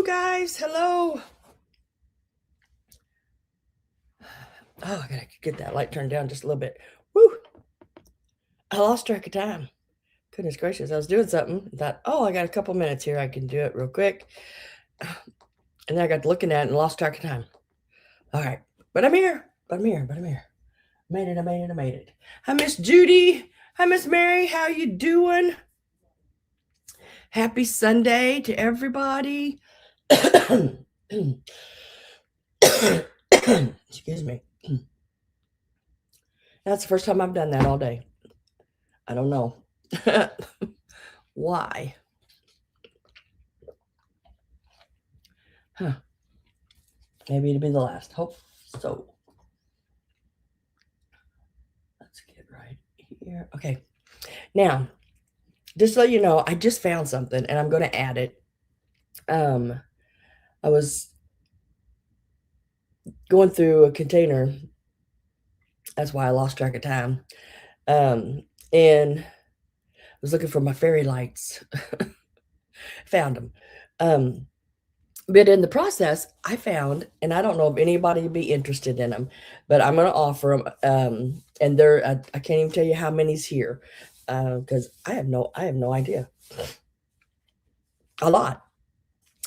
guys. Hello. Oh, I gotta get that light turned down just a little bit. Woo! I lost track of time. Goodness gracious, I was doing something. Thought, oh, I got a couple minutes here. I can do it real quick. And then I got looking at it and lost track of time. All right, but I'm here. But I'm here. Made it. Hi, Miss Judy. Hi, Miss Mary. How you doing? Happy Sunday to everybody. Excuse me. That's the first time I've done that all day. I don't know why. Huh. Maybe it'll be the last. Hope so. Let's get right here. Okay. Now, just so you know, I just found something and I'm going to add it. I was going through a container. That's why I lost track of time. And I was looking for my fairy lights. Found them. But in the process, I found, and I don't know if anybody would be interested in them, but I'm going to offer them. And I can't even tell you how many's here, because I have no idea. A lot.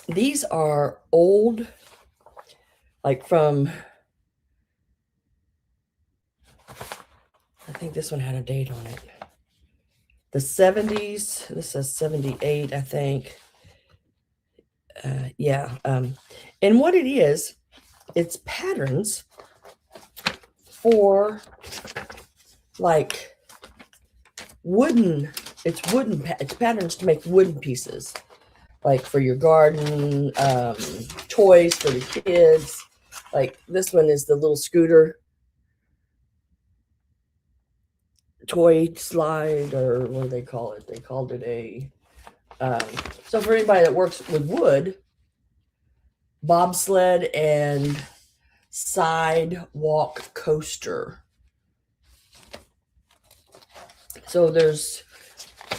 These are old, like from, I think this one had a date on it. The 70s. This says 78, I think. Yeah. And what it is, it's patterns for like it's patterns to make wooden pieces, like for your garden, toys for the kids. Like this one is the little scooter toy slide, or what do they call it? They called it a, so for anybody that works with wood, bobsled and sidewalk coaster. So there's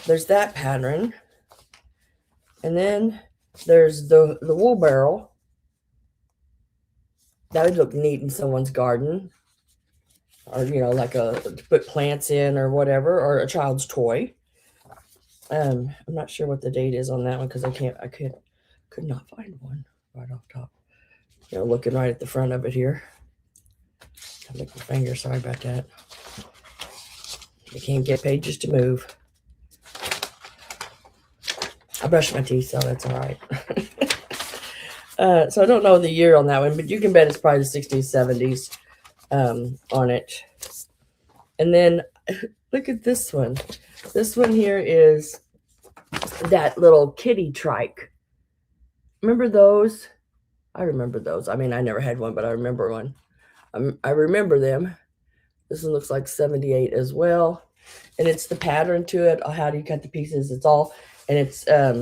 that pattern. And then there's the wheelbarrow. That would look neat in someone's garden. Or, like to put plants in or whatever, or a child's toy. I'm not sure what the date is on that one because I could not find one right off top. Looking right at the front of it here. I licked my finger, sorry about that. I can't get pages to move. I brushed my teeth, so that's all right. So I don't know the year on that one, but you can bet it's probably the 60s, 70s on it. And then look at this one. This one here is that little kitty trike. Remember those? I remember those. I mean, I never had one, but I remember one. I remember them. This one looks like 78 as well. And it's the pattern to it. How do you cut the pieces? It's all, and it's, I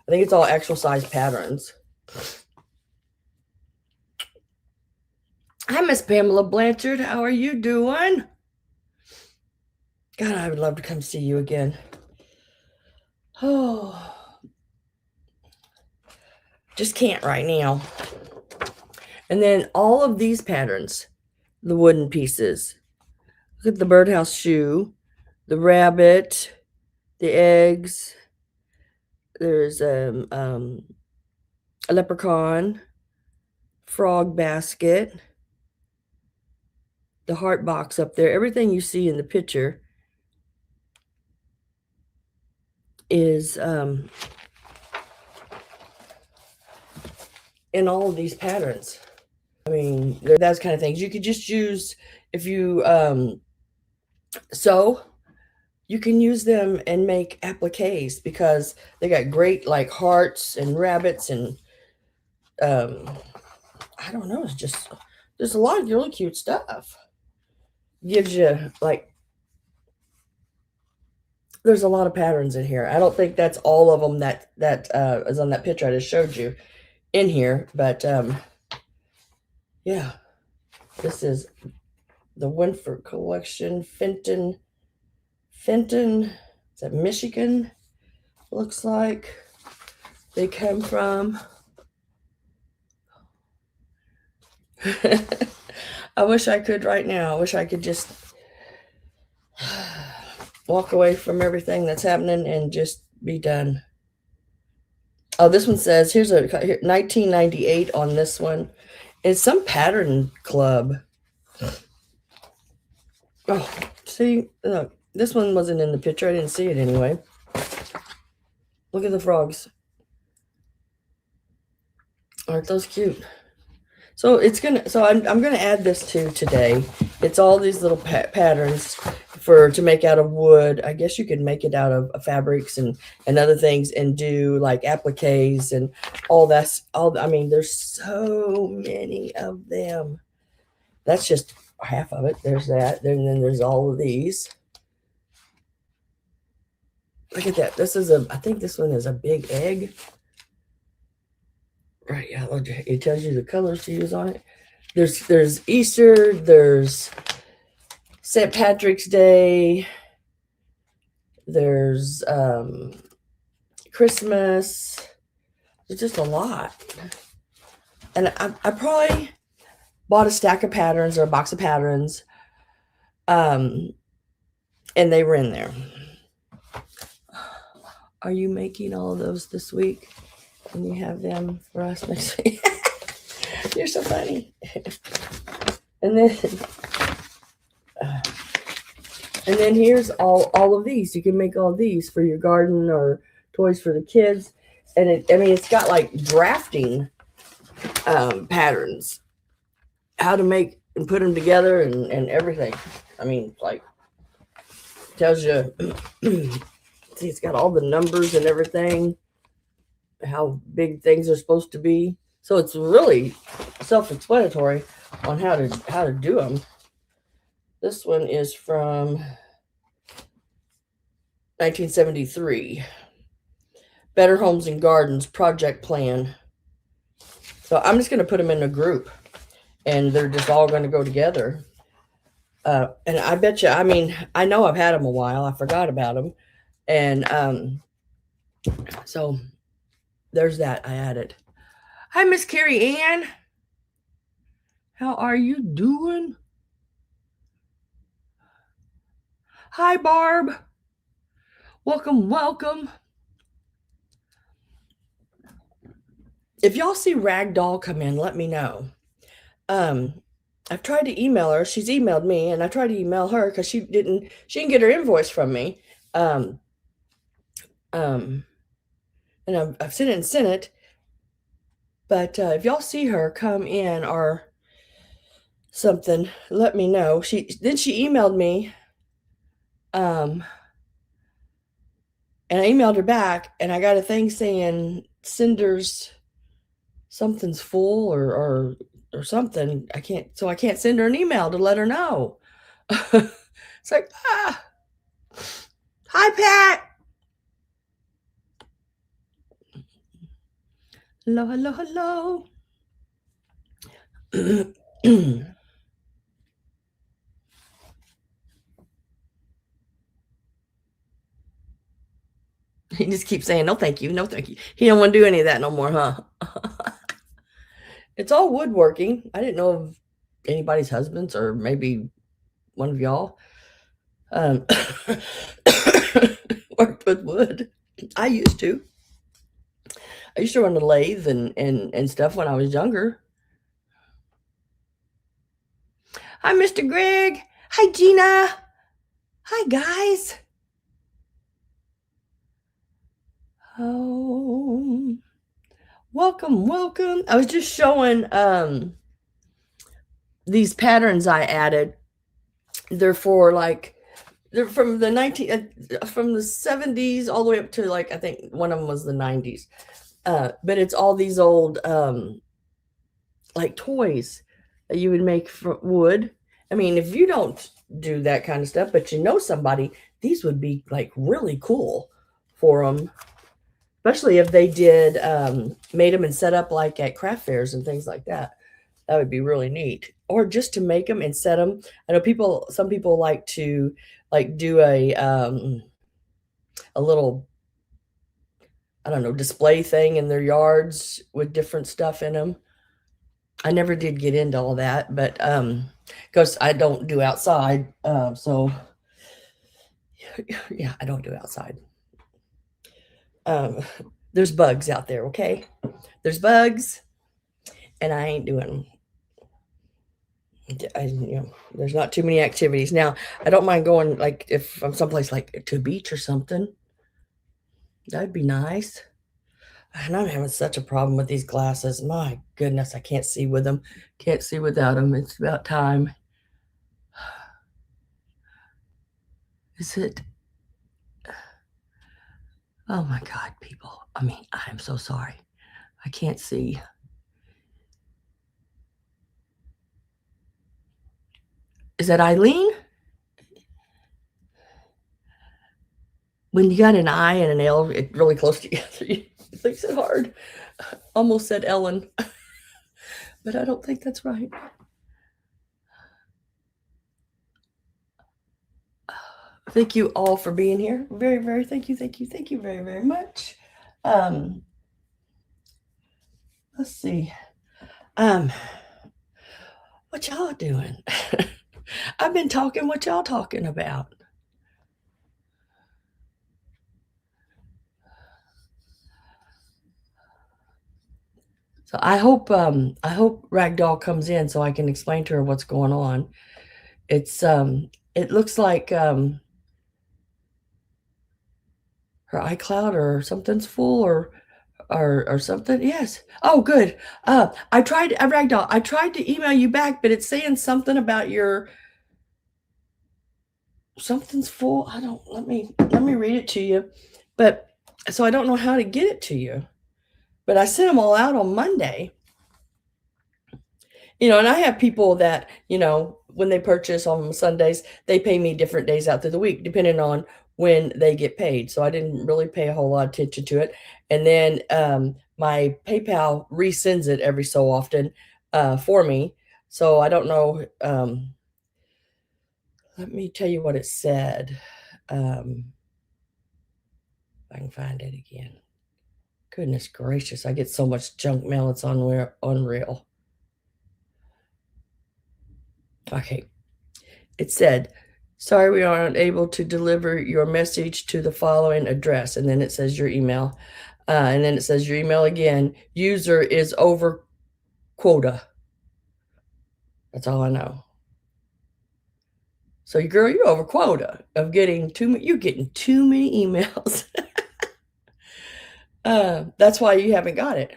think it's all actual size patterns. Hi, Miss Pamela Blanchard. How are you doing? God, I would love to come see you again. Oh, just can't right now. And then all of these patterns, the wooden pieces. Look at the birdhouse shoe, the rabbit, the eggs. There's a leprechaun, frog basket, the heart box up there. Everything you see in the picture is in all of these patterns. I mean, those kind of things. You could just use, if you sew, you can use them and make appliques because they got great like hearts and rabbits and I don't know. It's just, there's a lot of really cute stuff. Gives you like, there's a lot of patterns in here. I don't think that's all of them that is on that picture I just showed you in here, but yeah, this is the Winford collection. Fenton, is that Michigan? Looks like they come from. I wish I could right now. I wish I could just walk away from everything that's happening and just be done. Oh, this one says here's a 1998 on this one. It's some pattern club. Oh, see, look, this one wasn't in the picture. I didn't see it anyway. Look at the frogs. Aren't those cute? So I'm gonna add this to today. It's all these little patterns to make out of wood. I guess you could make it out of fabrics and other things and do like appliques and all that's all. I mean, there's so many of them. That's just half of it. There's that. Then there's all of these. Look at that. I think this one is a big egg. Right, yeah, it tells you the colors to use on it. There's Easter, there's St. Patrick's Day, there's Christmas. There's just a lot. And I probably bought a stack of patterns or a box of patterns. And they were in there. Are you making all of those this week? And you have them for us next week. You're so funny. And then here's all of these. You can make all these for your garden or toys for the kids. And it's got like drafting patterns, how to make and put them together and everything. I mean, like tells you. See, it's got all the numbers and everything, how big things are supposed to be. So it's really self-explanatory on how to do them. This one is from 1973. Better Homes and Gardens Project Plan. So I'm just going to put them in a group, and they're just all going to go together. And I bet you, I mean, I know I've had them a while. I forgot about them. And so there's that. I added. Hi, Miss Carrie Ann. How are you doing? Hi, Barb. Welcome, welcome. If y'all see Ragdoll come in, let me know. I've tried to email her. She's emailed me, and I tried to email her because she didn't get her invoice from me. And I've sent it. But if y'all see her come in or something, let me know. She emailed me, and I emailed her back, and I got a thing saying Cinder's something's full or something. I can't send her an email to let her know. It's like, hi, Pat. Hello, hello, hello. He just keeps saying, no, thank you. No, thank you. He don't want to do any of that no more, huh? It's all woodworking. I didn't know of anybody's husbands or maybe one of y'all worked with wood. I used to. I used to run a lathe and stuff when I was younger. Hi, Mr. Greg. Hi, Gina. Hi, guys. Oh, welcome, welcome. I was just showing these patterns I added. They're for like they're from the 70s all the way up to like I think one of them was the 90s. But it's all these old like toys that you would make from wood. I mean, if you don't do that kind of stuff, but you know somebody, these would be like really cool for them, especially if they did made them and set up like at craft fairs and things like that. That would be really neat. Or just to make them and set them. I know some people like to like do a little, I don't know, display thing in their yards with different stuff in them. I never did get into all that, but, because I don't do outside, so yeah, I don't do outside. Um, there's bugs out there, okay? There's bugs, and I ain't doing 'em. There's not too many activities. Now, I don't mind going, like, if I'm someplace, like, to a beach or something, that'd be nice. And I'm having such a problem with these glasses. My goodness, I can't see with them. Can't see without them. It's about time. Is it? Oh my God, people. I mean, I'm so sorry. I can't see. Is that Eileen? When you got an I and an L really close together, it makes it hard. Almost said Ellen, but I don't think that's right. Thank you all for being here. Very, very thank you, thank you very, very much. Um, let's see. Um, what y'all doing? I've been talking. What y'all talking about? So I hope Ragdoll comes in so I can explain to her what's going on. It's it looks like her iCloud or something's full or something. Yes. Oh, good. I tried Ragdoll. I tried to email you back, but it's saying something about your something's full. I don't let me read it to you. But so I don't know how to get it to you. But I sent them all out on Monday. And I have people that, when they purchase on Sundays, they pay me different days out through the week, depending on when they get paid. So I didn't really pay a whole lot of attention to it. And then my PayPal resends it every so often for me. So I don't know. Let me tell you what it said. If I can find it again. Goodness gracious, I get so much junk mail. It's unreal. Okay. It said, sorry, we are unable to deliver your message to the following address. And then it says your email. And then it says your email again. User is over quota. That's all I know. So, girl, you're over quota of getting you're getting too many emails. That's why you haven't got it.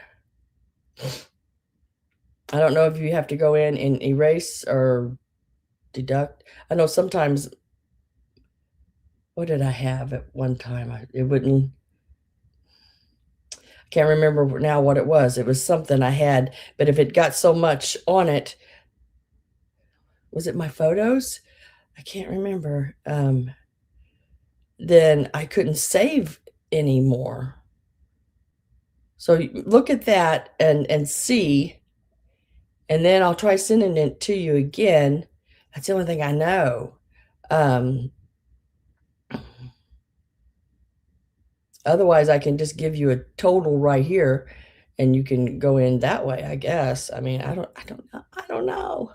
I don't know if you have to go in and erase or deduct. I know sometimes, what did I have at one time? It wouldn't, I can't remember now what it was. It was something I had, but if it got so much on it, was it my photos? I can't remember. Then I couldn't save anymore. So look at that and see, and then I'll try sending it to you again. That's the only thing I know. Otherwise, I can just give you a total right here, and you can go in that way, I guess. I mean, I don't know. I don't know.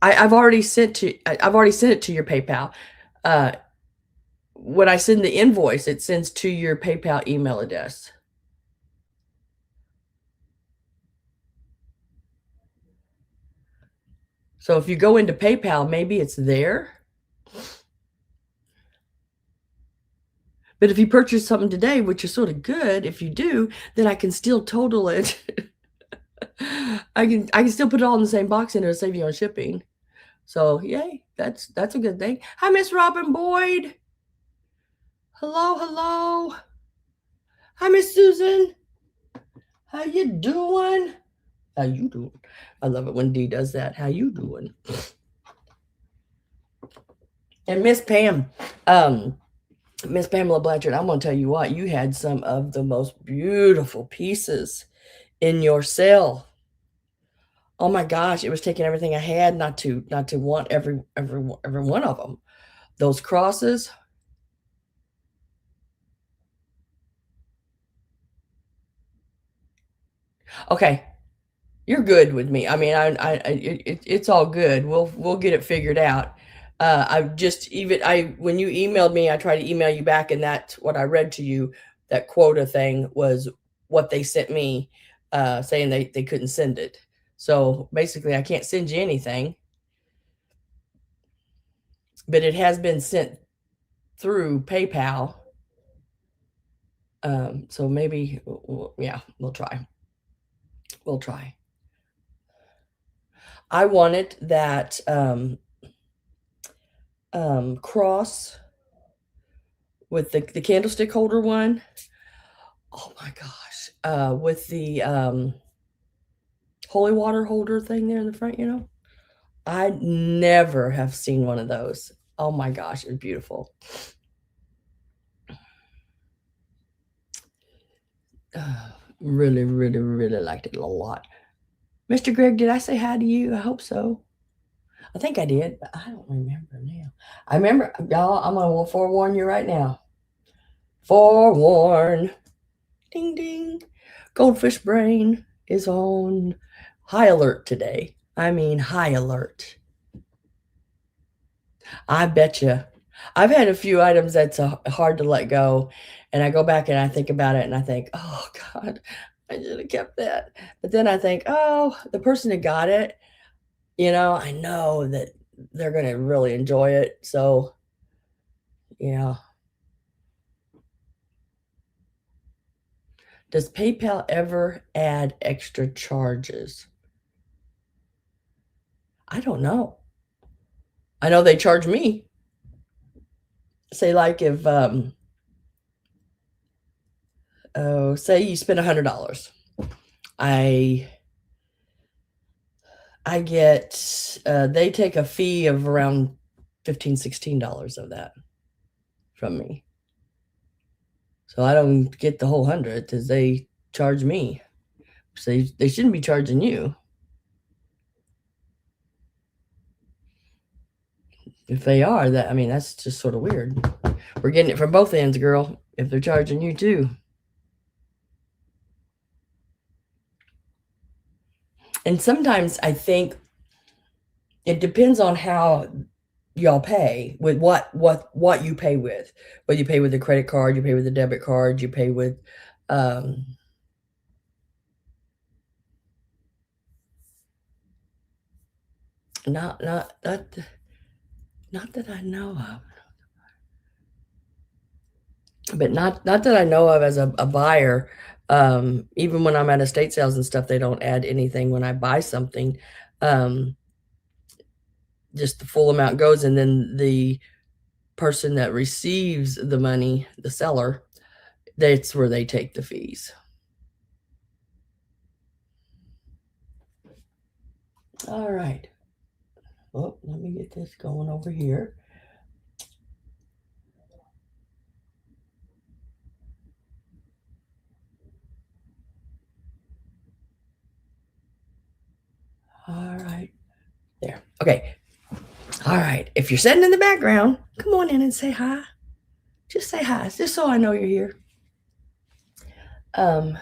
I've already sent it to your PayPal. When I send the invoice, it sends to your PayPal email address. So if you go into PayPal, maybe it's there. But if you purchase something today, which is sort of good, if you do, then I can still total it. I can still put it all in the same box and it'll save you on shipping. So yay, that's a good thing. Hi, Miss Robin Boyd. Hello, hello. Hi, Miss Susan. How you doing? How you doing? I love it when Dee does that. How you doing? And Miss Pam, Miss Pamela Blanchard, I'm gonna tell you what, you had some of the most beautiful pieces in your sale. Oh my gosh, it was taking everything I had not to want every one of them. Those crosses, Okay. You're good with me. I mean, it's all good. We'll get it figured out. I just even I when you emailed me, I tried to email you back, and that's what I read to you. That quota thing was what they sent me, saying they couldn't send it. So basically, I can't send you anything, but it has been sent through PayPal. So maybe, yeah, we'll try. We'll try. I wanted that cross with the candlestick holder one. Oh my gosh. With the holy water holder thing there in the front, you know? I never have seen one of those. Oh my gosh, it's beautiful. Really, really, really liked it a lot. Mr. Greg, did I say hi to you? I hope so. I think I did, but I don't remember now. I remember, y'all, I'm going to forewarn you right now. Forewarn. Ding, ding. Goldfish Brain is on high alert today. I mean, high alert. I bet you. I've had a few items that's hard to let go, and I go back and I think about it, and I think, oh God, I should have kept that. But then I think, oh, the person that got it, I know that they're going to really enjoy it. So, yeah. Does PayPal ever add extra charges? I don't know. I know they charge me. Say, like, if oh, say you spend $100, I I get they take a fee of around $15, $16 of that from me. So I don't get the whole 100 because they charge me. So they shouldn't be charging you. If they are, that I mean, that's just sort of weird. We're getting it from both ends, girl. If they're charging you too. And sometimes I think it depends on how y'all pay, with what you pay with. Whether you pay with a credit card, you pay with a debit card, you pay with um not not that I know of. But not that I know of as a buyer. Even when I'm at estate sales and stuff, they don't add anything when I buy something. Um, just the full amount goes, and then the person that receives the money, the seller, that's where they take the fees. All right. Well, let me get this going over here. All right. There. Okay. All right. If you're sitting in the background, come on in and say hi. Just say hi, just so I know you're here. Um,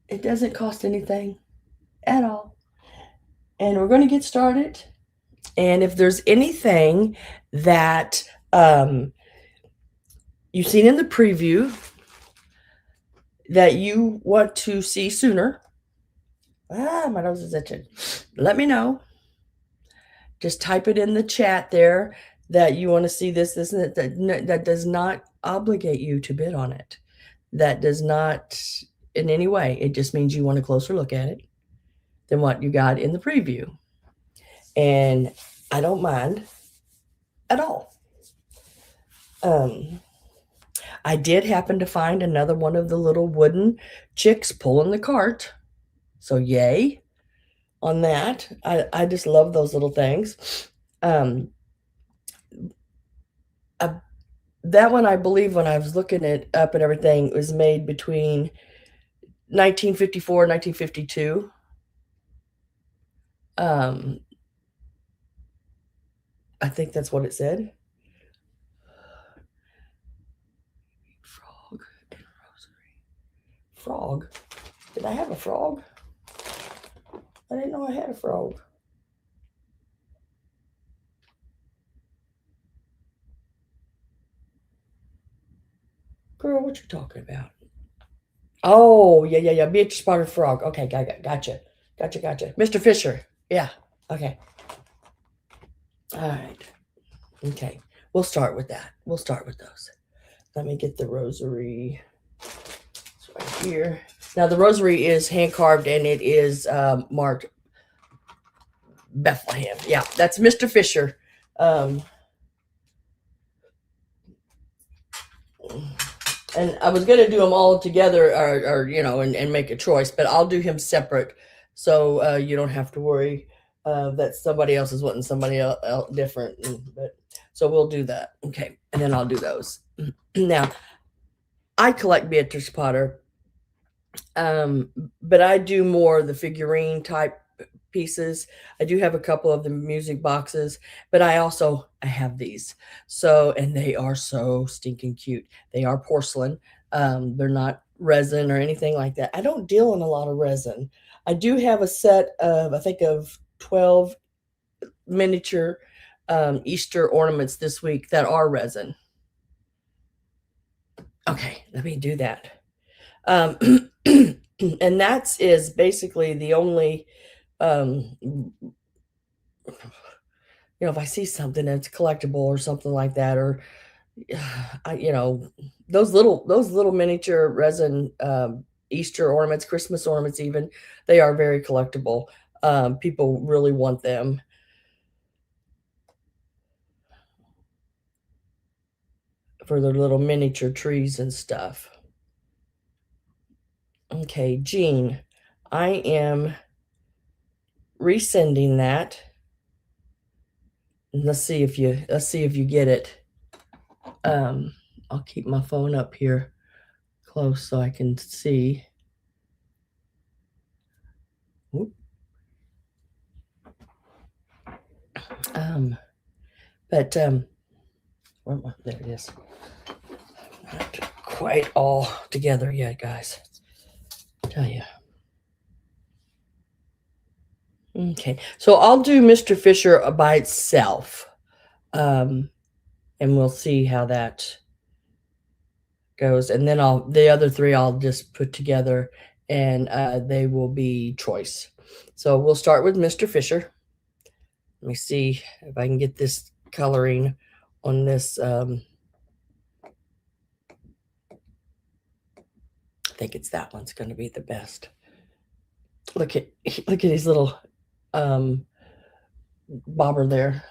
it doesn't cost anything at all. And we're going to get started. And if there's anything that you've seen in the preview that you want to see sooner, my nose is itching. Let me know. Just type it in the chat there that you want to see this, and that does not obligate you to bid on it. That does not in any way. It just means you want a closer look at it than what you got in the preview. And I don't mind at all. I did happen to find another one of the little wooden chicks pulling the cart. So yay on that. I just love those little things. Um, that one, I believe, when I was looking it up and everything, was made between 1954 and 1952. Um, I think that's what it said. Frog and Rosary. frog. Did I have a frog? I didn't know I had a frog. Girl, what you talking about? Oh, yeah. Beatrice Potter frog. Okay, gotcha. Gotcha. Mr. Fisher. Yeah. Okay. All right. Okay. We'll start with that. We'll start with those. Let me get the rosary. It's right here. Now, the rosary is hand carved and it is marked Bethlehem. Yeah, that's Mr. Fisher. And I was going to do them all together or and make a choice, but I'll do him separate. So you don't have to worry that somebody else is wanting somebody else different. So we'll do that. Okay. And then I'll do those. Now, I collect Beatrice Potter, but I do more the figurine type pieces. I do have a couple of the music boxes, but I have these. So, and they are so stinking cute. They are porcelain. They're not resin or anything like that. I don't deal in a lot of resin. I do have a set of, I think of 12 miniature Easter ornaments this week that are resin. Okay, let me do that. And that is basically the only if I see something that's collectible or something like that, or those little miniature resin Easter ornaments, Christmas ornaments, even they are very collectible. People really want them. For their little miniature trees and stuff. Okay, Jean, I am resending that. Let's see if you get it. I'll keep my phone up here close so I can see. There it is. Not quite all together yet, guys. I'll tell you. Okay, so I'll do Mr. Fisher by itself, and we'll see how that goes. And then the other three I'll just put together, and they will be choice. So we'll start with Mr. Fisher. Let me see if I can get this coloring on this. I think it's that one's going to be the best. Look at his little bobber there.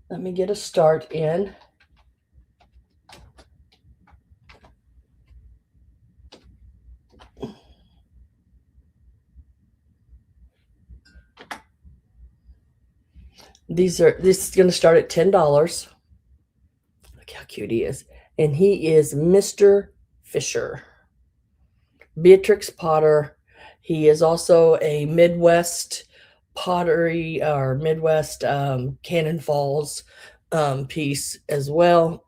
Let me get a start in. This is going to start at $10. Look how cute he is. And he is Mr. Fisher. Beatrix Potter. He is also a Midwest pottery or Midwest Cannon Falls piece as well.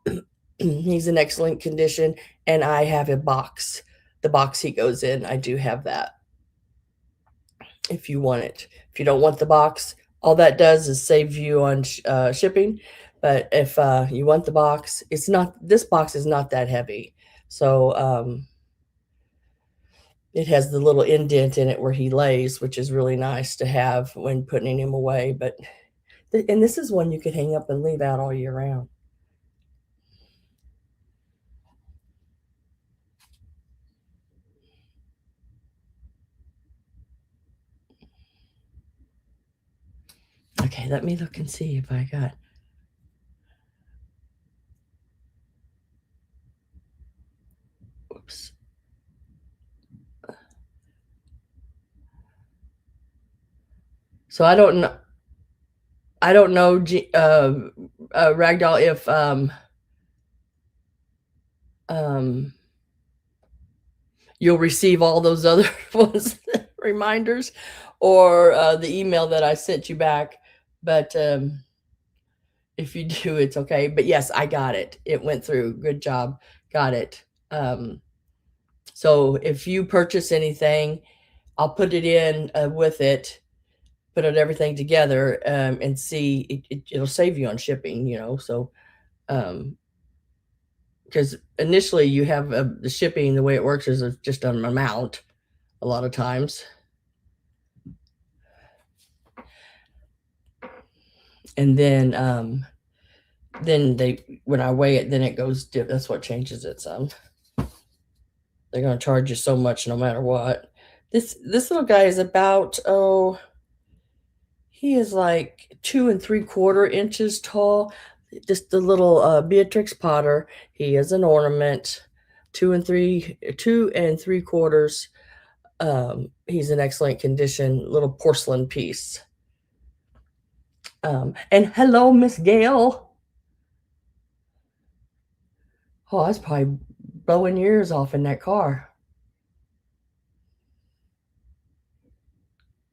He's in excellent condition, and I have a box. The box he goes in, I do have that. If you want it. If you don't want the box, all that does is save you on shipping. But if you want the box, this box is not that heavy. So it has the little indent in it where he lays, which is really nice to have when putting him away. But and this is one you could hang up and leave out all year round. Okay, let me look and see if I got. Oops. So I don't know. Ragdoll, if you'll receive all those other ones reminders or the email that I sent you back. But if you do, it's okay. But yes, I got it. It went through. Good job. Got it. So So if you purchase anything, I'll put it in with it, put it everything together, and see it'll save you on shipping, you know. So because initially you have the shipping, the way it works is just an amount a lot of times, and then they when I weigh it, then it goes. That's what changes it some. They're going to charge you so much no matter what. This little guy is about, oh, he is like 2 3/4 inches tall. Just the little Beatrix Potter. He is an ornament. 2 3/4. He's in excellent condition. Little porcelain piece. And hello, Miss Gail. Oh, I was probably blowing your ears off in that car.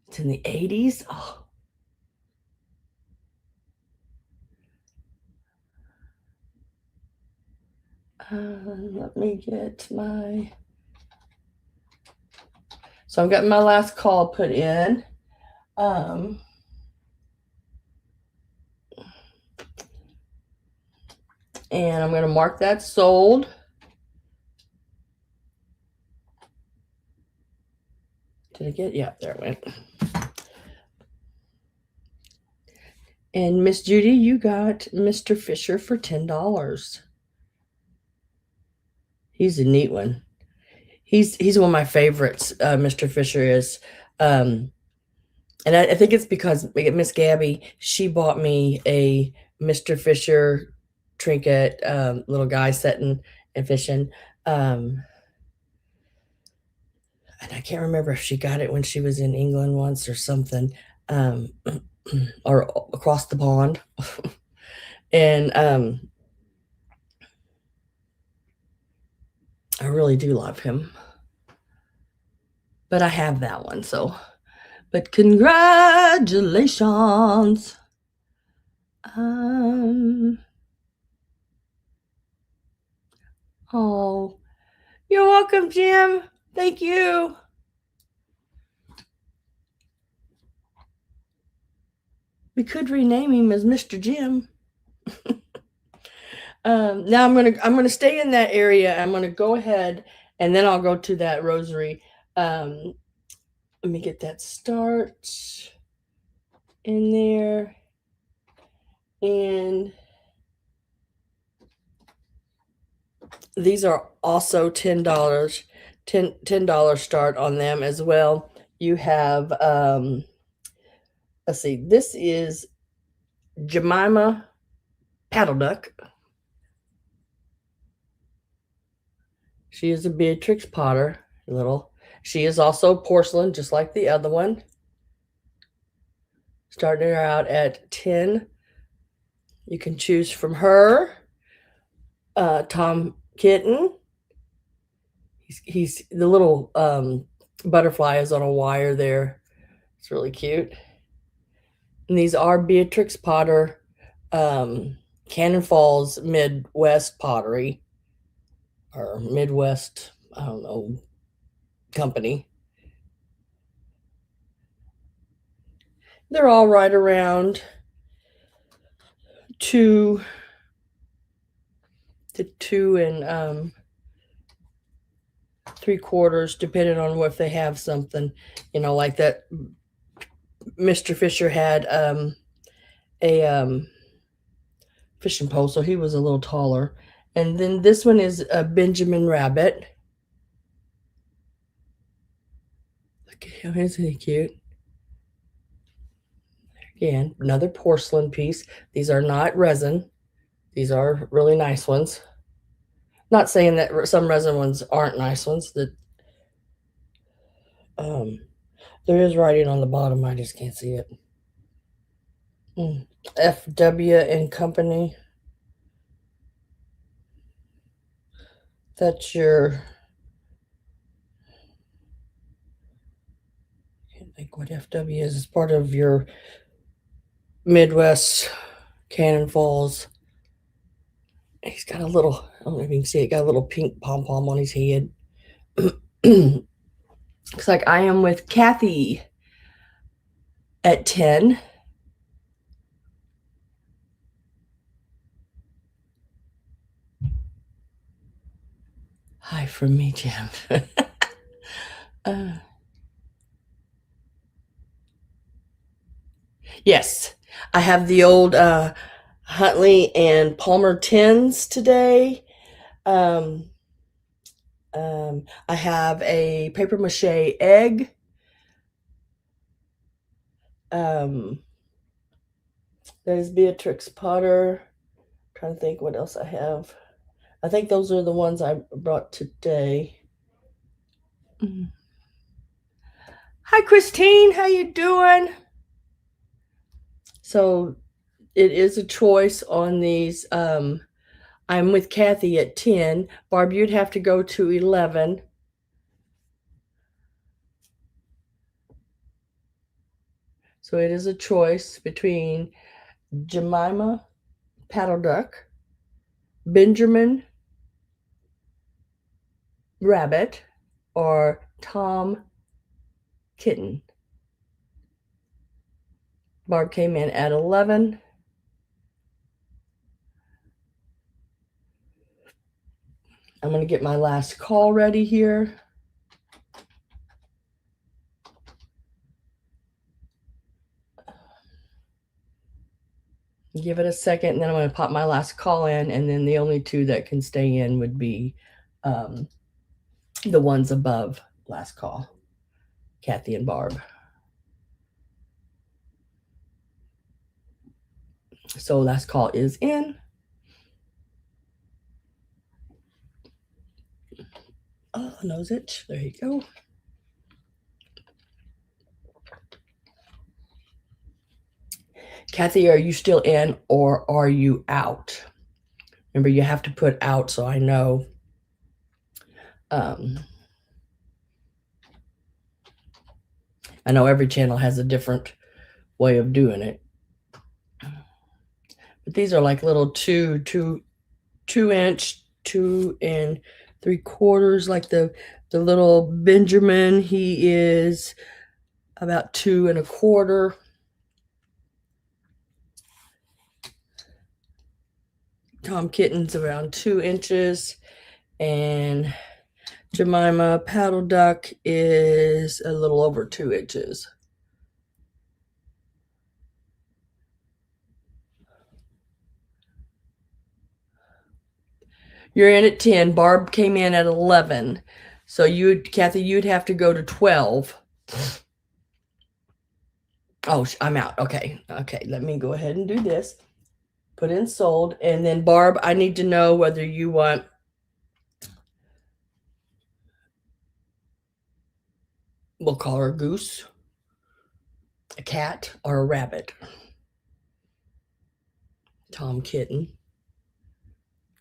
It's in the 80s. Oh. Let me get my. So I've got my last call put in. And I'm going to mark that sold. Did I get? Yeah, there it went. And Miss Judy, you got Mr. Fisher for $10. He's a neat one. He's one of my favorites. Mr. Fisher is, and I think it's because Miss Gabby, she bought me a Mr. Fisher trinket, little guy setting and fishing. And I can't remember if she got it when she was in England once or something, or across the pond. And I really do love him. But I have that one, so. But congratulations. Oh, you're welcome, Jim. Thank you. We could rename him as Mr. Jim. Now I'm gonna stay in that area. I'm gonna go ahead and then I'll go to that rosary. Let me get that start in there, and these are also $10. $10 start on them as well. You have let's see, this is Jemima Paddle Duck. She is a Beatrix Potter, little. She is also porcelain, just like the other one. Starting her out at 10. You can choose from her. Tom Kitten. He's the little butterfly is on a wire there. It's really cute. And these are Beatrix Potter, Cannon Falls Midwest Pottery, or Midwest, I don't know, company. They're all right around 2 to 2 3/4, depending on if they have something, you know, like that. Mr. Fisher had a fishing pole, so he was a little taller. And then this one is a Benjamin Rabbit. Look at him, isn't he cute? Again, another porcelain piece. These are not resin. These are really nice ones. Not saying that some resin ones aren't nice ones. That there is writing on the bottom. I just can't see it. FW and Company. That's your. I can't think what FW is. It's part of your Midwest Cannon Falls. He's got a little. I don't know if you can see it. Got a little pink pom pom on his head. Looks like I am with Kathy at 10. Hi from me, Jim. uh, yes, I have the old Huntley and Palmer tins today. Um, I have a paper mache egg. Um, there's Beatrix Potter. I'm trying to think what else I have. I think those are the ones I brought today. Mm. Hi, Christine. How you doing? So it is a choice on these. I'm with Kathy at 10. Barb, you'd have to go to 11. So it is a choice between Jemima Paddle Duck, Benjamin Rabbit, or Tom Kitten. Barb came in at 11. I'm going to get my last call ready here. Give it a second, and then I'm going to pop my last call in, and then the only two that can stay in would be the ones above last call, Kathy and Barb. So last call is in. Oh, nose itch. There you go. Kathy, are you still in or are you out? Remember, you have to put out so I know. I know every channel has a different way of doing it. But these are like little 2-inch, 2 3/4, like the little Benjamin. He is about 2 1/4. Tom Kitten's around 2 inches, and Jemima Paddle Duck is a little over 2 inches. You're in at 10. Barb came in at 11. So Kathy, you'd have to go to 12. Oh, I'm out. Okay. Okay. Let me go ahead and do this. Put in sold. And then Barb, I need to know whether you want, we'll call her a goose, a cat, or a rabbit. Tom Kitten.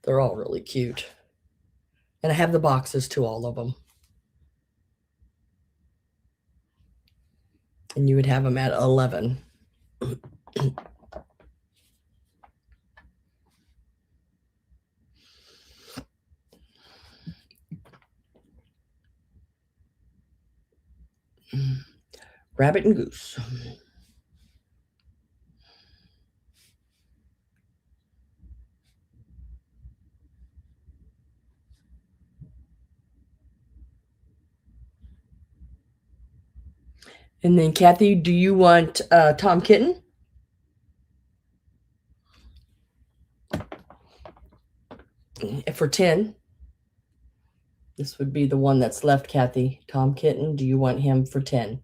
They're all really cute. And I have the boxes to all of them. And you would have them at 11. Rabbit and goose. And then Kathy, do you want Tom Kitten? For 10. This would be the one that's left, Kathy. Tom Kitten, do you want him for 10?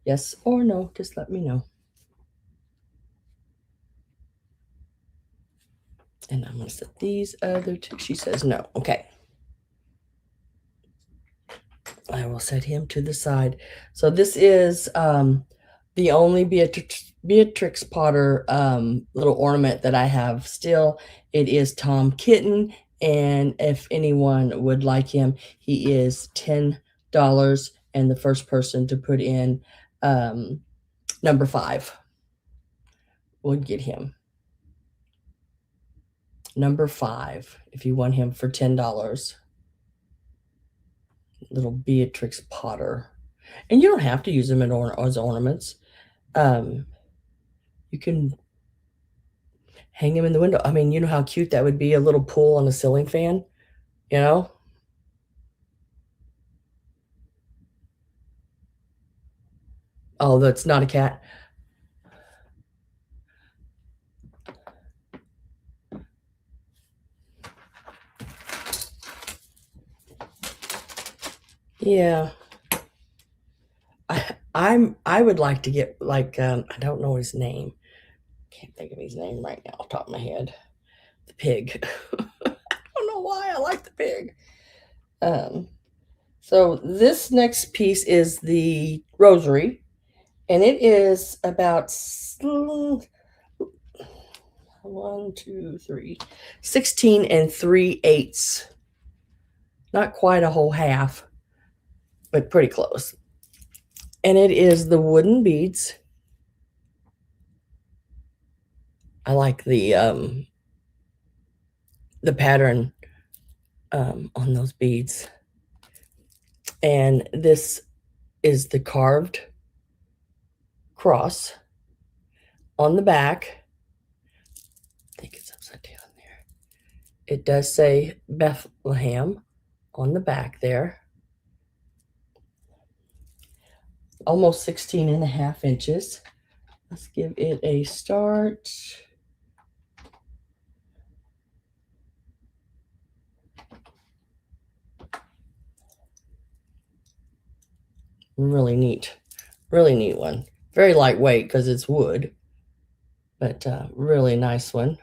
Yes or no? Just let me know. And I'm going to set these other two. She says no. Okay. I will set him to the side. So this is the only Beatrix Potter little ornament that I have still. It is Tom Kitten. And if anyone would like him, he is $10. And the first person to put in number 5 would get him. Number 5, if you want him for $10. little Beatrix Potter. And you don't have to use them as ornaments. You can hang them in the window. I mean, you know how cute that would be, a little pool on a ceiling fan, you know? Oh, that's not a cat. Yeah. I would like to get like I don't know his name. Can't think of his name right now off the top of my head. The pig. I don't know why I like the pig. Um, so this next piece is the rosary, and it is about 16 and 3/8. Not quite a whole half, but pretty close. And it is the wooden beads. I like the pattern on those beads. And this is the carved cross on the back. I think it's upside down there. It does say Bethlehem on the back there. Almost 16 and a half inches. Let's give it a start. Really neat one. Very lightweight because it's wood, but really nice one.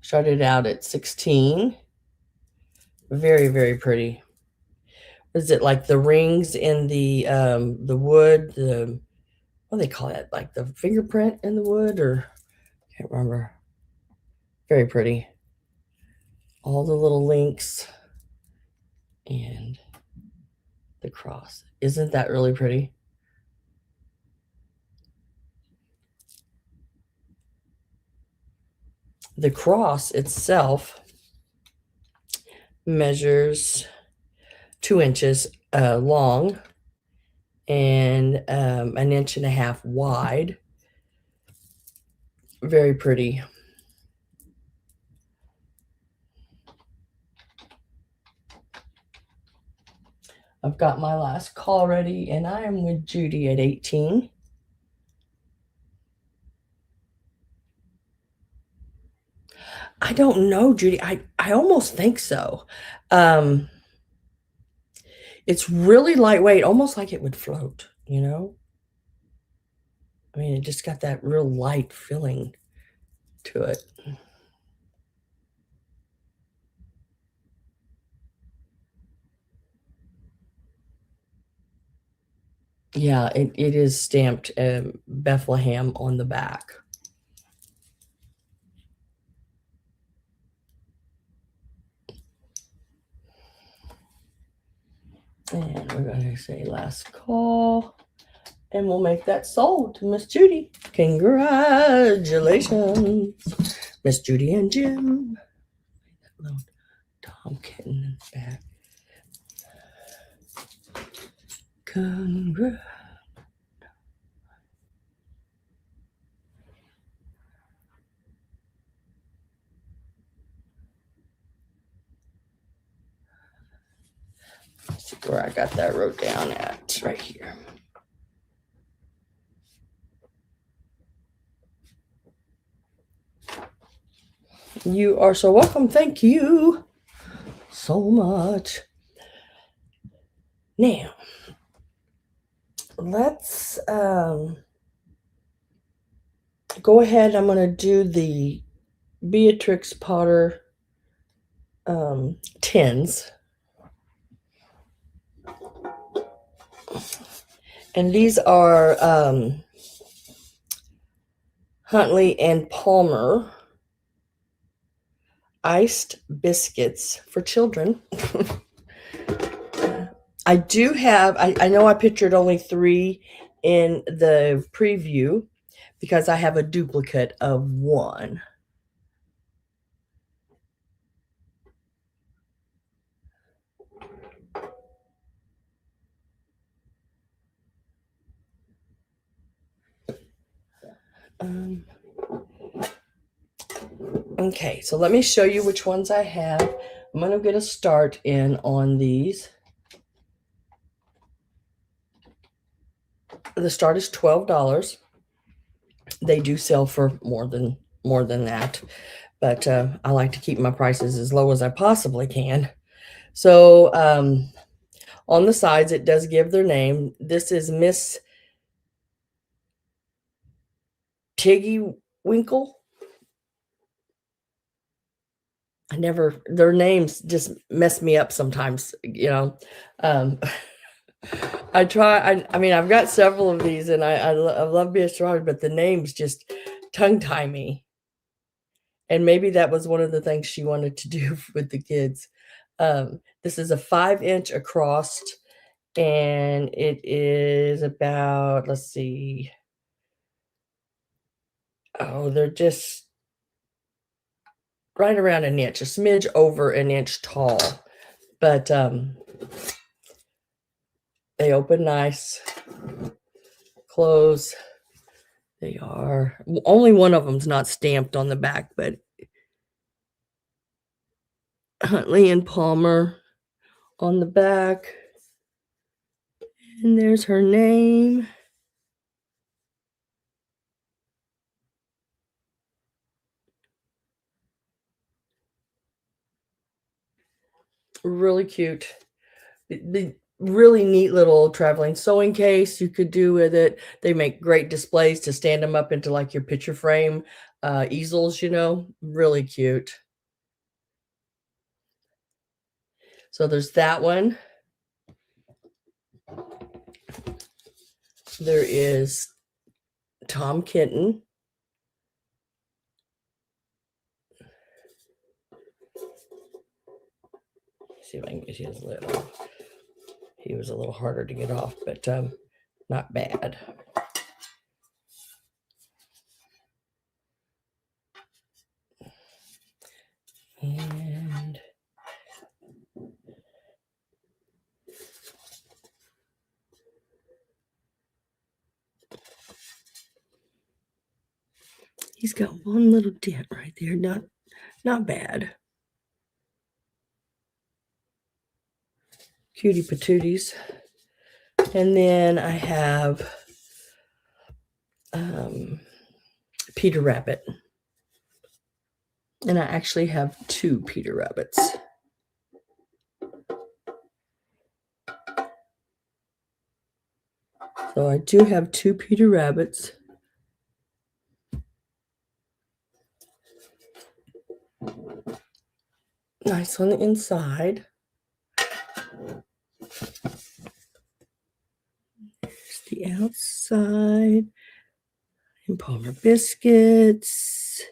Started out at 16. Very, very pretty. Is it like the rings in the wood, what do they call it? Like the fingerprint in the wood, or can't remember. Very pretty. All the little links and the cross. Isn't that really pretty? The cross itself measures 2 inches long and 1.5 inches wide. Very pretty. I've got my last call ready, and I am with Judy at 18. I don't know, Judy. I almost think so. Um, it's really lightweight, almost like it would float, you know? I mean, it just got that real light feeling to it. Yeah, it is stamped Bethlehem on the back. And we're going to say last call. And we'll make that sold to Miss Judy. Congratulations, Miss Judy and Jim. That little Tom kitten back. Congrats. Let's see where I got that wrote down at. Right here. You are so welcome. Thank you so much. Now, let's go ahead. I'm going to do the Beatrix Potter tins. And these are Huntley and Palmer iced biscuits for children. I do have, I know I pictured only 3 in the preview because I have a duplicate of 1. Okay, so let me show you which ones I have. I'm going to get a start in on these. The start is $12. They do sell for more than that, but I like to keep my prices as low as I possibly can. So on the sides, it does give their name. This is Miss Tiggy Winkle. Their names just mess me up sometimes, you know. Um, I mean, I've got several of these and I love being astrology, but the names just tongue tie me. And maybe that was one of the things she wanted to do with the kids. This is a 5-inch across, and it is about, let's see, oh, they're just right around an inch, a smidge over an inch tall. But they open nice, close. They are, only one of them's not stamped on the back, but Huntley and Palmer on the back. And there's her name. Really cute. The really neat little traveling sewing case you could do with it. They make great displays to stand them up into like your picture frame easels, you know, really cute. So there's that one. There is Tom Kitten. See if I can get his lid off. He was a little harder to get off, but not bad. And he's got one little dent right there. Not bad. Cutie patooties. And then I have Peter Rabbit. And I actually have 2 Peter Rabbits. So I do have 2 Peter Rabbits. Nice on the inside. Here's the outside. And Palmer biscuits.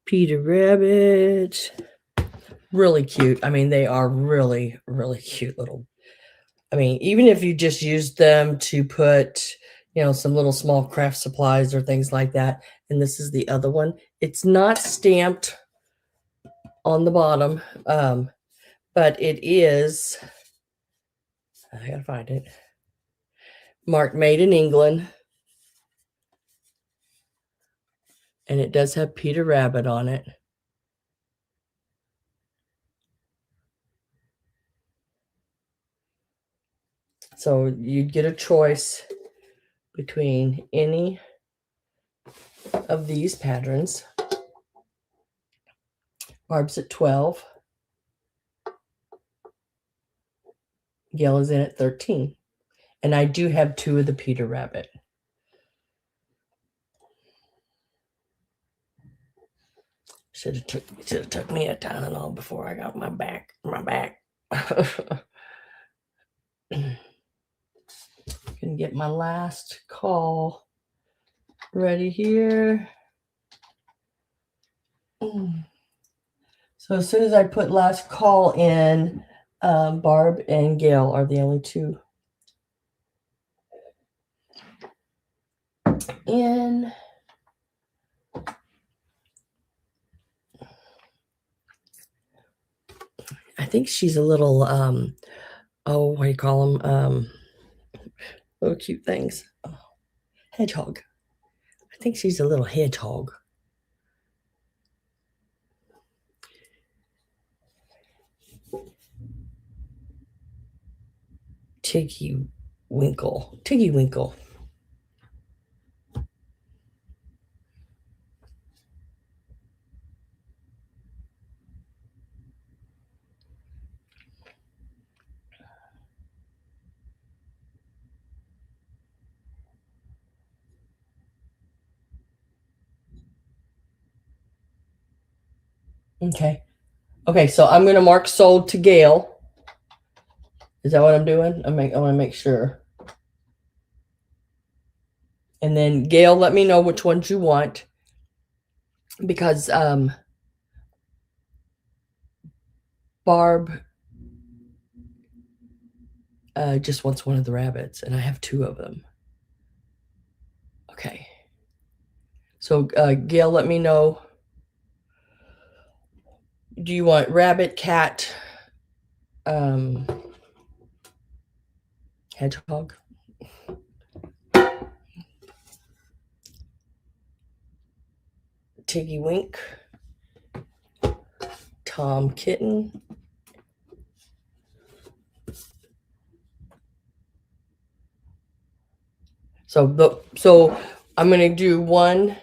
Peter Rabbit. Really cute. I mean, they are really, really cute little. I mean, even if you just use them to put, you know, some little small craft supplies or things like that. And this is the other one. It's not stamped on the bottom, but it is, I gotta find it, marked made in England. And it does have Peter Rabbit on it. So you'd get a choice between any of these patterns. Barb's at 12. Gail is in at 13. And I do have 2 of the Peter Rabbit. Should have took me a Tylenol before I got my back. Gonna get my last call ready here. So as soon as I put last call in, Barb and Gail are the only 2 in. I think she's a little, oh, what do you call them? Little cute things. Oh, hedgehog. think she's a little hedgehog. Tiggy Winkle. Tiggy Winkle. Okay. Okay, so I'm going to mark sold to Gail. Is that what I'm doing? I want to make sure. And then Gail, let me know which ones you want, because Barb just wants one of the rabbits, and I have 2 of them. Okay. So Gail, let me know. Do you want rabbit, cat, hedgehog? Tiggy Wink, Tom Kitten, so I'm going to do 1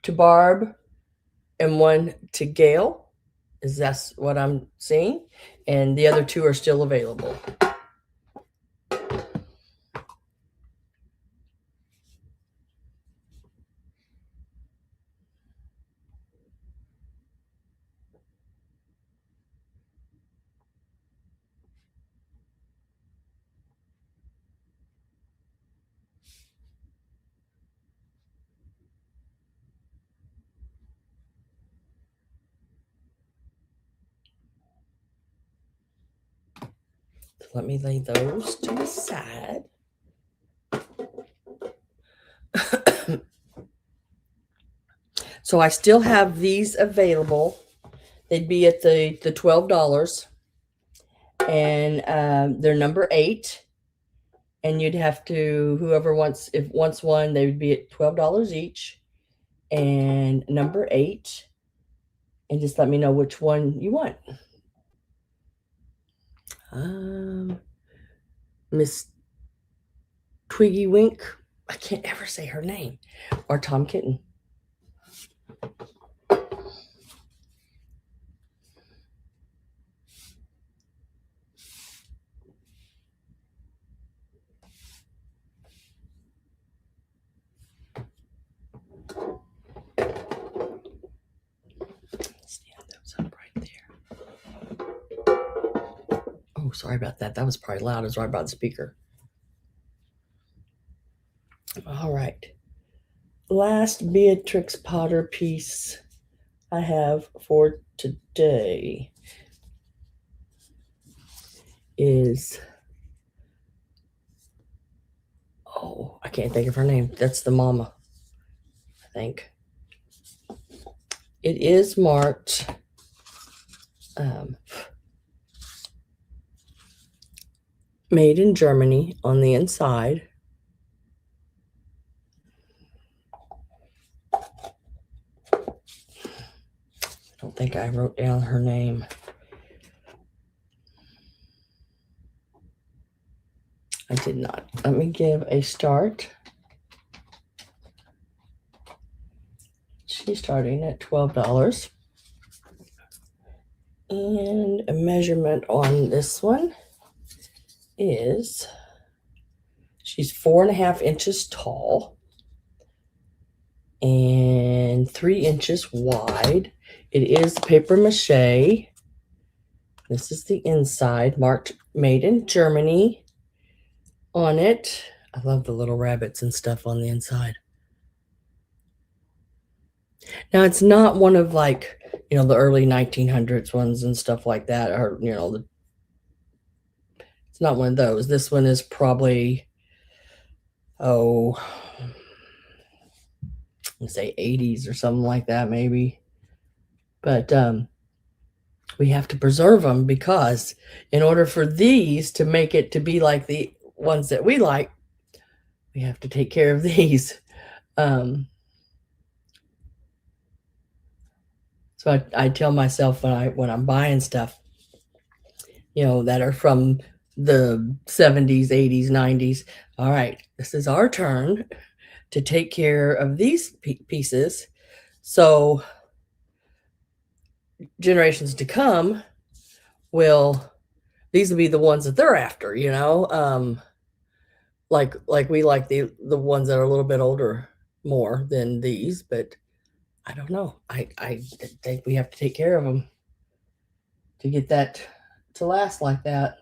to Barb and 1 to Gail. Is that what I'm seeing? And the other 2 are still available. So let me lay those to the side. So I still have these available. They'd be at the $12, and they're number 8. And you'd have to, whoever wants one, they would be at $12 each, and number 8. And just let me know which one you want. Miss Twiggy Wink. I can't ever say her name. Or Tom Kitten. Stand those up right there. Oh, sorry about that. That was probably loud. It was right by the speaker. All right. Last B.Potter piece I have for today is, oh, I can't think of her name. That's the mama, I think. It is marked made in Germany on the inside. I don't think I wrote down her name. I did not. Let me give a start. She's starting at $12. And a measurement on this one is, she's 4.5 inches tall and 3 inches wide. It is paper mache. This is the inside, marked made in Germany on it. I love the little rabbits and stuff on the inside. Now, it's not one of, like, the early 1900s ones and stuff like that, or, it's not one of those. This one is probably, let's say 80s or something like that, maybe. But we have to preserve them, because in order for these to make it to be like the ones that we like, we have to take care of these. So I tell myself when I'm buying stuff, that are from the 70s, 80s, 90s, all right, this is our turn to take care of these pieces. So generations to come these will be the ones that they're after, like we like the ones that are a little bit older more than these, but I don't know. I think we have to take care of them to get that to last like that.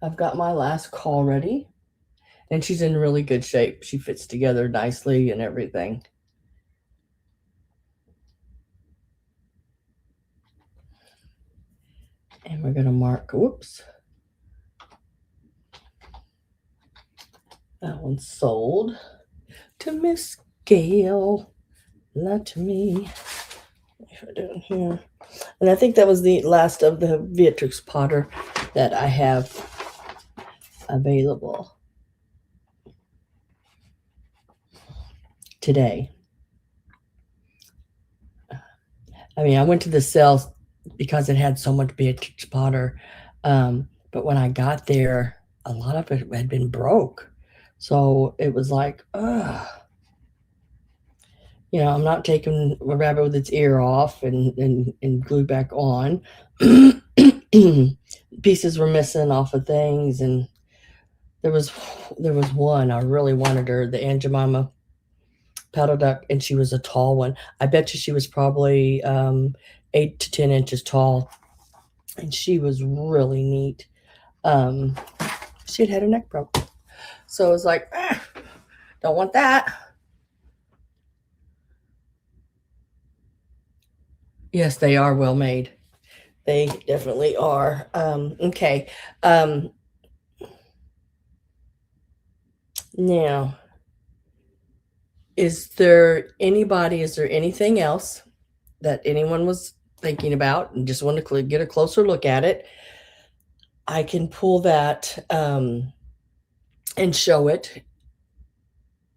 I've got my last call ready, and she's in really good shape. She fits together nicely and everything. And we're going to mark, whoops. That one's sold to Miss Gail, not to me. If I do it here. And I think that was the last of the B.Potter that I have available today. I mean, I went to the sale because it had so much B.Potter, but when I got there, a lot of it had been broke. So it was like, ugh. I'm not taking a rabbit with its ear off and glued back on. Pieces were missing off of things, and there was one I really wanted her, the Aunt Jemima paddle duck, and she was a tall one. I bet you she was probably 8 to 10 inches tall, and she was really neat. She had her neck broke, so it was like, don't want that. Yes, they are well made. They definitely are. Okay. Now, is there anything else that anyone was thinking about and just want to get a closer look at it? I can pull that and show it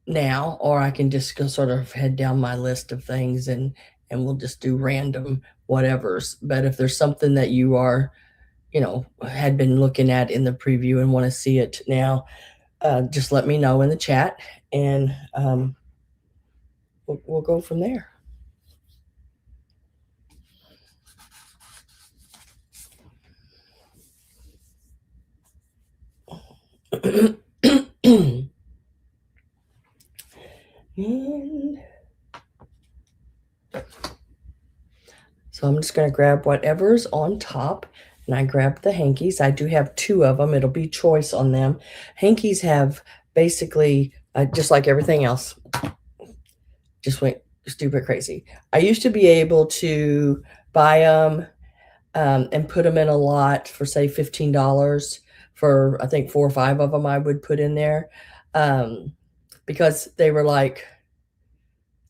now, or I can just go sort of head down my list of things and we'll just do random whatevers. But if there's something that you are, had been looking at in the preview and want to see it now, just let me know in the chat, and we'll go from there. And so I'm just going to grab whatever's on top, and I grabbed the hankies. I do have 2 of them. It'll be choice on them. Hankies have basically, just like everything else, just went stupid crazy. I used to be able to buy them and put them in a lot for, say, $15 for, I think, 4 or 5 of them I would put in there, because they were like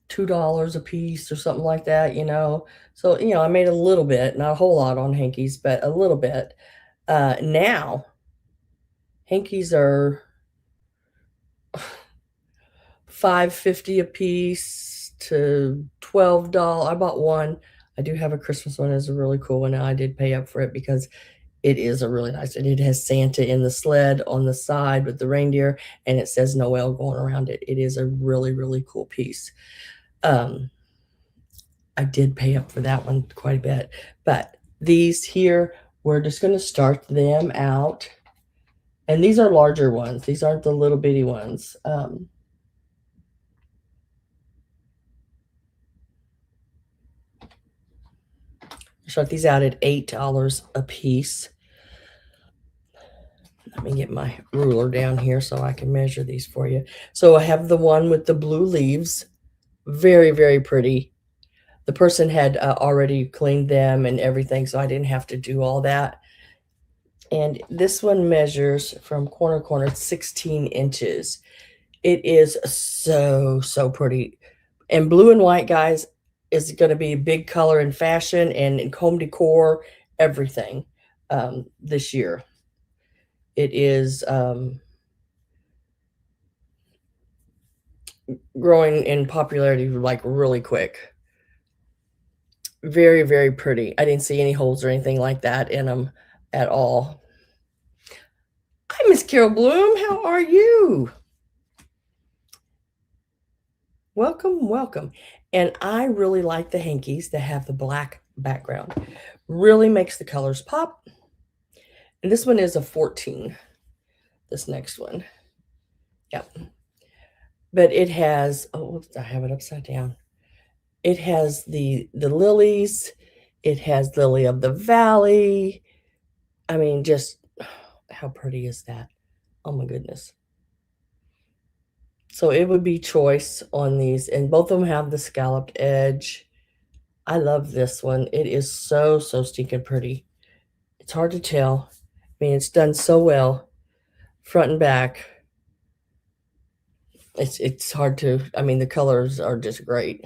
$2 a piece or something like that, So, I made a little bit, not a whole lot on hankies, but a little bit. Now, hankies are $5.50 a piece to $12. I bought one. I do have a Christmas one. It's a really cool one, and I did pay up for it because it is a really nice, and it has Santa in the sled on the side with the reindeer, and it says Noel going around it. It is a really, really cool piece. I did pay up for that one quite a bit, but these here, we're just going to start them out, and these are larger ones. These aren't the little bitty ones. Start these out at $8 a piece. Let me get my ruler down here so I can measure these for you. So I have the one with the blue leaves. Very, very pretty. The person had already cleaned them and everything, so I didn't have to do all that. And this one measures from corner to corner 16 inches. It is so, so pretty. And blue and white, guys, is going to be a big color in fashion and in home decor, everything this year. It is growing in popularity like really quick. Very, very pretty. I didn't see any holes or anything like that in them at all. Hi, Miss Carol Bloom. How are you? Welcome, welcome. And I really like the hankies that have the black background. Really makes the colors pop. And this one is a 14. This next one. Yep. But it has, oh, whoops, I have it upside down. It has the lilies. It has Lily of the Valley. I mean, just how pretty is that? Oh my goodness. So it would be choice on these, and both of them have the scalloped edge. I love this one. It is so, so stinking pretty. It's hard to tell. I mean, it's done so well, front and back. It's hard to, I mean, the colors are just great.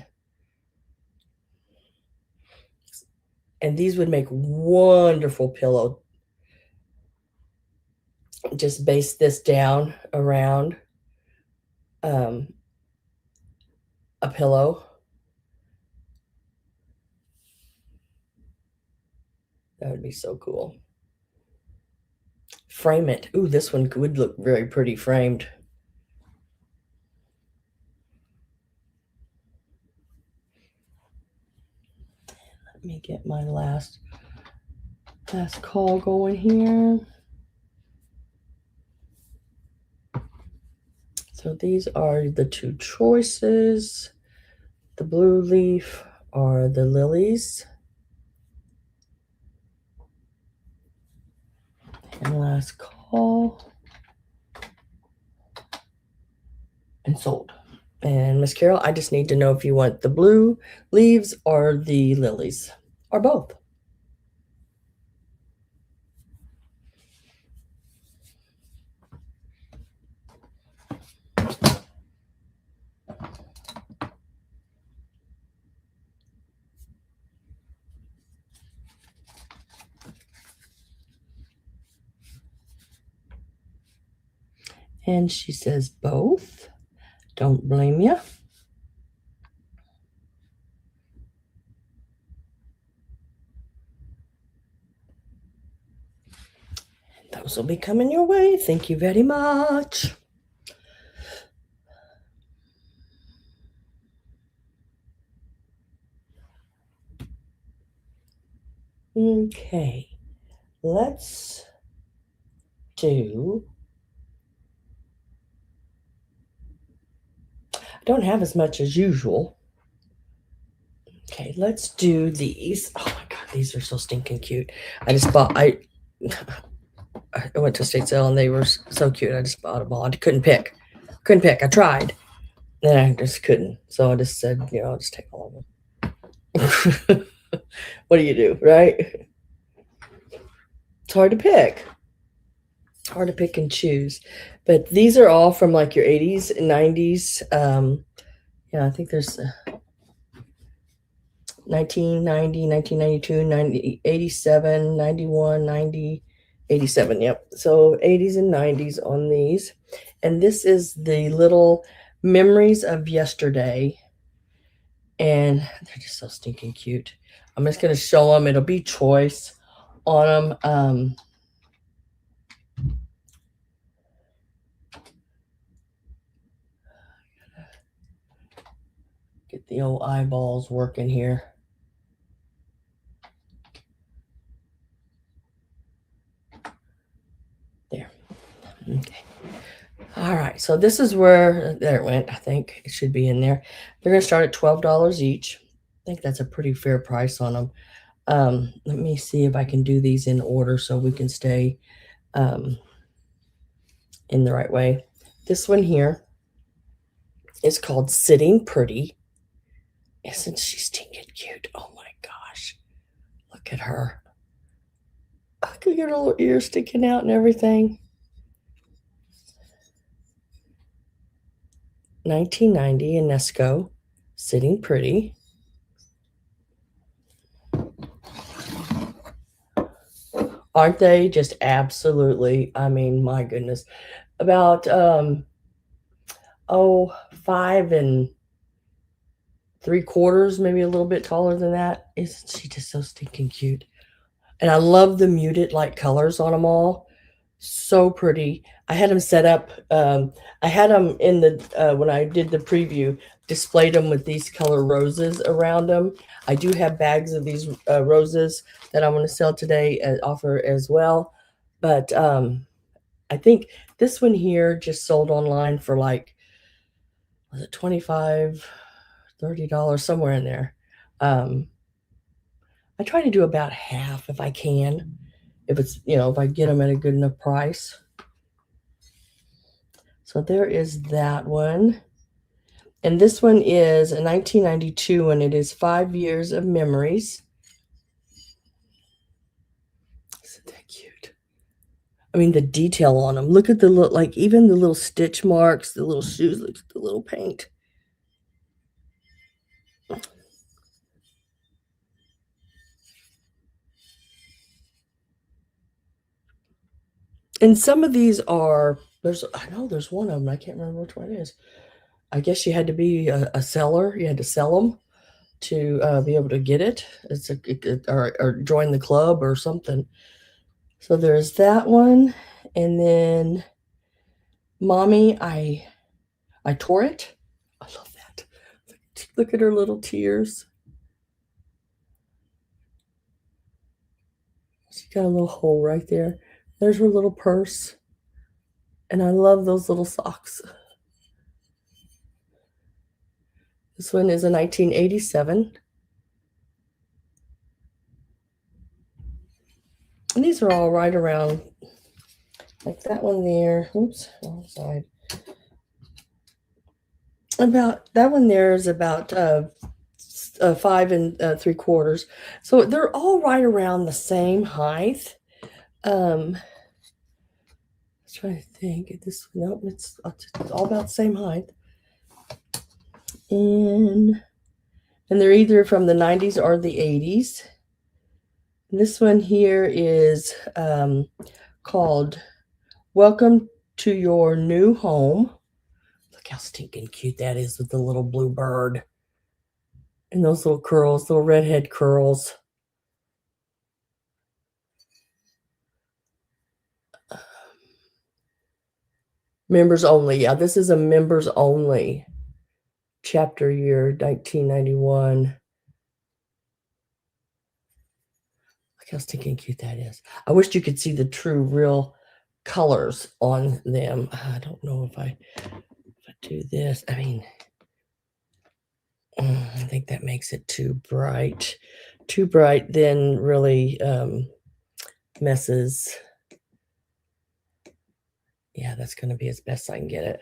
And these would make wonderful pillow. Just base this down around a pillow. That would be so cool. Frame it. Ooh, this one would look very pretty framed. Let me get my last call going here. So these are the two choices. The blue leaf are the lilies. And last call. And sold. And Miss Carol, I just need to know if you want the blue leaves or the lilies, or both. And she says both. Don't blame you. Those will be coming your way. Thank you very much. Okay, let's do, I don't have as much as usual. Okay, let's do these. Oh my God, these are so stinking cute. I just bought, I went to state sale and they were so cute. I just bought them all. I couldn't pick. I tried. And I just couldn't. So I just said, I'll just take all of them. What do you do, right? It's hard to pick. It's hard to pick and choose. But these are all from like your 80s and 90s. Yeah, I think there's 1990, 1992, 90, 87, 91, 90, 87. Yep. So 80s and 90s on these. And this is the little memories of yesterday. And they're just so stinking cute. I'm just going to show them. It'll be choice on them. Get the old eyeballs working here. There. Okay. All right. So this is where, there it went. I think it should be in there. They're going to start at $12 each. I think that's a pretty fair price on them. Let me see if I can do these in order so we can stay in the right way. This one here is called Sitting Pretty. Isn't she stinking cute? Oh my gosh. Look at her. Look at her little ears sticking out and everything. 1990 Unesco, Sitting Pretty. Aren't they just absolutely, I mean, my goodness. About oh, 5 3/4, maybe a little bit taller than that. Isn't she just so stinking cute? And I love the muted light colors on them all. So pretty. I had them set up. I had them in the when I did the preview, displayed them with these color roses around them. I do have bags of these roses that I'm going to sell today at offer as well. But I think this one here just sold online for like, was it 25, $30, somewhere in there. Um, I try to do about half if I can, if it's, if I get them at a good enough price. So there is that one. And this one is a 1992, and it is 5 Years of Memories. Isn't that cute? I mean, the detail on them. Look at the look, like even the little stitch marks, the little shoes, look at the little paint. And some of these are, I know there's one of them, I can't remember which one it is. I guess you had to be a seller. You had to sell them to be able to get it. Or join the club or something. So there's that one. And then Mommy, I tore it. I love that. Look at her little tears. She got a little hole right there. There's her little purse. And I love those little socks. This one is a 1987. And these are all right around, like that one there. Oops, wrong side. About that one there is about 5 3/4. So they're all right around the same height. Let's try to think. Nope, it's all about the same height. And they're either from the 90s or the 80s. And this one here is called Welcome to Your New Home. Look how stinking cute that is with the little blue bird. And those little curls, little redhead curls. Members only. Yeah, this is a members only chapter year 1991. Look how stinking cute that is. I wish you could see the true, real colors on them. I don't know if I do this. I mean, I think that makes it too bright. Too bright then really messes. Yeah, that's going to be as best I can get it.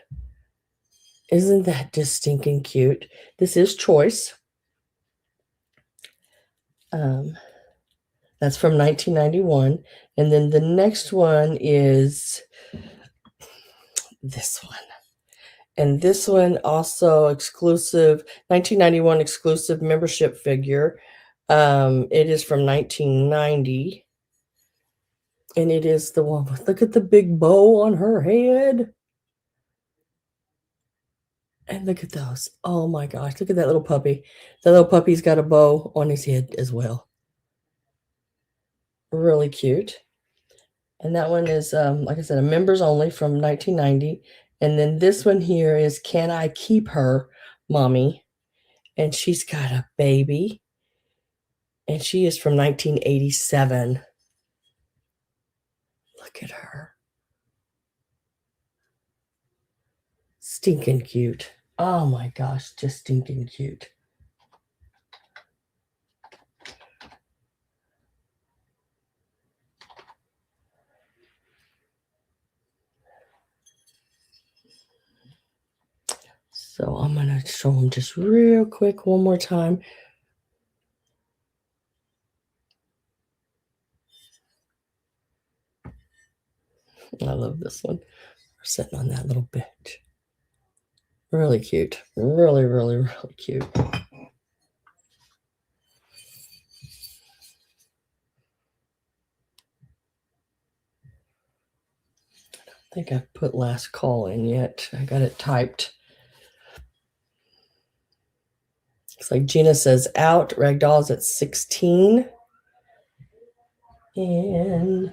Isn't that just stinking cute? This is choice. That's from 1991. And then the next one is this one. And this one also exclusive, 1991 exclusive membership figure. It is from 1990. And it is the one with, look at the big bow on her head. And look at those. Oh my gosh, look at that little puppy. The little puppy's got a bow on his head as well. Really cute. And that one is, like I said, a members only from 1990. And then this one here is Can I Keep Her, Mommy? And she's got a baby. And she is from 1987. Look at her. Stinking cute. Oh my gosh, just stinking cute. So I'm going to show them just real quick one more time. I love this one. We're sitting on that little bench. Really cute. Really, really, really cute. I don't think I've put last call in yet. I got it typed. Looks like Gina says out. Ragdoll's at 16. And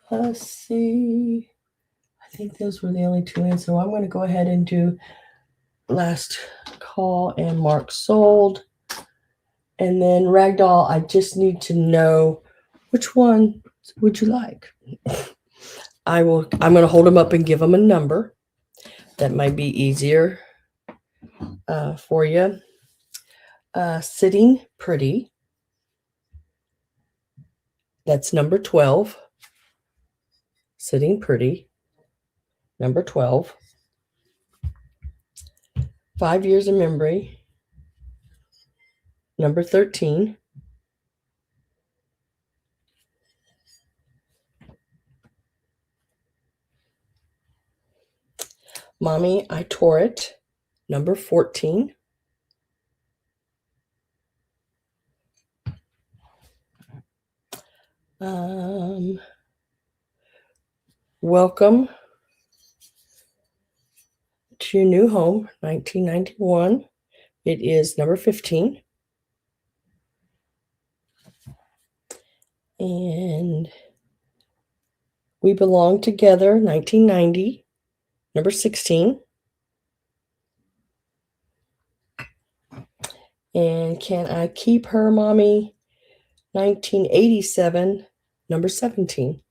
let's see. I think those were the only two in. So I'm going to go ahead and do last call and mark sold. And then Ragdoll, I just need to know which one would you like? I'm going to hold them up and give them a number. That might be easier for you. Sitting Pretty. That's number 12. Sitting Pretty. Number 12. 5 Years of Memory. Number 13. Mommy, I Tore It. Number 14. Welcome to Your New Home, 1991. It is number 15. And We Belong Together, 1990, number 16. And Can I Keep Her, Mommy, 1987, number 17.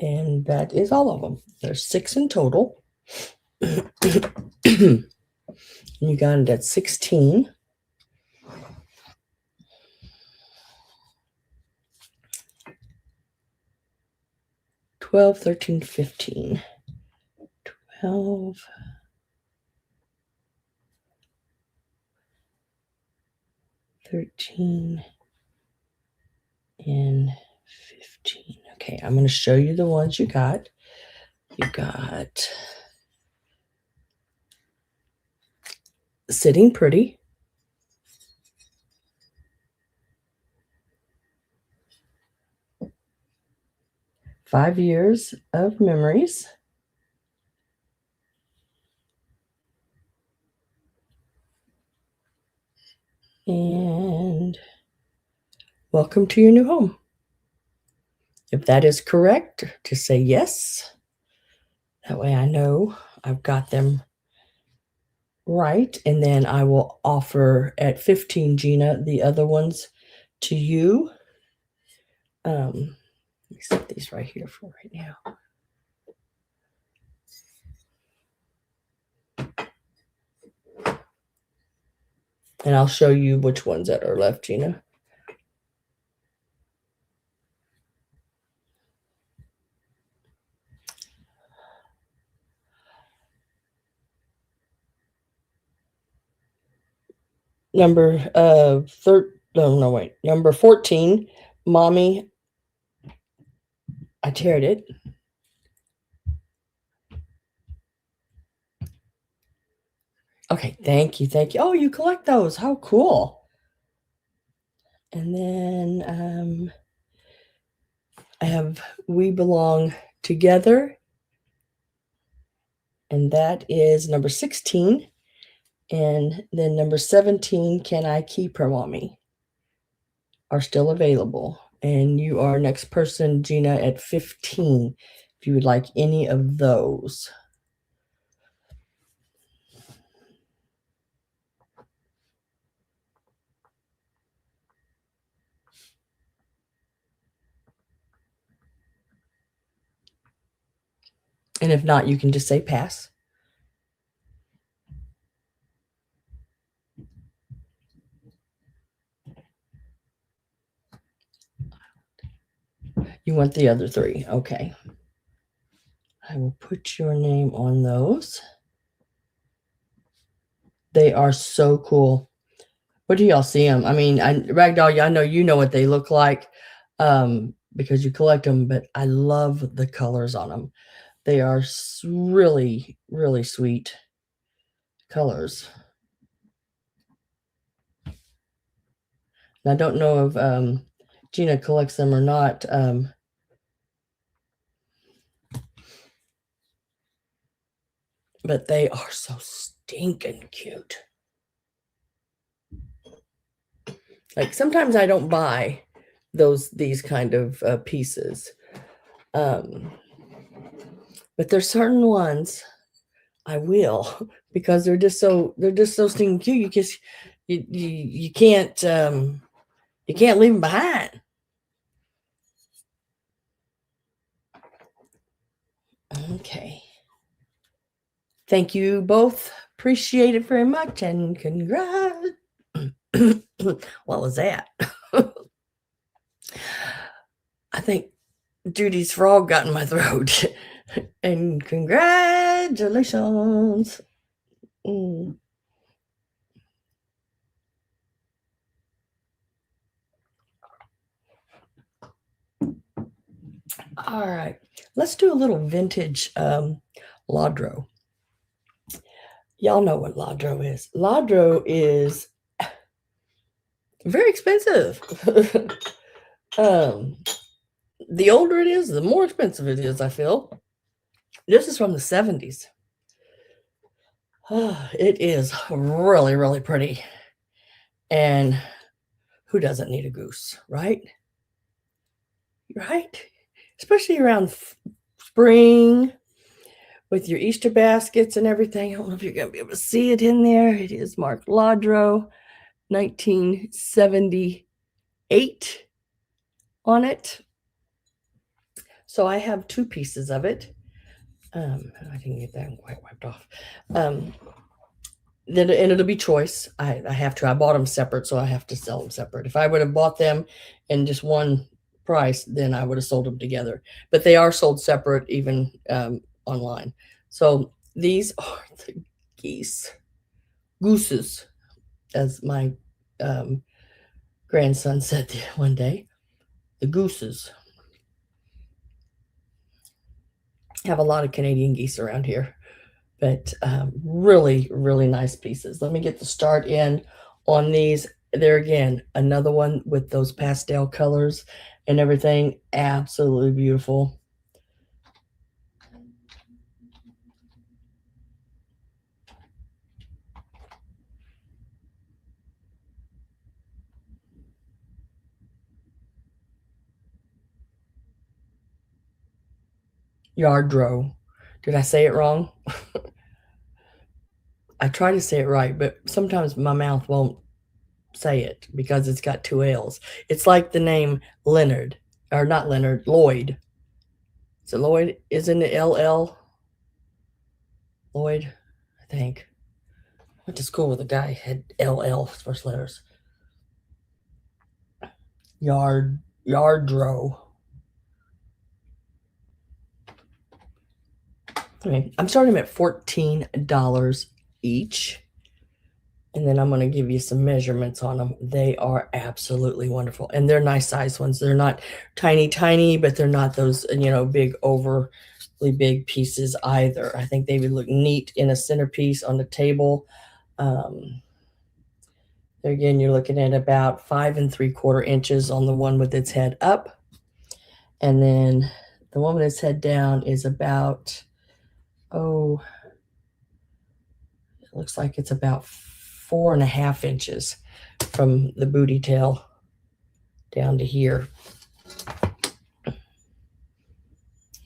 And that is all of them. There's 6 in total. You got it at 16. 12, 13, 15. 12, 13, and 15. Okay, I'm going to show you the ones you got. You got Sitting Pretty. Five Years of Memories. And Welcome to Your New Home. If that is correct, just say yes. That way I know I've got them right. And then I will offer at 15, Gina, the other ones to you. Let me set these right here for right now. And I'll show you which ones that are left, Gina. Number number 14, Mommy, I Teared It. Okay, thank you. Oh, you collect those. How cool. And then I have We Belong Together. And that is number 16. And then number 17, Can I Keep Her, Mommy, are still available. And you are next person, Gina, at 15, if you would like any of those. And if not, you can just say pass. You want the other 3. Okay. I will put your name on those. They are so cool. Where do y'all see them? I mean, Ragdoll, I know you know what they look like because you collect them, but I love the colors on them. They are really, really sweet colors. And I don't know if Gina collects them or not. but they are so stinking cute. Like sometimes I don't buy these kind of pieces, but there's certain ones I will because they're just so stinking cute. You can't leave them behind. Okay. Thank you both. Appreciate it very much and congrats. What was that? I think Judy's frog got in my throat. And congratulations. Mm. All right. Let's do a little vintage Lodro. Y'all know what Lodro is. Lodro is very expensive. The older it is, the more expensive it is, I feel. This is from the 70s. It is really, really pretty. And who doesn't need a goose, right? Right? Especially around spring with your Easter baskets and everything. I don't know if you're going to be able to see it in there. It is marked Lodro, 1978 on it. So I have two pieces of it. I didn't get that one quite wiped off. And it'll be choice. I have to. I bought them separate, so I have to sell them separate. If I would have bought them in just one price, then I would have sold them together. But they are sold separate, even online. So these are the gooses, as my grandson said one day. The gooses. Have a lot of Canadian geese around here, but really, really nice pieces. Let me get the start in on these. There again, another one with those pastel colors and everything. Absolutely beautiful. Yardro. Did I say it wrong? I try to say it right, but sometimes my mouth won't say it because it's got two L's. It's like the name Leonard, or not Leonard, Lloyd. Is it Lloyd? Isn't it LL? Lloyd, I think. I went to school with a guy who had LL first letters. Yardro. Okay, I'm starting them at $14 each. And then I'm going to give you some measurements on them. They are absolutely wonderful. And they're nice size ones. They're not tiny, tiny, but they're not those, big, overly big pieces either. I think they would look neat in a centerpiece on the table. Again, you're looking at about 5 3/4 inches on the one with its head up. And then the one with its head down is about, it looks like it's about 4.5 inches from the booty tail down to here.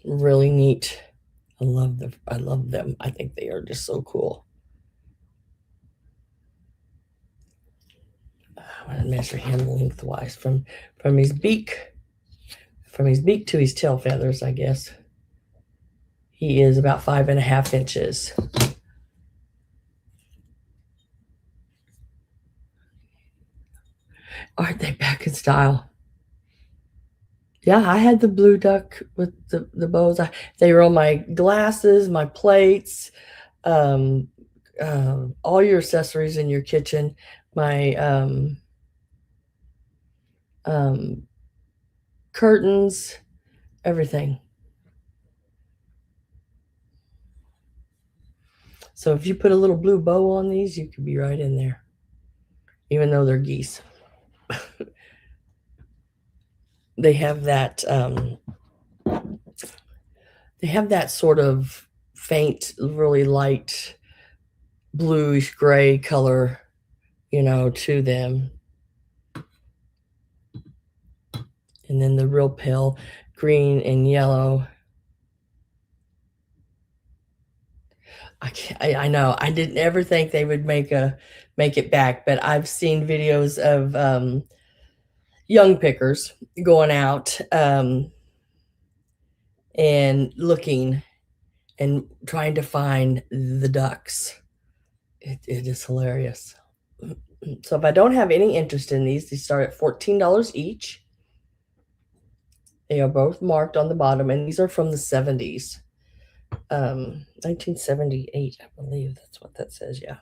Really neat. I love them. I think they are just so cool. I'm going to measure him lengthwise from his beak to his tail feathers, I guess. He is about 5.5 inches. Aren't they back in style? Yeah, I had the blue duck with the bows. They were on my glasses, my plates, all your accessories in your kitchen, my curtains, everything. So if you put a little blue bow on these, you could be right in there, even though they're geese. They have that sort of faint, really light bluish gray color, you know, to them. And then the real pale green and yellow. I know I didn't ever think they would make it back, but I've seen videos of young pickers going out and looking and trying to find the ducks. It is hilarious. So if I don't have any interest in these start at $14 each. They are both marked on the bottom, and these are from the 70s. 1978, I believe that's what that says, yeah.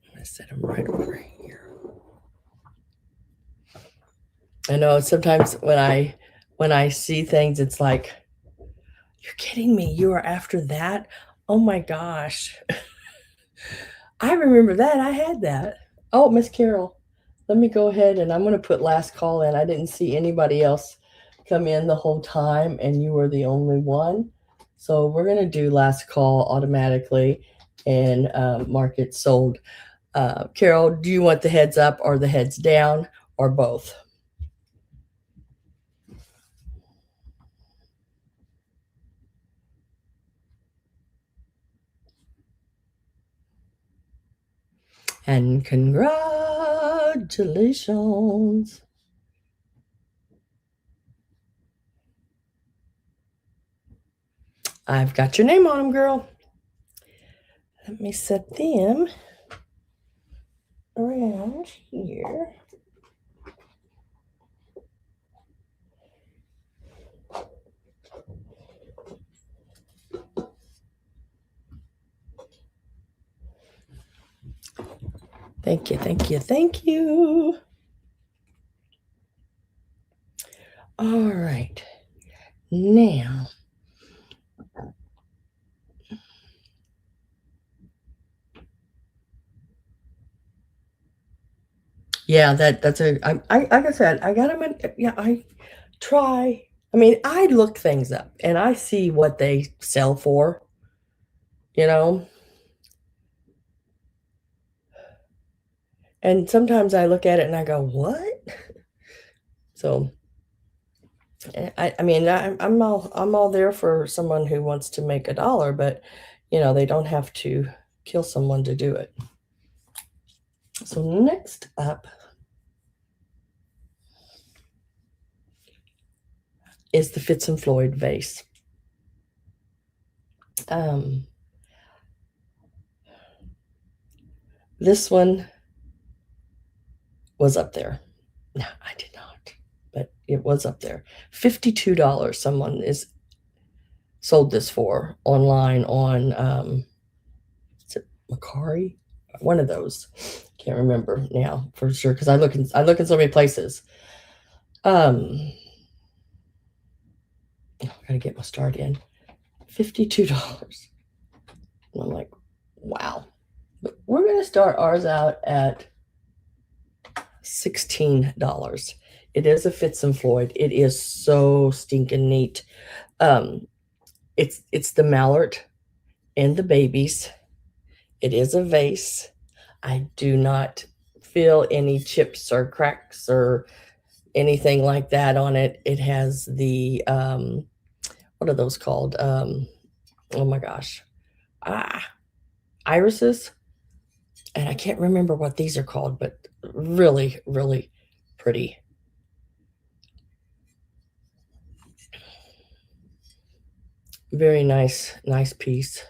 I'm going to set them right over here. I know sometimes when I see things, it's like, you're kidding me. You are after that? Oh my gosh. I remember that. I had that. Oh, Miss Carol, let me go ahead and I'm going to put last call in. I didn't see anybody else come in the whole time, and you were the only one. So we're going to do last call automatically and mark it sold. Carol, do you want the heads up or the heads down or both? And congratulations. I've got your name on them, girl. Let me set them around here. Thank you, thank you, thank you. All right. Now, yeah, that's a, like I said, I got them, yeah, I try. I mean, I look things up and I see what they sell for, you know, and sometimes I look at it and I go, what? So, I mean, I'm all there for someone who wants to make a dollar, but you know, they don't have to kill someone to do it. So next up is the Fitz and Floyd vase. This one was up there. No, I did not, but it was up there. $52. Someone is sold this for online on is it Macari? One of those. Can't remember now for sure because I look in so many places. I gotta get my start in. $52. And I'm like, wow. But we're gonna start ours out at $16. It is a Fitz and Floyd. It is so stinking neat. It's the mallard and the babies. It is a vase. I do not feel any chips or cracks or anything like that on it. It has the what are those called? Oh my gosh. Irises. And I can't remember what these are called, but really, really pretty. Very nice piece.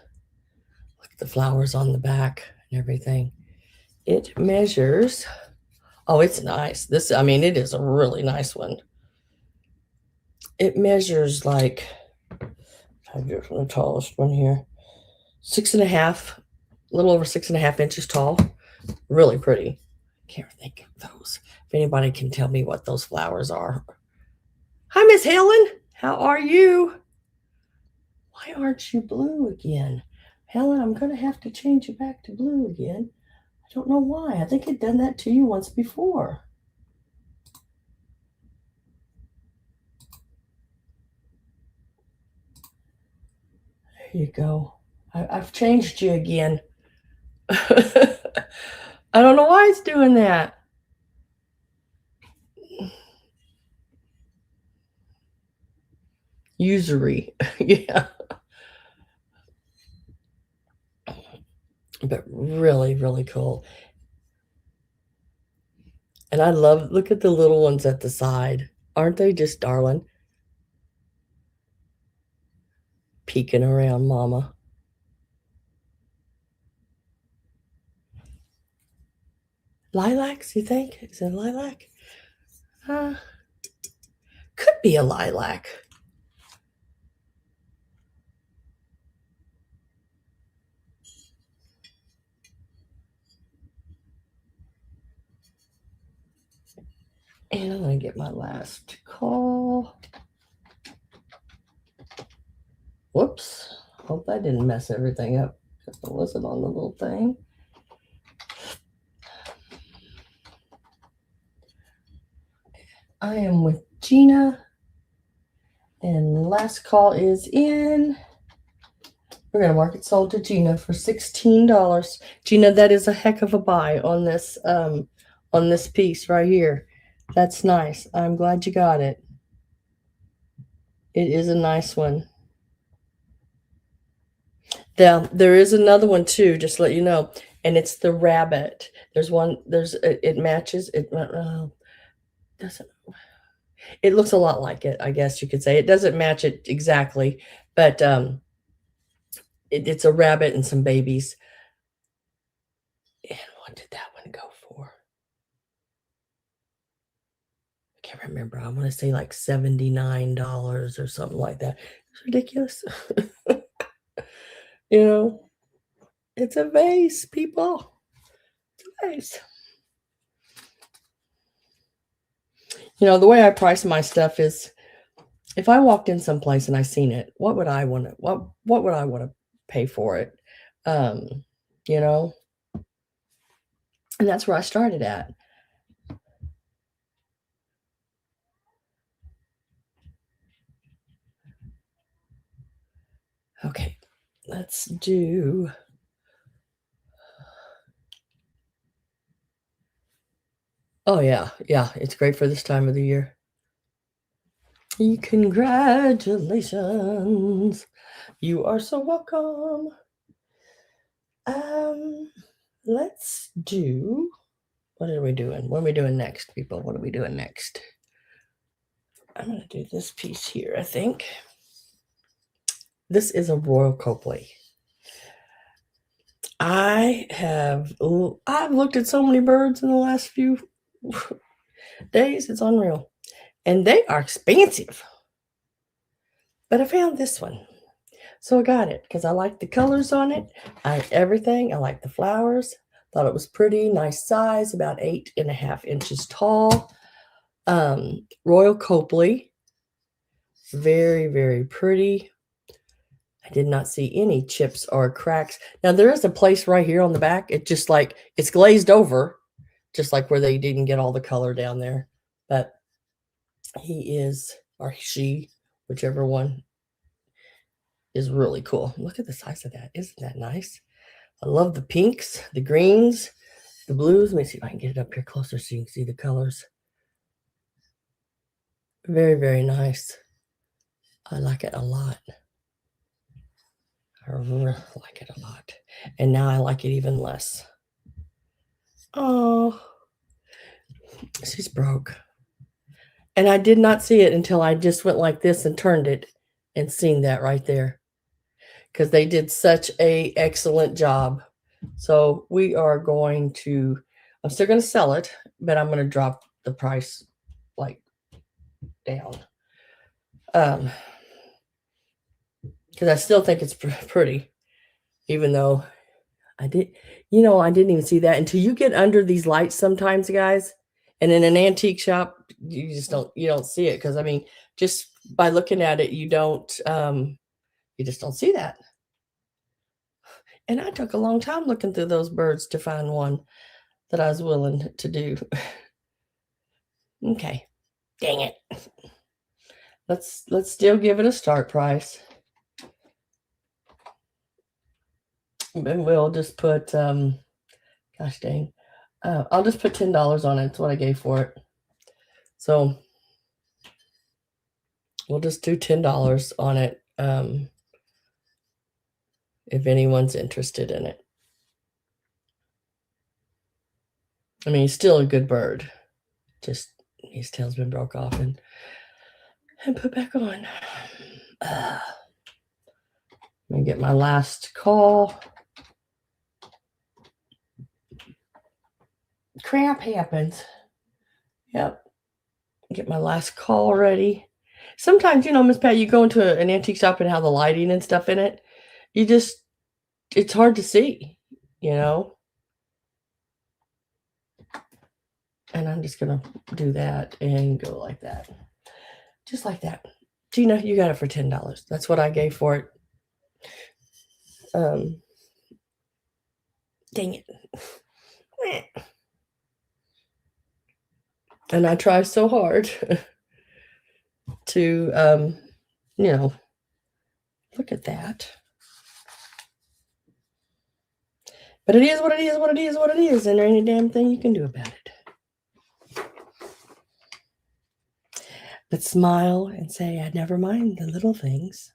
Look at the flowers on the back and everything. It measures, oh, it's nice. This, I mean, it is a really nice one. It measures like, I do it from the tallest one here, 6.5, a little over 6.5 inches tall. Really pretty. Can't think of those. If anybody can tell me what those flowers are. Hi, Miss Helen. How are you? Why aren't you blue again? Helen, I'm going to have to change you back to blue again. I don't know why. I think I'd done that to you once before. There you go. I've changed you again. I don't know why it's doing that. Usury. Yeah. But really, really cool. And I love, look at the little ones at the side. Aren't they just darling? Peeking around mama. Lilacs, you think? Is it lilac? Could be a lilac. And I'm going to get my last call. Whoops. Hope that didn't mess everything up. Because I wasn't on the little thing. I am with Gina. And last call is in. We're going to mark it sold to Gina for $16. Gina, that is a heck of a buy on this piece right here. That's nice. I'm glad you got it. It is a nice one. There is another one too, just to let you know, and it's the rabbit. There's one, it matches, it doesn't, it looks a lot like it, I guess you could say. It doesn't match it exactly, but it's a rabbit and some babies. And what did that one go for? I can't remember. I want to say like $79 or something like that. It's ridiculous. You know, it's a vase, people. It's a vase. You know, the way I price my stuff is if I walked in someplace and I seen it, what would I want to what would I want to pay for it? You know, and that's where I started at. Okay, let's do. Oh yeah, yeah, it's great for this time of the year. Congratulations. You are so welcome. Let's do, what are we doing? What are we doing next, people? What are we doing next? I'm going to do this piece here, I think. This is a Royal Copley. I've looked at so many birds in the last few days. It's unreal. And they are expensive. But I found this one. So I got it because I like the colors on it. I like everything. I like the flowers. Thought it was pretty. Nice size, about 8.5 inches tall. Royal Copley. Very, very pretty. I did not see any chips or cracks. Now there is a place right here on the back. It just like, it's glazed over, just like where they didn't get all the color down there. But he is, or she, whichever one, is really cool. Look at the size of that. Isn't that nice? I love the pinks, the greens, the blues. Let me see if I can get it up here closer so you can see the colors. Very, very nice. I like it a lot. I really like it a lot. And now I like it even less. Oh, she's broke. And I did not see it until I just went like this and turned it and seen that right there. Because they did such a excellent job. So we are going to, I'm still going to sell it, but I'm going to drop the price like down. Because I still think it's pretty, even though I didn't even see that until you get under these lights sometimes, guys. And in an antique shop, you don't see it. Because I mean, just by looking at it, you just don't see that. And I took a long time looking through those birds to find one that I was willing to do. Okay. Dang it. Let's still give it a start price. And we'll just put, gosh dang, I'll just put $10 on it. That's what I gave for it. So we'll just do $10 on it, if anyone's interested in it. I mean, he's still a good bird. Just his tail's been broke off and put back on. I'm gonna get my last call. Crap happens. Yep. Get my last call ready. Sometimes, Miss Pat, you go into an antique shop and have the lighting and stuff in it. It's hard to see, you know? And I'm just gonna do that and go like that. Just like that. Gina, you got it for $10. That's what I gave for it. Dang it. And I try so hard to, look at that. But it is what it is, what it is, what it is, and there ain't a damn thing you can do about it. But smile and say, I never mind the little things.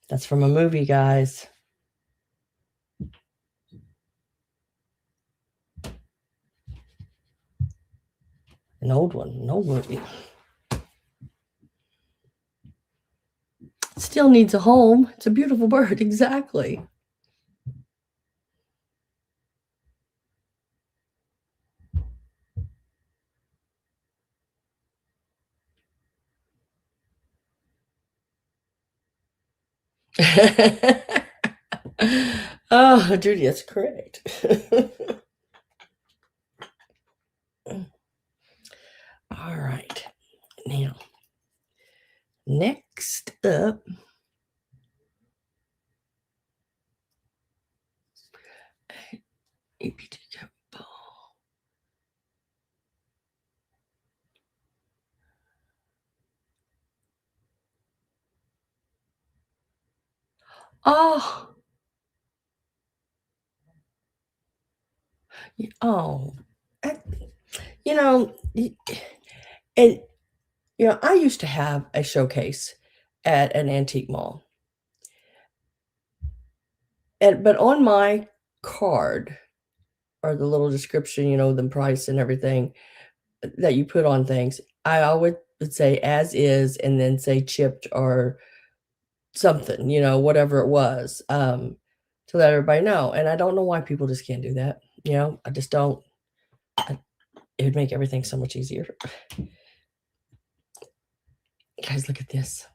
That's from a movie, guys. An old one, an old movie. Still needs a home. It's a beautiful bird, exactly. Oh, Judy, that's correct. All right. Now, next up, oh, oh, you know, and I used to have a showcase at an antique mall, but on my card or the little description, the price and everything that you put on things, I always would say as is, and then say chipped or something, whatever it was, to let everybody know. And I don't know why people just can't do that. I just don't. It would make everything so much easier. Guys, look at this.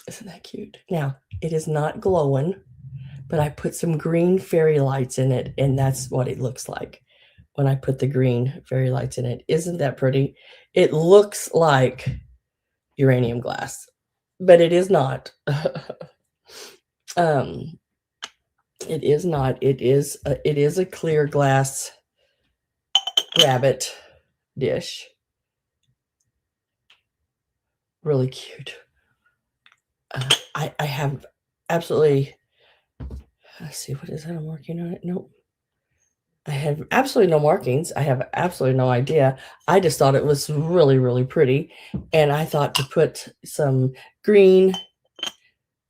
Isn't that cute? Now, it is not glowing, but I put some green fairy lights in it, and that's what it looks like when I put the green fairy lights in it. Isn't that pretty? It looks like uranium glass, but it is not. It is not. It is a clear glass rabbit dish. Really cute. I have absolutely, let's see, what is that? I'm working on it. Nope. I have absolutely no markings. I have absolutely no idea. I just thought it was really, really pretty. And I thought to put some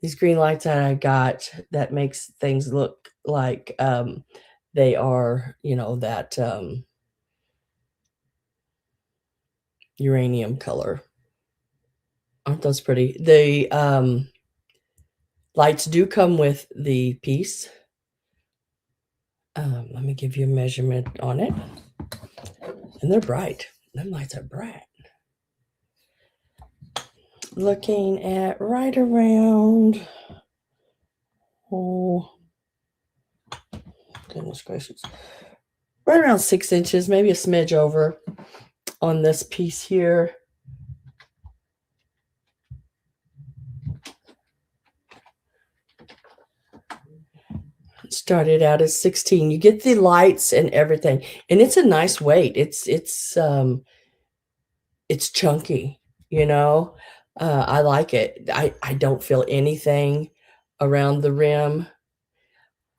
these green lights that I got that makes things look like they are, that uranium color. Aren't those pretty? The lights do come with the piece. Let me give you a measurement on it. And they're bright. Them lights are bright. Looking at right around, oh, goodness gracious, right around 6 inches, maybe a smidge over on this piece here. Started out as 16. You get the lights and everything, and it's a nice weight. It's chunky, I like it. I don't feel anything around the rim.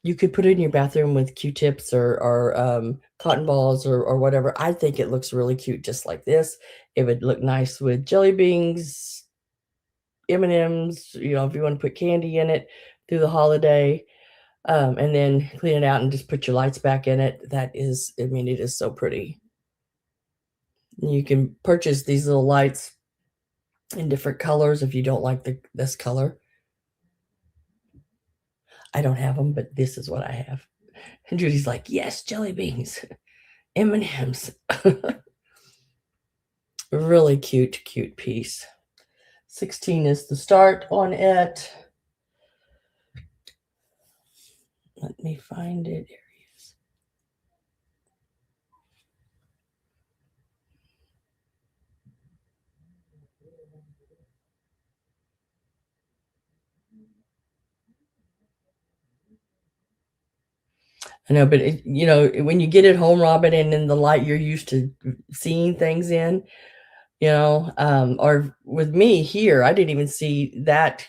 You could put it in your bathroom with Q-tips or cotton balls or whatever. I think it looks really cute just like this. It would look nice with jelly beans, M&Ms, you know, if you want to put candy in it through the holiday, and then clean it out and just put your lights back in it. That is, I mean, it is so pretty. You can purchase these little lights in different colors if you don't like this color. I don't have them, but this is what I have. And Judy's like, yes, jelly beans, M&Ms. Really cute, cute piece. 16 is the start on it. Let me find it. Here he is. I know, but it, you know, when you get it home, Robin, and in the light you're used to seeing things in, you know, or with me here, I didn't even see that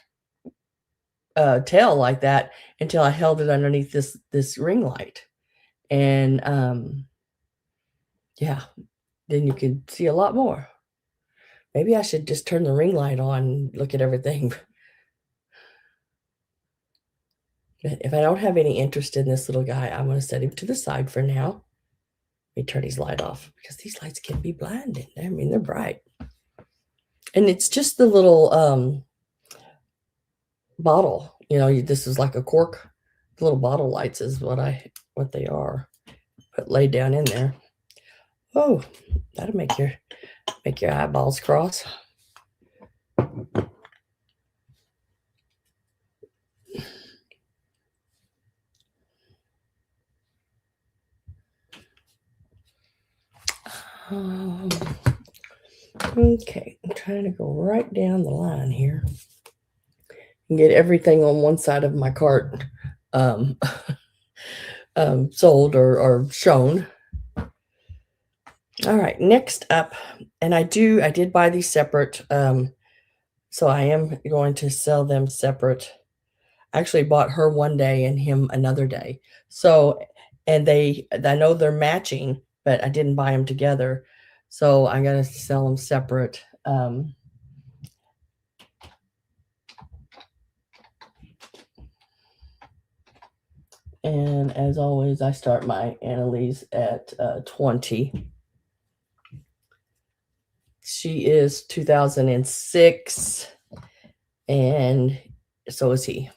tail like that until I held it underneath this ring light, and yeah, then you can see a lot more. Maybe I should just turn the ring light on and look at everything. But if I don't have any interest in this little guy, I'm going to set him to the side for now. Let me turn his light off because these lights can be blinding. I mean, they're bright. And it's just the little bottle. You know, this is like a cork. The little bottle lights is what they are. But laid down in there. Oh, that'll make your eyeballs cross. Okay, I'm trying to go right down the line here and get everything on one side of my cart sold or shown. All right, next up, and I did buy these separate, so I am going to sell them separate. I actually bought her one day and him another day. So, and I know they're matching, but I didn't buy them together. So I'm going to sell them separate. And as always, I start my Annalee's at 20. She is 2006, and so is he.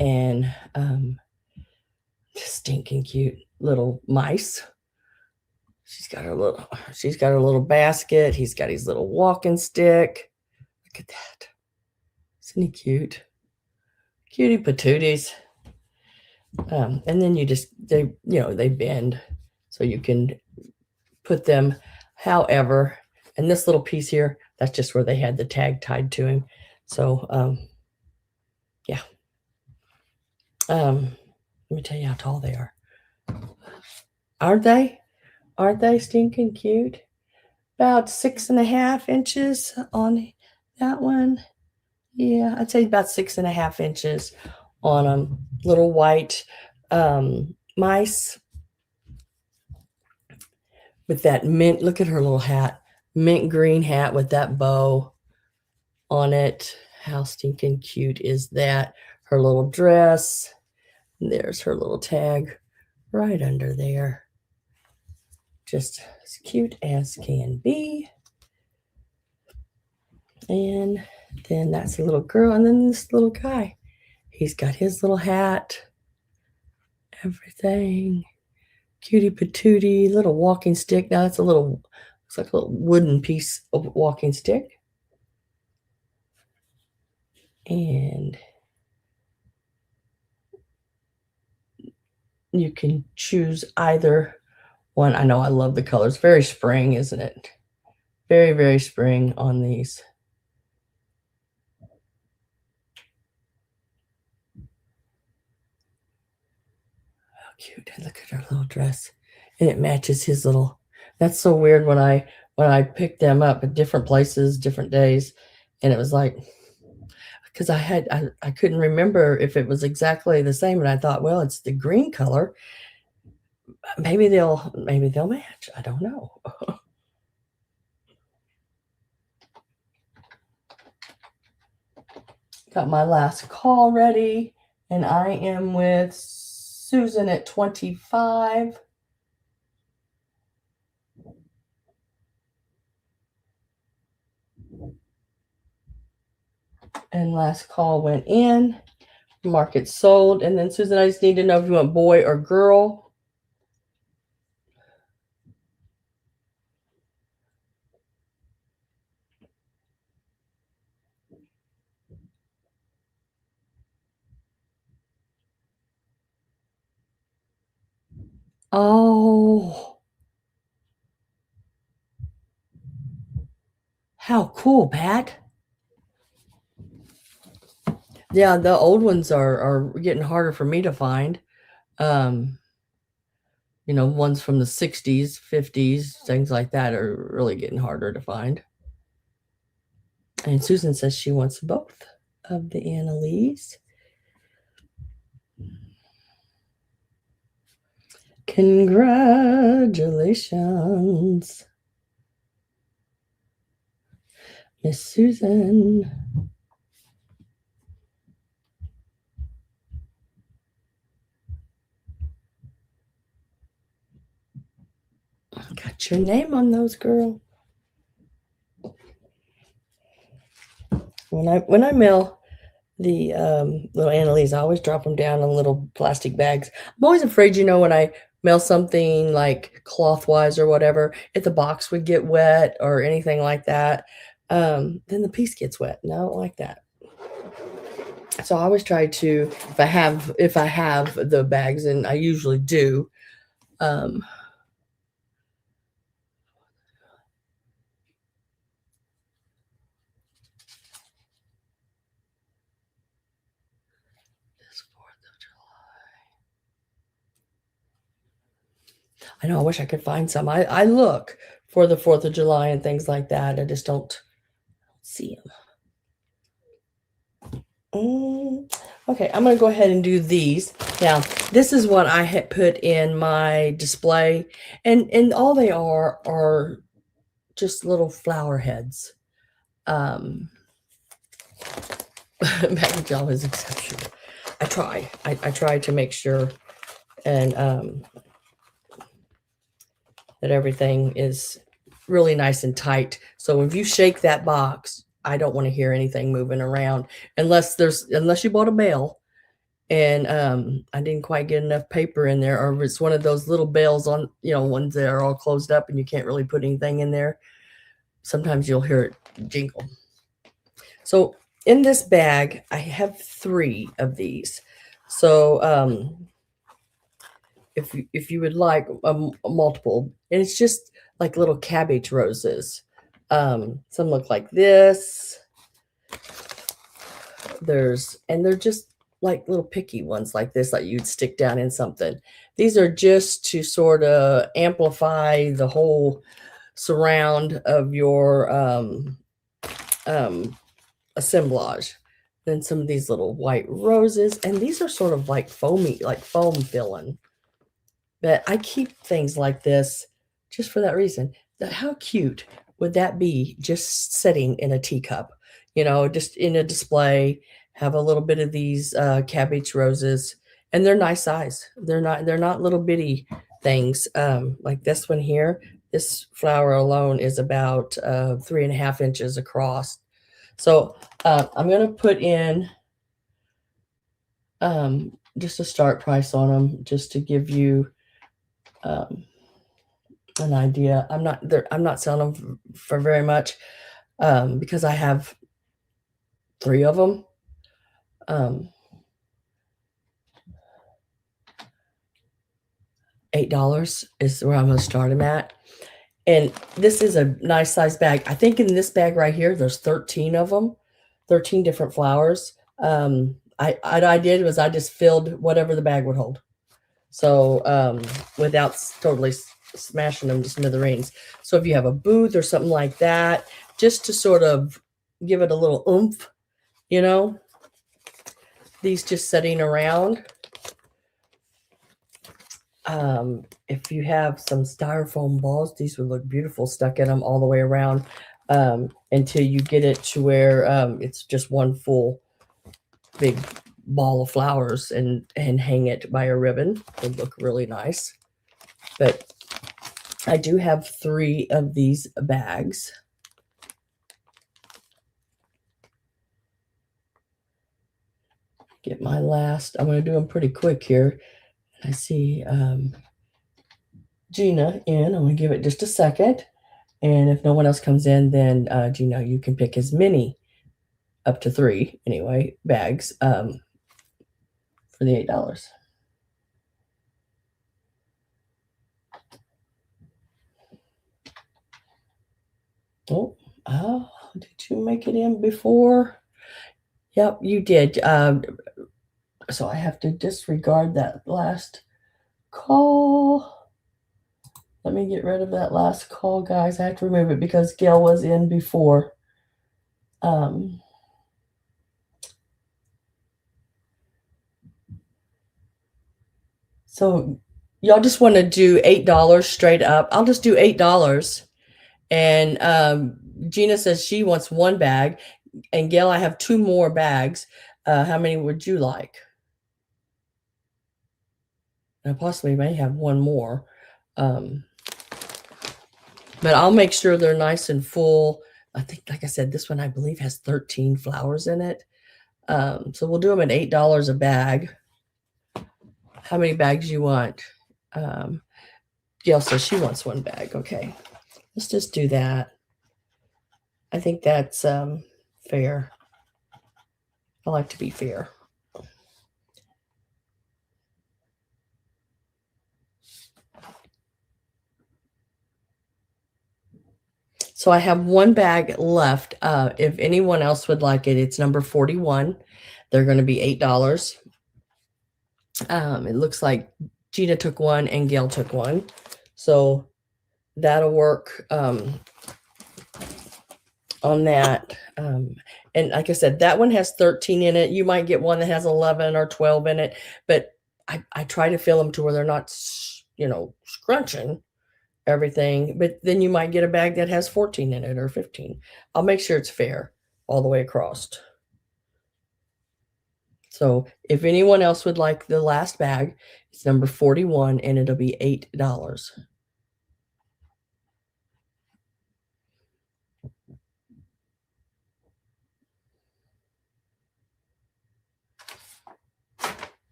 And stinking cute little mice. She's got her little basket. He's got his little walking stick. Look at that. Isn't he cute? Cutie patooties. And then they bend, so you can put them however. And this little piece here, that's just where they had the tag tied to him. So yeah. Let me tell you how tall they are. Aren't they? Aren't they stinking cute? About 6.5 inches on that one. Yeah, I'd say about 6.5 inches on them. Little white mice with that mint. Look at her little hat. Mint green hat with that bow on it. How stinking cute is that? Her little dress. There's her little tag right under there. Just as cute as can be. And then that's a little girl. And then this little guy. He's got his little hat. Everything. Cutie patootie. Little walking stick. Now that's looks like a little wooden piece of walking stick. And you can choose either one. I know I love the colors. Very spring, isn't it? Very, very spring on these. How cute. Look at her little dress. And it matches his little. That's so weird when I picked them up at different places, different days. And it was like, because I couldn't remember if it was exactly the same, and I thought, well, it's the green color. Maybe they'll match. I don't know. Got my last call ready, and I am with Susan at 25. And last call went in. Market sold. And then Susan, I just need to know if you want boy or girl. Oh, how cool, Pat. Yeah, the old ones are getting harder for me to find. Um, ones from the 60s, 50s, things like that are really getting harder to find. And Susan says she wants both of the Annalees. Congratulations, Miss Susan. Got your name on those, girl. When I mail the little Annalees, I always drop them down in little plastic bags. I'm always afraid, when I mail something like cloth-wise or whatever, if the box would get wet or anything like that, then the piece gets wet, and I don't like that. So I always try to, if I have the bags, and I usually do, this 4th of July. I know, I wish I could find some. I look for the 4th of July and things like that. I just don't see them. Okay, I'm going to go ahead and do these. Now, this is what I had put in my display, and all they are just little flower heads. Maggie job is exceptional. I try to make sure and that everything is really nice and tight. So if you shake that box, I don't want to hear anything moving around unless you bought a bale and I didn't quite get enough paper in there, or it's one of those little bales on, ones that are all closed up and you can't really put anything in there. Sometimes you'll hear it jingle. So in this bag, I have 3 of these. So if you would like a multiple, and it's just like little cabbage roses. Some look like this. They're just like little picky ones like this, like you'd stick down in something. These are just to sort of amplify the whole surround of your assemblage. Then some of these little white roses, and these are sort of like foamy, like foam filling. But I keep things like this just for that reason. How cute would that be just sitting in a teacup? Just in a display, have a little bit of these cabbage roses, and they're nice size. They're not little bitty things. Like this one here, this flower alone is about 3.5 inches across. So I'm going to put in just a start price on them, just to give you an idea. I'm not selling them for very much because I have 3 of them. $8 is where I'm going to start them at. And this is a nice size bag. I think in this bag right here, there's 13 of them, 13 different flowers. What I did was I just filled whatever the bag would hold. So without totally smashing them to smithereens. So if you have a booth or something like that, just to sort of give it a little oomph, these just sitting around. If you have some styrofoam balls, these would look beautiful stuck in them all the way around, until you get it to where it's just one full big ball of flowers, and hang it by a ribbon. It would look really nice. But I do have 3 of these bags. Get my last. I'm going to do them pretty quick here. I see Gina in. I'm going to give it just a second. And if no one else comes in, then Gina, you can pick as many, up to 3 anyway, bags for the $8. Oh, did you make it in before? Yep, you did. So I have to disregard that last call. Let me get rid of that last call, guys. I have to remove it because Gail was in before. So y'all just want to do $8 straight up. I'll just do $8. And Gina says she wants 1 bag. And Gail, I have 2 more bags. How many would you like? I possibly may have 1 more. But I'll make sure they're nice and full. I think, like I said, this one I believe has 13 flowers in it. So we'll do them at $8 a bag. How many bags you want? Gail says she wants 1 bag. Okay, let's just do that. I think that's fair. I like to be fair. So I have 1 bag left. If anyone else would like it, it's number 41. They're going to be $8. It looks like Gina took 1 and Gail took 1. So that'll work on that. And like I said, that one has 13 in it. You might get one that has 11 or 12 in it, but I try to fill them to where they're not, scrunching everything. But then you might get a bag that has 14 in it or 15. I'll make sure it's fair all the way across. So if anyone else would like the last bag, it's number 41 and it'll be $8.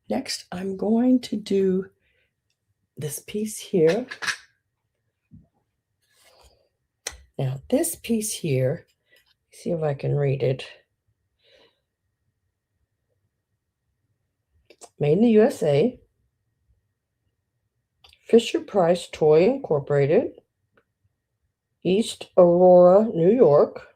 Next, I'm going to do this piece here. Now, this piece here, see if I can read it. Made in the USA. Fisher-Price Toy Incorporated. East Aurora, New York.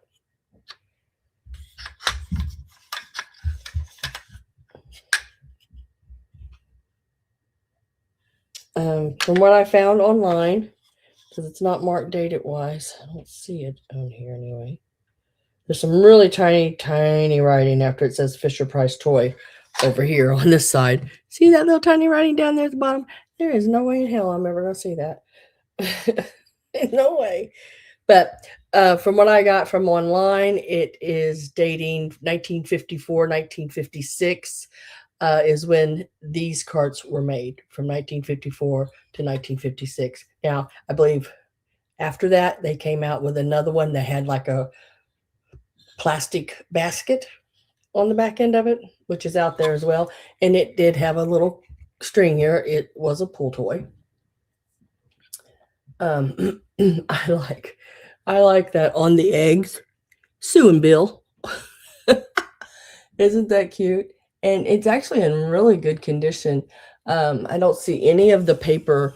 From what I found online, because it's not marked dated wise, I don't see it on here anyway. There's some really tiny writing after it says Fisher-Price Toy over here on this side. See that little tiny writing down there at the bottom? There is no way in hell I'm ever going to see that. No way. But from what I got from online, it is dating 1954, 1956 is when these carts were made, from 1954 to 1956. Now, I believe after that, they came out with another one that had like a plastic basket on the back end of it, which is out there as well. And it did have a little string here. It was a pull toy. I like that on the eggs. Sue and Bill. Isn't that cute? And it's actually in really good condition. I don't see any of the paper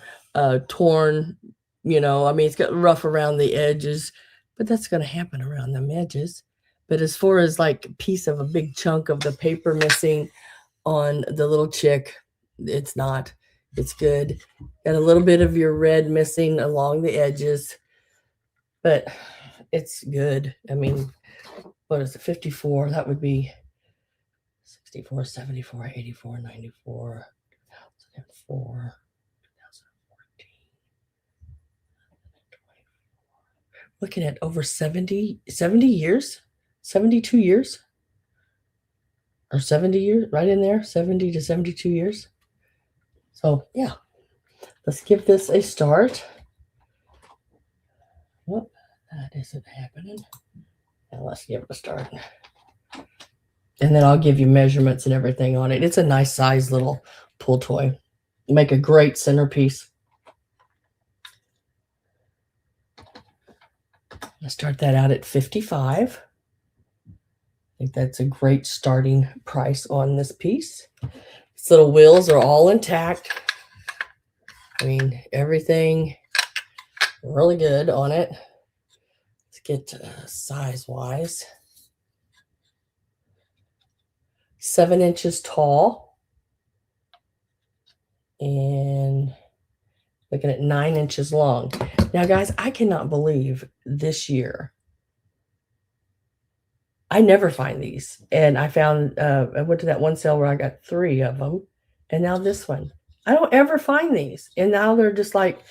torn, I mean, it's got rough around the edges, but that's going to happen around them edges. But as far as like a piece of a big chunk of the paper missing on the little chick, it's not. It's good. Got a little bit of your red missing along the edges, but it's good. I mean, what is it, 54? That would be 64, 74, 84, 94, 2004, 2014. Looking at over 70 years, 72 years, or 70 years, right in there, 70 to 72 years. So, yeah, let's give this a start. Whoop, that isn't happening. Now let's give it a start. And then I'll give you measurements and everything on it. It's a nice size little pull toy. Make a great centerpiece. I start that out at $55. I think that's a great starting price on this piece. Its little wheels are all intact. I mean, everything really good on it. Let's get size-wise. 7 inches tall. And looking at 9 inches long. Now, guys, I cannot believe this year. I never find these. And I found, I went to that one sale where I got 3 of them. And now this one. I don't ever find these. And now they're just like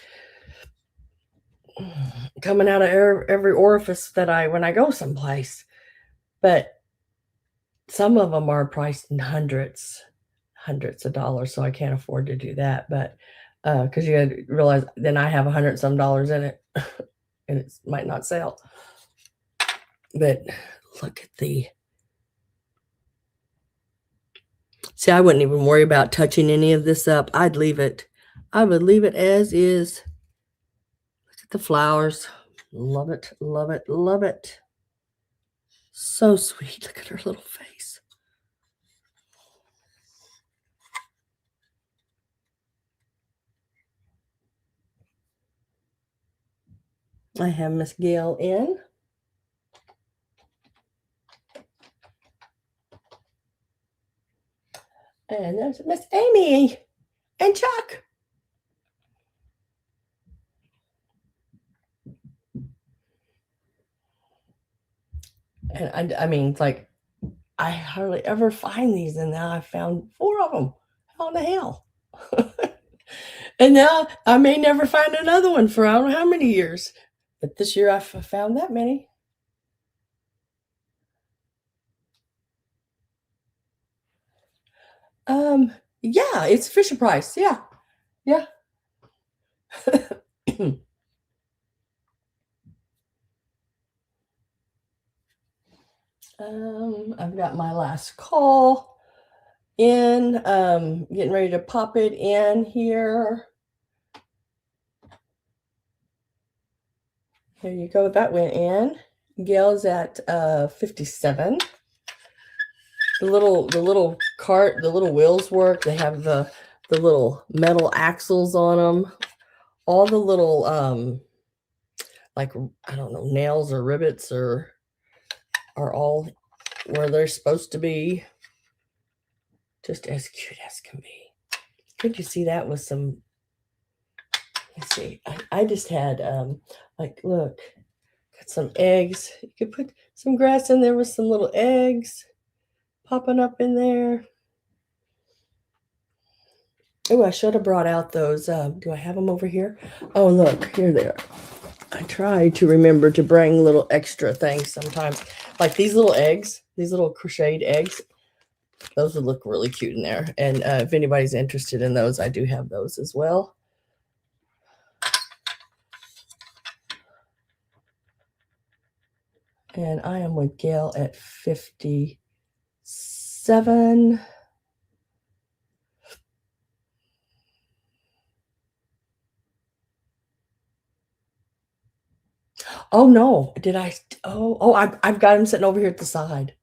coming out of every orifice that when I go someplace. But some of them are priced in hundreds of dollars. So I can't afford to do that. But because you got to realize then I have $100 some in it and it might not sell. But look at see, I wouldn't even worry about touching any of this up. I'd leave it. I would leave it as is. Look at the flowers. Love it, love it, love it. So sweet. Look at her little face. I have Miss Gail in. And there's Miss Amy and Chuck. And I mean, it's like, I hardly ever find these, and now I found 4 of them. How in the hell? And now I may never find another one for I don't know how many years. But this year I've found that many. Yeah, it's Fisher Price. Yeah. Yeah. I've got my last call in, getting ready to pop it in here. Here you go. That went in. Gail's at 57. The little cart, the little wheels work. They have the little metal axles on them. All the little like, I don't know, nails or rivets are all where they're supposed to be. Just as cute as can be. Could you see that with some? Let's see. I just had like, look, got some eggs. You could put some grass in there with some little eggs popping up in there. Oh, I should have brought out those. Do I have them over here? Oh, look, here they are. I try to remember to bring little extra things sometimes. Like these little eggs, these little crocheted eggs. Those would look really cute in there. And if anybody's interested in those, I do have those as well. And I am with Gail at 57. Oh no, did I? Oh, I've got him sitting over here at the side.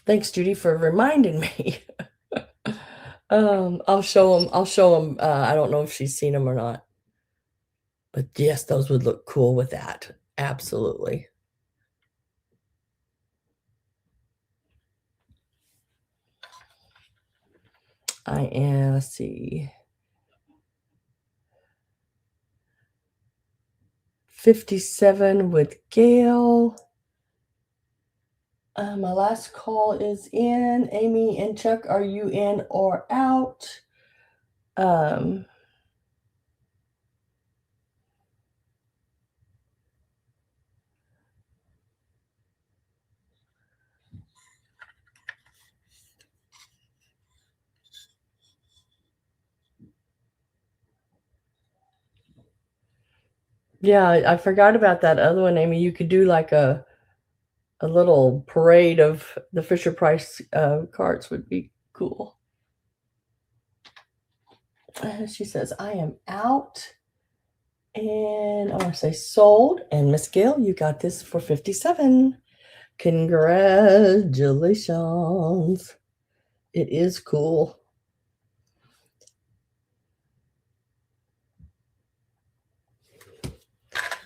Thanks, Judy, for reminding me. I'll show him. I don't know if she's seen them or not, but yes, those would look cool with that. Absolutely. let's see, 57 with Gail. My last call is in. Amy and Chuck, are you in or out? Yeah, I forgot about that other one, Amy. You could do like a little parade of the Fisher Price cards would be cool. She says, I am out. And I want to say sold. And Miss Gail, you got this for 57. Congratulations. It is cool.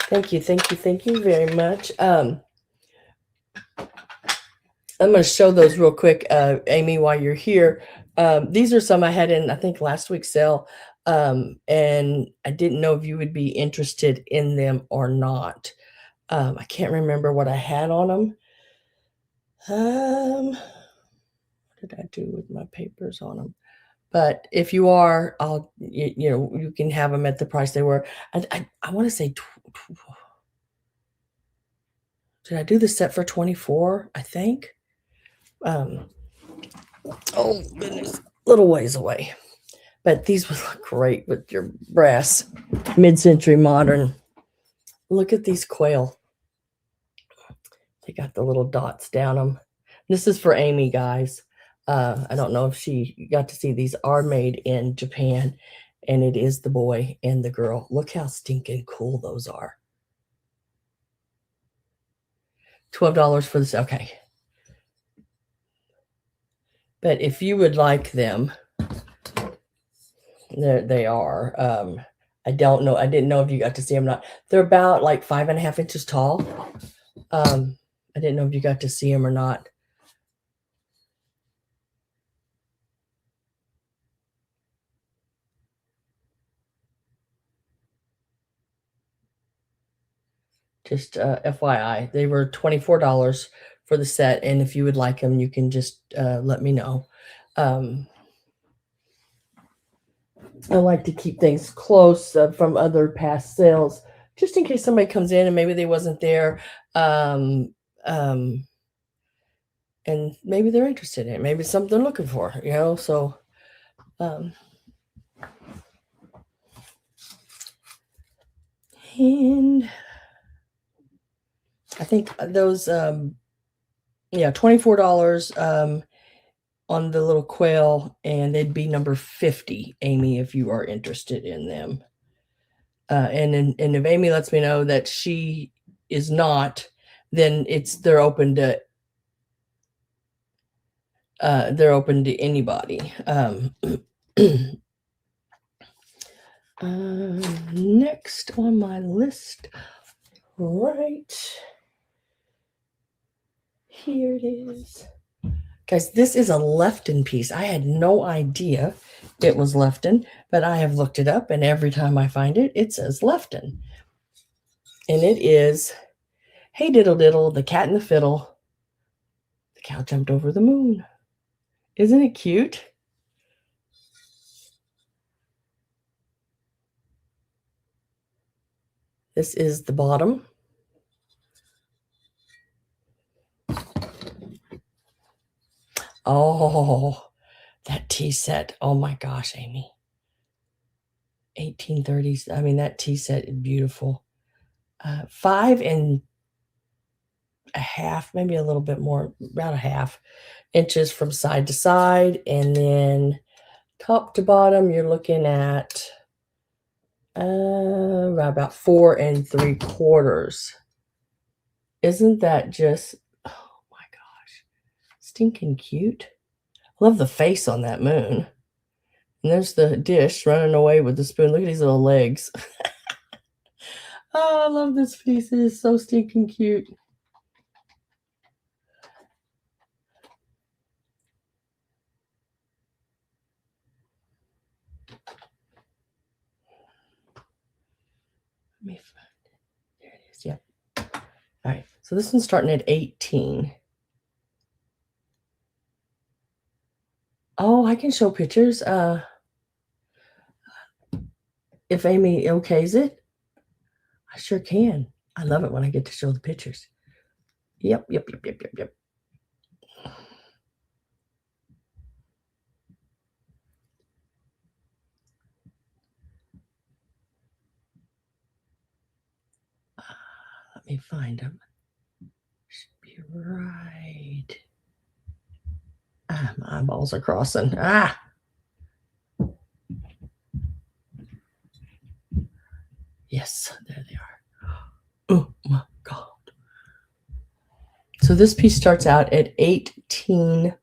Thank you, thank you, thank you very much. I'm going to show those real quick, Amy, while you're here. These are some I had in, I think, last week's sale. And I didn't know if you would be interested in them or not. I can't remember what I had on them. What did I do with my papers on them? But if you are, you can have them at the price they were. I want to say, did I do the set for 24? I think. Oh goodness, little ways away. But these would look great with your brass, mid-century modern. Look at these quail. They got the little dots down them. This is for Amy, guys. I don't know if she got to see these are made in Japan, and it is the boy and the girl. Look how stinking cool those are. $12 for this. Okay. But if you would like them, there they are. I don't know. I didn't know if you got to see them or not. They're about like 5.5 inches tall. I didn't know if you got to see them or not. Just FYI, they were $24 for the set, and if you would like them, you can just let me know. I like to keep things close from other past sales, just in case somebody comes in and maybe they wasn't there, and maybe they're interested in it. Maybe it's something they're looking for, so and I think those $24 on the little quail, and they'd be number 50, Amy, if you are interested in them. And if Amy lets me know that she is not, then they're open to anybody. Next on my list, right here it is. Guys, this is a Lefton piece. I had no idea it was Lefton, but I have looked it up, and every time I find it, it says Lefton. And it is, hey diddle diddle, the cat and the fiddle. The cow jumped over the moon. Isn't it cute? This is the bottom. Oh, that tea set. Oh my gosh, Amy. 1830s. I mean, that tea set is beautiful. 5.5, maybe a little bit more, about 1/2 inches from side to side. And then top to bottom, you're looking at about 4 3/4. Isn't that just, oh my gosh, stinking cute? Love the face on that moon. And there's the dish running away with the spoon. Look at these little legs. Oh, I love this piece. It is so stinking cute. me find it. There it is. Yep. All right. So this one's starting at 18. Oh, I can show pictures. If Amy okays it, I sure can. I love it when I get to show the pictures. Yep. Let me find them. Should be right. Ah, my eyeballs are crossing. Ah. Yes, there they are. Oh my God. So this piece starts out at $18.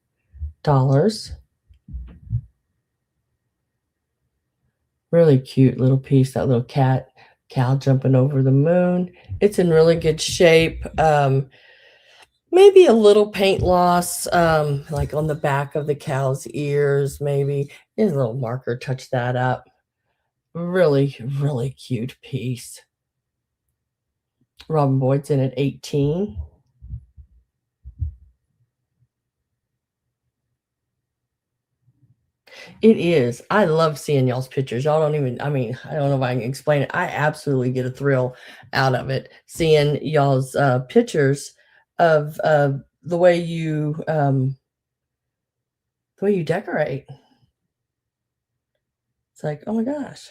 Really cute little piece, that little cow jumping over the moon. It's in really good shape. Maybe a little paint loss, like on the back of the cow's ears, maybe. There's a little marker, touch that up. Really, really cute piece. Robin Boyd's in at 18. It is. I love seeing y'all's pictures. Y'all don't even, I mean, I don't know if I can explain it. I absolutely get a thrill out of it, seeing y'all's pictures of the way you decorate. It's like, oh my gosh.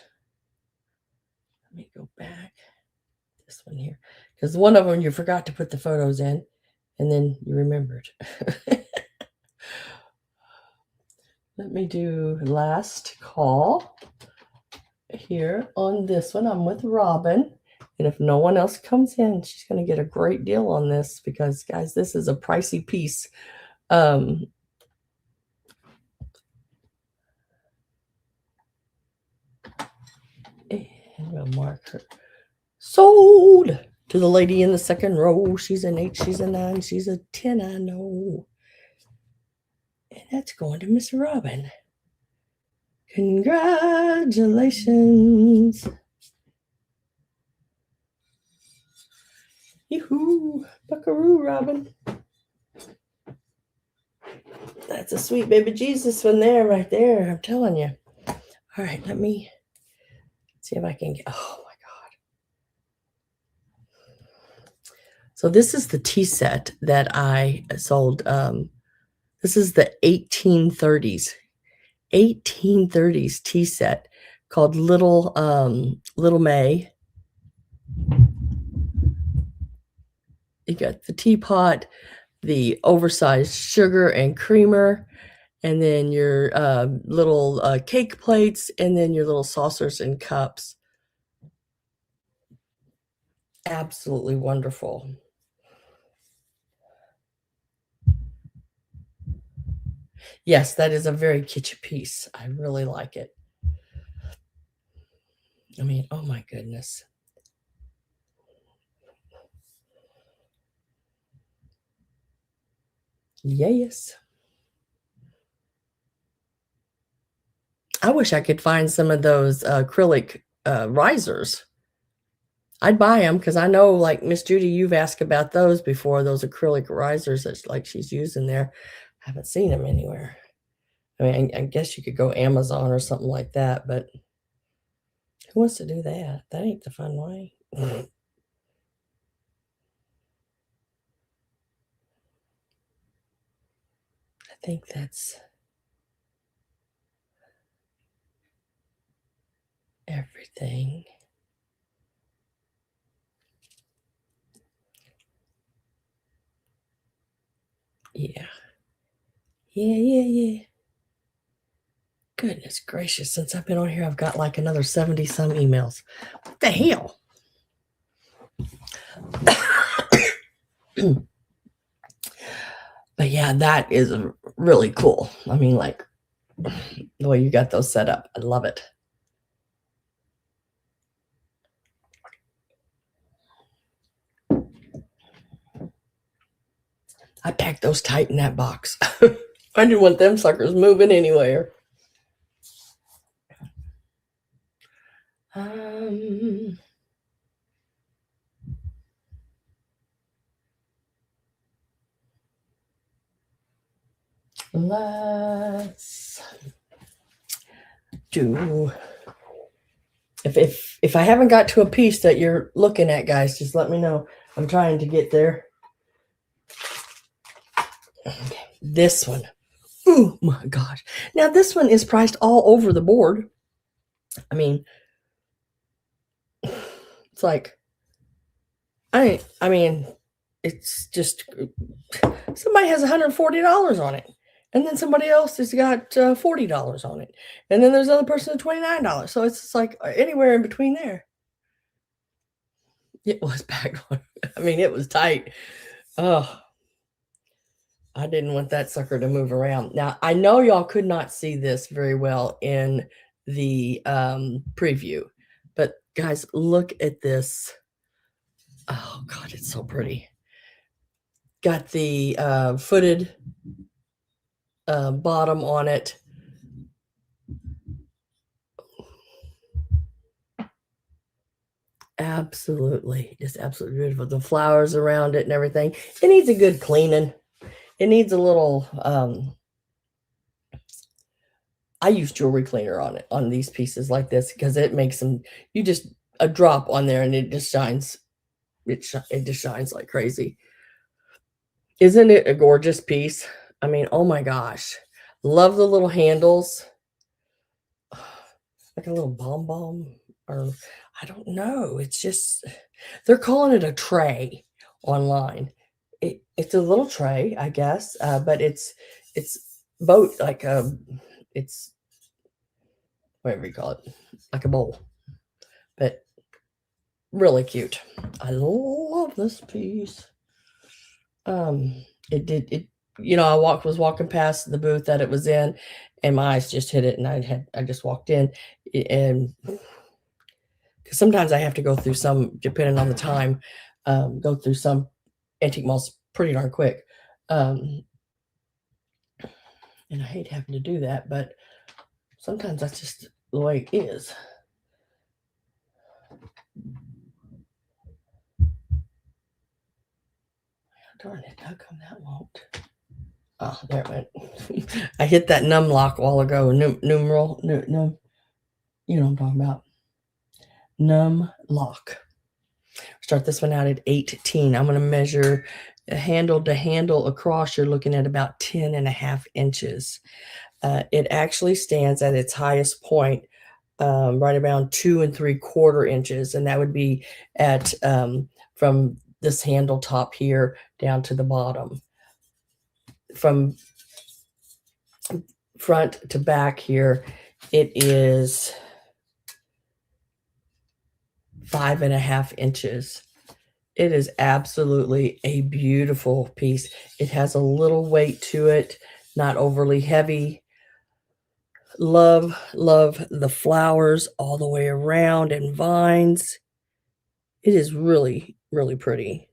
Let me go back. This one here. Because one of them you forgot to put the photos in, and then you remembered. Let me do last call here on this one. I'm with Robin. And if no one else comes in, she's going to get a great deal on this because, guys, this is a pricey piece. And we'll mark her. Sold to the lady in the second row. She's an 8, she's a 9, she's a 10, I know. And that's going to Miss Robin. Congratulations. Yoo-hoo. Buckaroo, Robin. That's a sweet baby Jesus one there, right there. I'm telling you. All right, let me see if I can get, oh my God. So this is the tea set that I sold. This is the 1830s tea set called Little May. You got the teapot, the oversized sugar and creamer, and then your little cake plates, and then your little saucers and cups. Absolutely wonderful. Yes, that is a very kitschy piece. I really like it. I mean, oh my goodness. Yes. I wish I could find some of those acrylic risers. I'd buy them because I know, like Miss Judy, you've asked about those before, those acrylic risers that like she's using there. I haven't seen them anywhere. I mean, I guess you could go Amazon or something like that, but who wants to do that? That ain't the fun way. I think that's everything. Yeah. Yeah. Goodness gracious, since I've been on here, I've got like another 70 some emails. What the hell? But yeah, that is really cool. I mean, like the way you got those set up. I love it. I packed those tight in that box. I didn't want them suckers moving anywhere. Let's do. If I haven't got to a piece that you're looking at, guys, just let me know. I'm trying to get there. Okay, this one. Oh my gosh. Now this one is priced all over the board. I mean, it's like I mean, it's just somebody has $140 on it, and then somebody else has got $40 on it, and then there's another person at $29. So it's just like anywhere in between there. It was packed. I mean, it was tight. Oh, I didn't want that sucker to move around. Now I know y'all could not see this very well in the preview, but guys, look at this. Oh God, it's so pretty. Got the footed bottom on it. Absolutely, just absolutely beautiful. The flowers around it and everything. It needs a good cleaning. It needs a little. I use jewelry cleaner on it on these pieces like this because it makes them. You just a drop on there and it just shines. It just shines like crazy. Isn't it a gorgeous piece? I mean, oh my gosh, love the little handles. Like a little bomb, or I don't know. It's just they're calling it a tray online. It's a little tray, I guess, but it's boat like it's whatever you call it, like a bowl, but really cute. I love this piece. It did it. I was walking past the booth that it was in, and my eyes just hit it, and I just walked in, and because sometimes I have to go through some, depending on the time, go through some antique malls pretty darn quick. And I hate having to do that, but sometimes that's just the way it is. Darn it, how come that won't? Oh, there it went. I hit that num lock a while ago. Numeral, num. You know what I'm talking about. Num lock. Start this one out at 18. I'm going to measure handle to handle across. You're looking at about 10.5 inches. It actually stands at its highest point right around 2 3/4 inches, and that would be at from this handle top here down to the bottom. From front to back here, it is 5.5 inches. It is absolutely a beautiful piece. It has a little weight to it, not overly heavy. Love the flowers all the way around and vines. It is really, really pretty.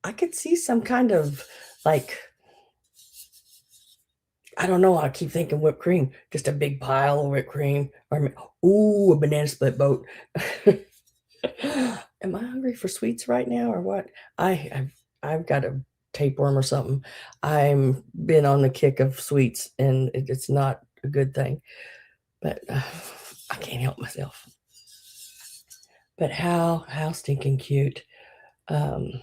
I could see some kind of like, I don't know. I keep thinking whipped cream, just a big pile of whipped cream, or ooh, a banana split boat. Am I hungry for sweets right now, or what? I've got a tapeworm or something. I'm been on the kick of sweets, and it's not a good thing. But I can't help myself. But how stinking cute. Um,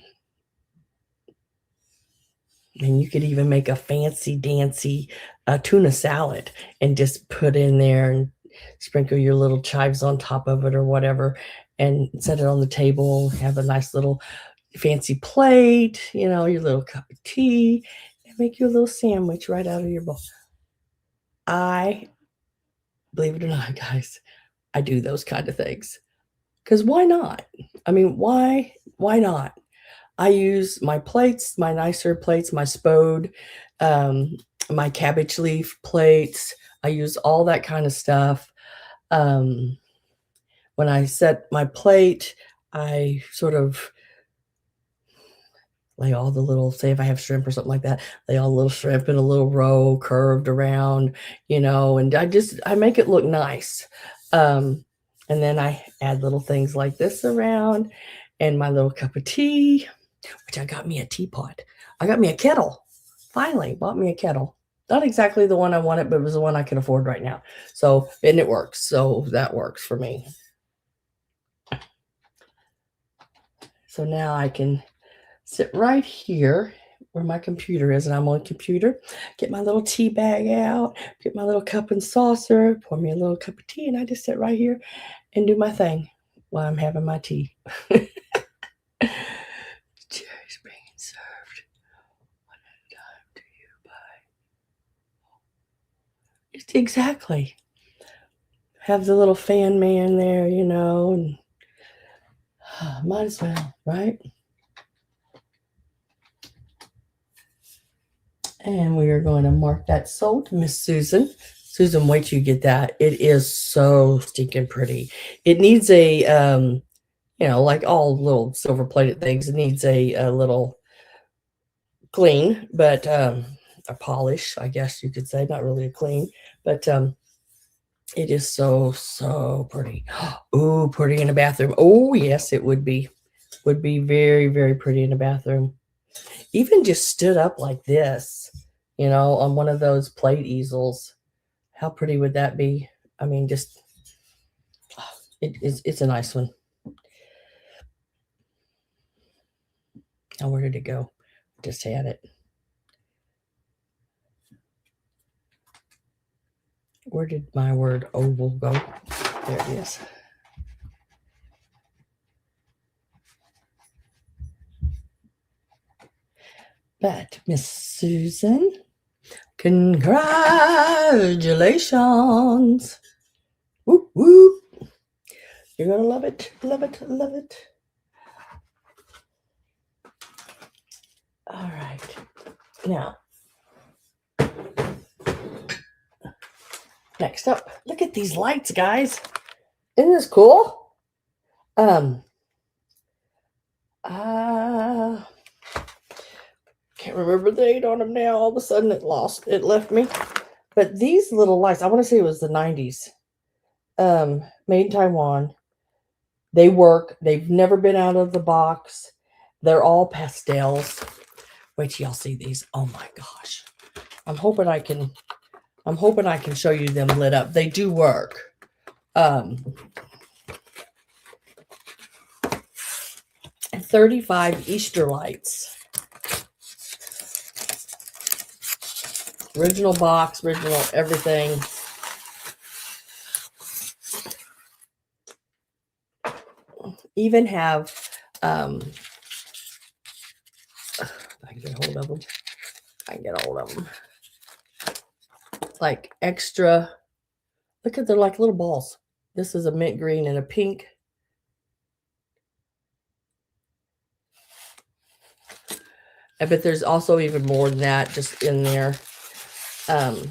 and you could even make a fancy dancy tuna salad and just put in there and sprinkle your little chives on top of it or whatever, and set it on the table. Have a nice little fancy plate, your little cup of tea, and make you a little sandwich right out of your bowl. I, believe it or not, guys, I do those kind of things. Because why not? I mean, why not? I use my plates, my nicer plates, my spode, my cabbage leaf plates. I use all that kind of stuff. When I set my plate, I sort of lay all the little, say if I have shrimp or something like that, lay all the little shrimp in a little row curved around, and I make it look nice. And then I add little things like this around, and my little cup of tea. which I got me a teapot. I got me a kettle. Finally, bought me a kettle. Not exactly the one I wanted, but it was the one I can afford right now. So, and it works. So that works for me. So now I can sit right here where my computer is, and I'm on computer, get my little tea bag out, get my little cup and saucer, pour me a little cup of tea, and I just sit right here and do my thing while I'm having my tea. Cherries being served one at a time to you by. It's exactly. Have the little fan man there, you know, and might as well, right? And we are going to mark that sold to Miss Susan. Susan, wait till you get that. It is so stinking pretty. It needs a, you know, like all little silver plated things, it needs a little clean, but a polish, I guess you could say. Not really a clean, but it is so pretty. Ooh, pretty in a bathroom. Oh, yes, it would be. Would be very, very pretty in a bathroom. Even just stood up like this, you know, on one of those plate easels. How pretty would that be? I mean, just it's a nice one. Now, where did it go? Just had it. Where did my word oval go? There it is. But Miss Susan, congratulations. Whoop, whoop. You're going to love it, love it, love it. All right. Now, next up, look at these lights, guys. Isn't this cool? Can't remember the date on them now. All of a sudden it left me. But these little lights, I want to say it was the 90s. Made in Taiwan. They work. They've never been out of the box. They're all pastels. Wait till y'all see these. Oh my gosh. I'm hoping I can show you them lit up. They do work. 35 Easter lights. Original box, original everything. Even have, I can get hold of them. Like extra, look at, they're like little balls. This is a mint green and a pink. I bet there's also even more than that just in there. Let's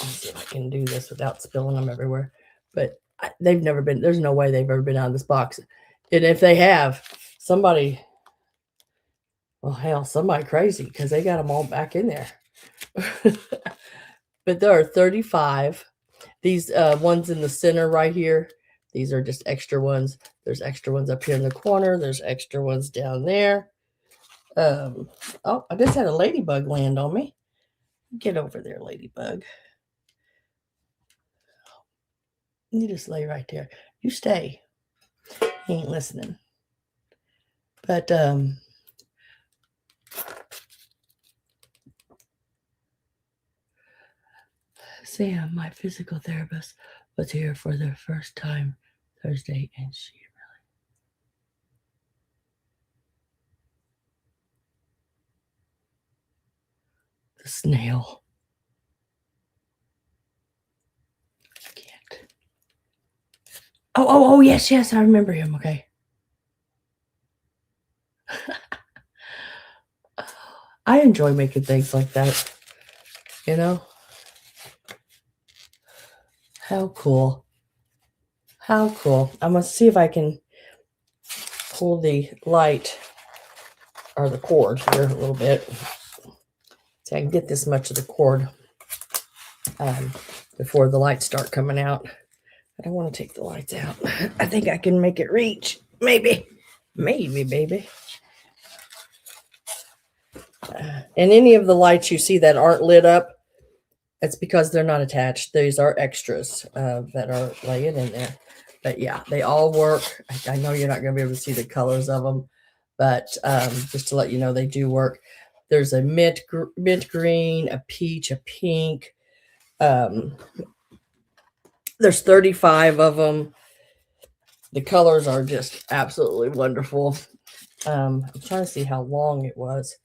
see if I can do this without spilling them everywhere. But they've never been, there's no way they've ever been out of this box. And if they have, somebody, well, hell, somebody crazy, because they got them all back in there. But there are 35. These ones in the center right here, these are just extra ones. There's extra ones up here in the corner. There's extra ones down there. Oh, I just had a ladybug land on me. Get over there, ladybug. You just lay right there. You stay. He ain't listening. But Sam, my physical therapist, was here for the first time Thursday, and she really. The snail. I can't. Oh, yes, I remember him. Okay. I enjoy making things like that. You know? How cool. How cool. I'm going to see if I can pull the light or the cord here a little bit. So I can get this much of the cord before the lights start coming out. I don't want to take the lights out. I think I can make it reach. Maybe, baby. And any of the lights you see that aren't lit up, it's because they're not attached. These are extras that are laying in there. But yeah, they all work. I know you're not going to be able to see the colors of them, but just to let you know, they do work. There's a mint green, a peach, a pink. There's 35 of them. The colors are just absolutely wonderful. I'm trying to see how long it was.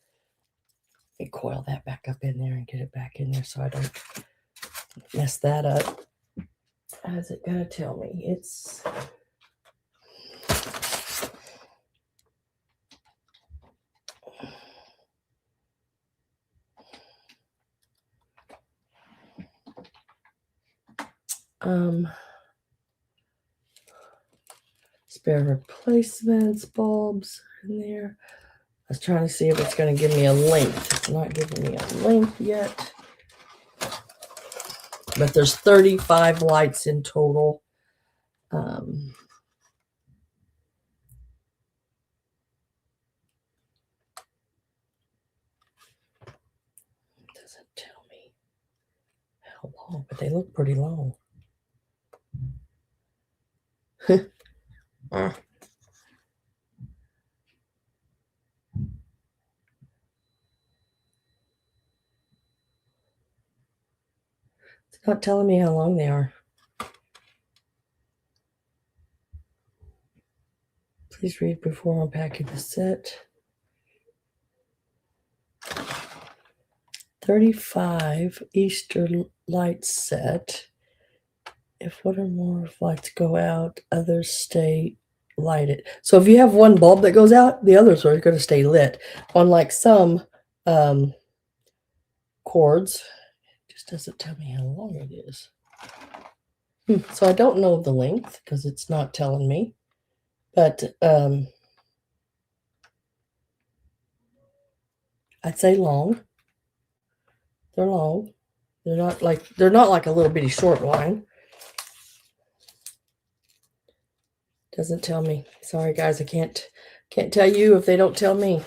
Let me coil that back up in there and get it back in there so I don't mess that up. How's it gonna tell me? It's spare replacements, bulbs in there. I was trying to see if it's going to give me a length. It's not giving me a length yet. But there's 35 lights in total. Doesn't tell me how long, but they look pretty long. It's not telling me how long they are. Please read before unpacking the set. 35 Easter light set. If one or more of lights go out, others stay lighted. So if you have one bulb that goes out, the others are going to stay lit. Unlike some cords, it just doesn't tell me how long it is. So I don't know the length because it's not telling me. But I'd say long. They're long. They're not like a little bitty short line. Doesn't tell me. Sorry guys, I can't tell you if they don't tell me.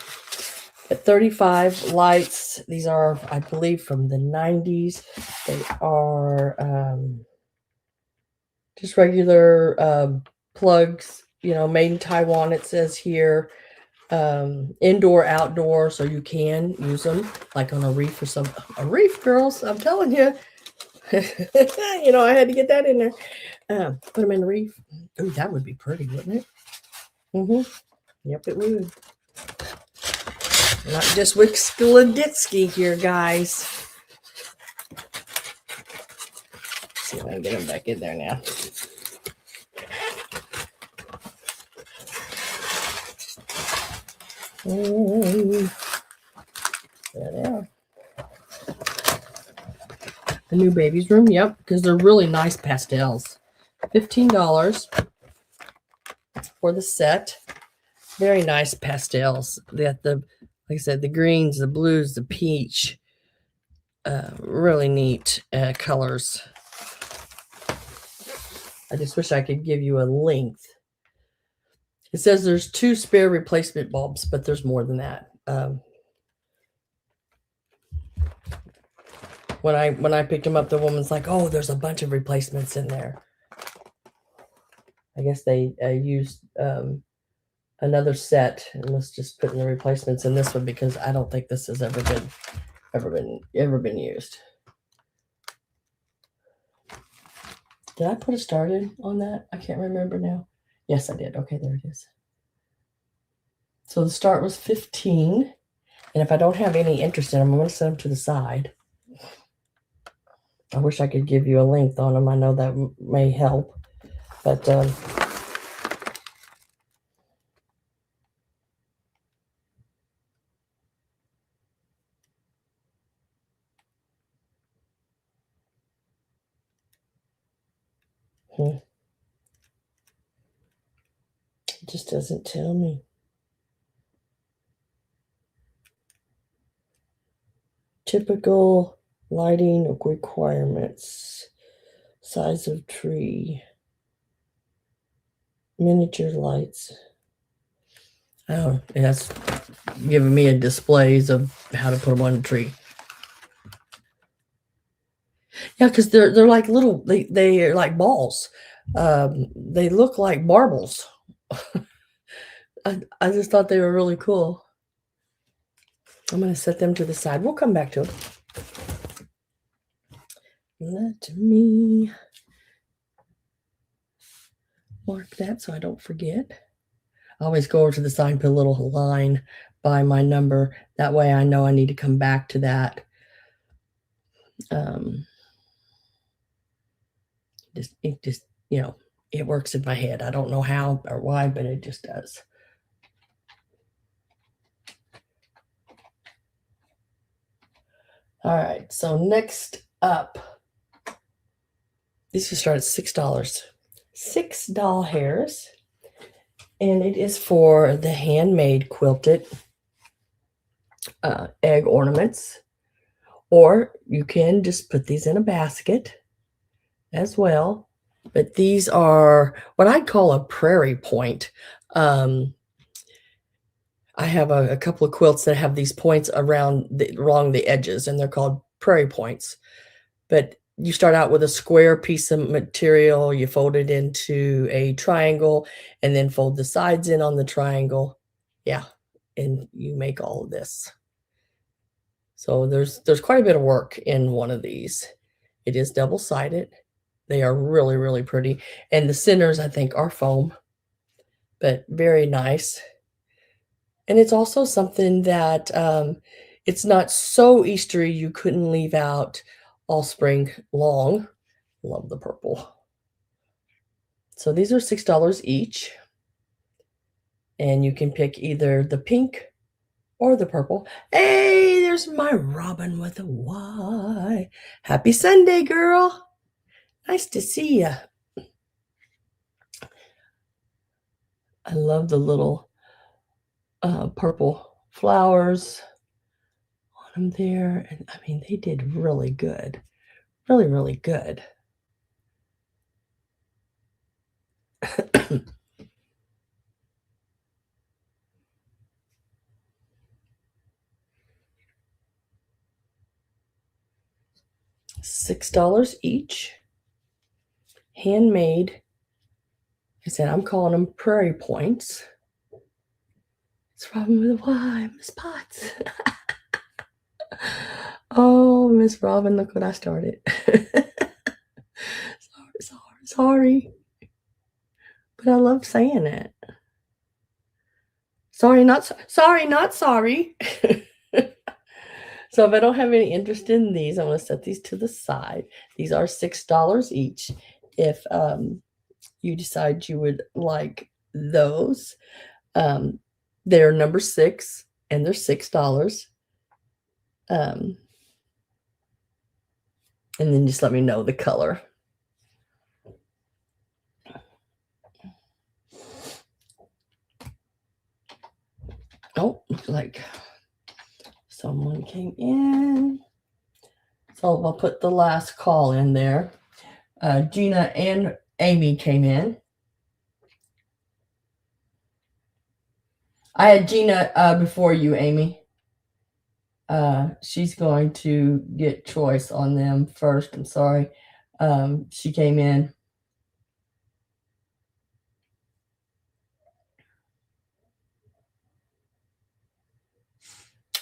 But 35 lights. These are, I believe, from the 90s. They are just regular plugs, made in Taiwan, it says here. Indoor, outdoor, so you can use them like on a reef or something. A reef, girls, I'm telling you. I had to get that in there. Put them in the reef. Ooh, that would be pretty, wouldn't it? Yep, it would. Not just with Skloditsky here, guys. Let's see if I can get them back in there now. There they are. The new baby's room, yep, because they're really nice pastels. $15 for the set. Very nice pastels. They got like I said, the greens, the blues, the peach. Really neat colors. I just wish I could give you a length. It says there's 2 spare replacement bulbs, but there's more than that. When I picked them up, the woman's like, "Oh, there's a bunch of replacements in there." I guess they used another set and was just putting the replacements in this one because I don't think this has ever been used. Did I put a start in on that? I can't remember now. Yes, I did. Okay, there it is. So the start was 15. And if I don't have any interest in them, I'm going to set them to the side. I wish I could give you a length on them. I know that may help. But it just doesn't tell me. Typical lighting requirements. Size of tree. Miniature lights. Oh, that's giving me a displays of how to put them on a tree. Yeah, because they're like little, they're like balls. They look like marbles. I just thought they were really cool. I'm going to set them to the side. We'll come back to them. Let me mark that so I don't forget. I always go over to the side and put a little line by my number. That way I know I need to come back to that. It just, it works in my head. I don't know how or why, but it just does. All right, so next up, these will start at $6. $6 hairs, and it is for the handmade quilted egg ornaments, or you can just put these in a basket as well. But these are what I'd call a prairie point. I have a couple of quilts that have these points along the edges, and they're called prairie points. But you start out with a square piece of material, you fold it into a triangle, and then fold the sides in on the triangle. Yeah, and you make all of this. So there's quite a bit of work in one of these. It is double-sided. They are really, really pretty. And the centers, I think, are foam, but very nice. And it's also something that it's not so Eastery you couldn't leave out all spring long. Love the purple. So these are $6 each. And you can pick either the pink or the purple. Hey, there's my Robin with a Y. Happy Sunday, girl. Nice to see you. I love the little purple flowers on them there. And I mean, they did really good. Really, really good. $6 each. Handmade. I said I'm calling them prairie points. It's Robin with a Y, Miss Potts. Oh, Miss Robin, look what I started. Sorry. But I love saying it. Sorry, not sorry. So if I don't have any interest in these, I'm going to set these to the side. These are $6 each. If you decide you would like those, they're number 6 and they're $6. And then just let me know the color. Oh, looks like someone came in. So I'll put the last call in there. Gina and Amy came in. I had Gina before you, Amy. She's going to get choice on them first. I'm sorry. She came in.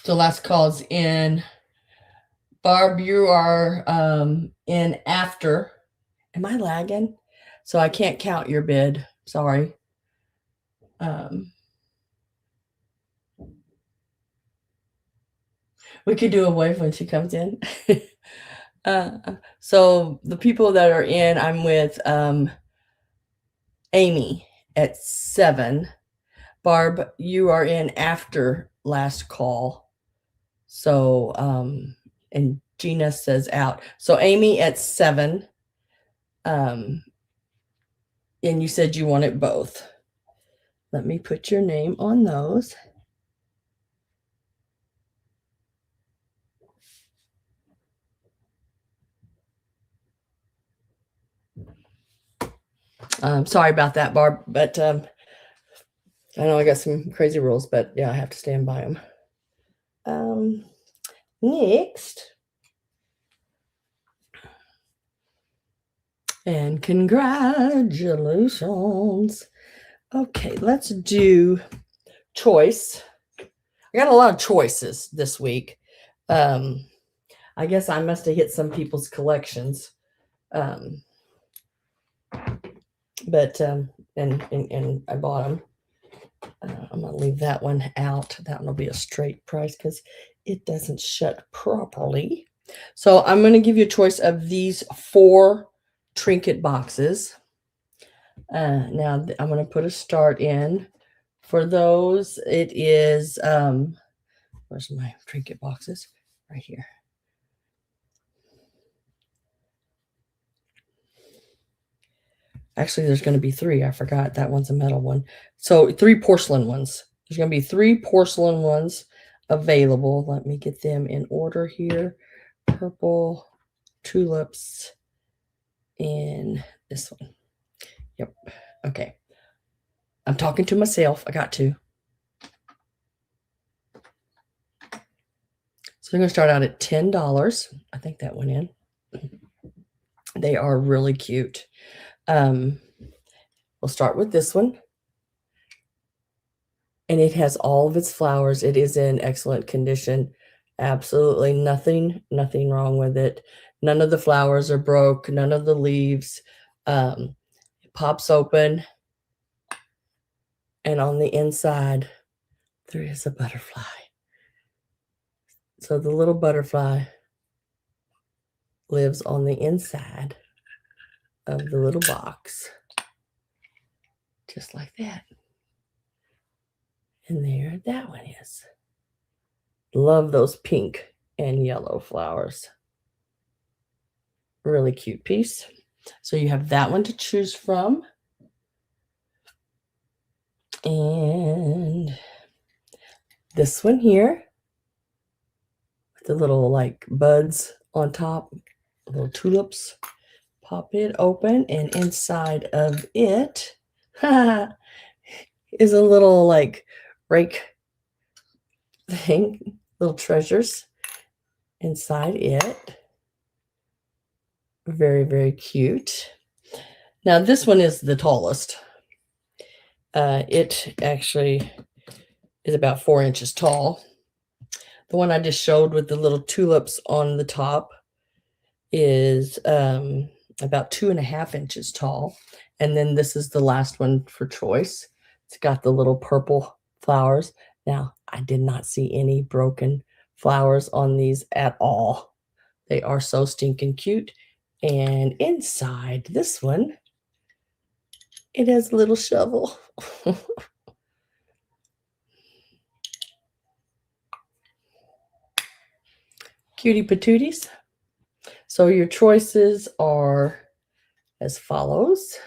So last call's in. Barb, you are in after. Am I lagging? So I can't count your bid. Sorry. We could do a wave when she comes in. So the people that are in, I'm with Amy at 7. Barb, you are in after last call. So, and Gina says out. So Amy at 7. And you said you wanted both. Let me put your name on those. Sorry about that, Barb, but I know I got some crazy rules, but yeah, I have to stand by them. Next, and congratulations. Okay, let's do choice. I got a lot of choices this week. I guess I must have hit some people's collections. Um, but and I bought them. I'm gonna leave that one out. That one will be a straight price because it doesn't shut properly. So I'm gonna give you a choice of these 4 trinket boxes. Now I'm gonna put a start in for those. It is where's my trinket boxes? Right here. Actually, there's going to be 3. I forgot that one's a metal one. So 3 porcelain ones. There's going to be 3 porcelain ones available. Let me get them in order here. Purple, tulips, and this one. Yep. Okay. I'm talking to myself. I got to. So they're going to start out at $10. I think that went in. They are really cute. We'll start with this one. And it has all of its flowers. It is in excellent condition. Absolutely nothing wrong with it. None of the flowers are broke. None of the leaves. It pops open. And on the inside, there is a butterfly. So the little butterfly lives on the inside of the little box. Just like that. And there that one is. Love those pink and yellow flowers. Really cute piece. So you have that one to choose from. And this one here with the little like buds on top, little tulips. Pop it open, and inside of it is a little like rake thing, little treasures inside it. Very, very cute. Now this one is the tallest. It actually is about 4 inches tall. The one I just showed with the little tulips on the top is about 2.5 inches tall. And then this is the last one for choice. It's got the little purple flowers. Now, I did not see any broken flowers on these at all. They are so stinking cute. And inside this one, it has a little shovel. Cutie patooties. So your choices are as follows.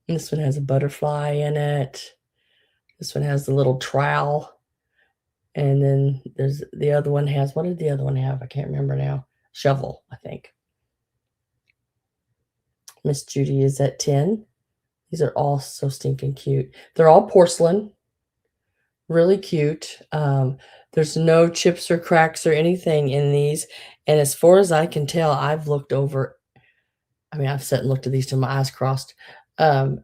And this one has a butterfly in it. This one has the little trowel. And then there's the other one has, what did the other one have? I can't remember now. Shovel, I think. Miss Judy is at 10. These are all so stinking cute. They're all porcelain. Really cute. There's no chips or cracks or anything in these. And as far as I can tell, I've looked over. I mean, I've sat and looked at these till my eyes crossed. And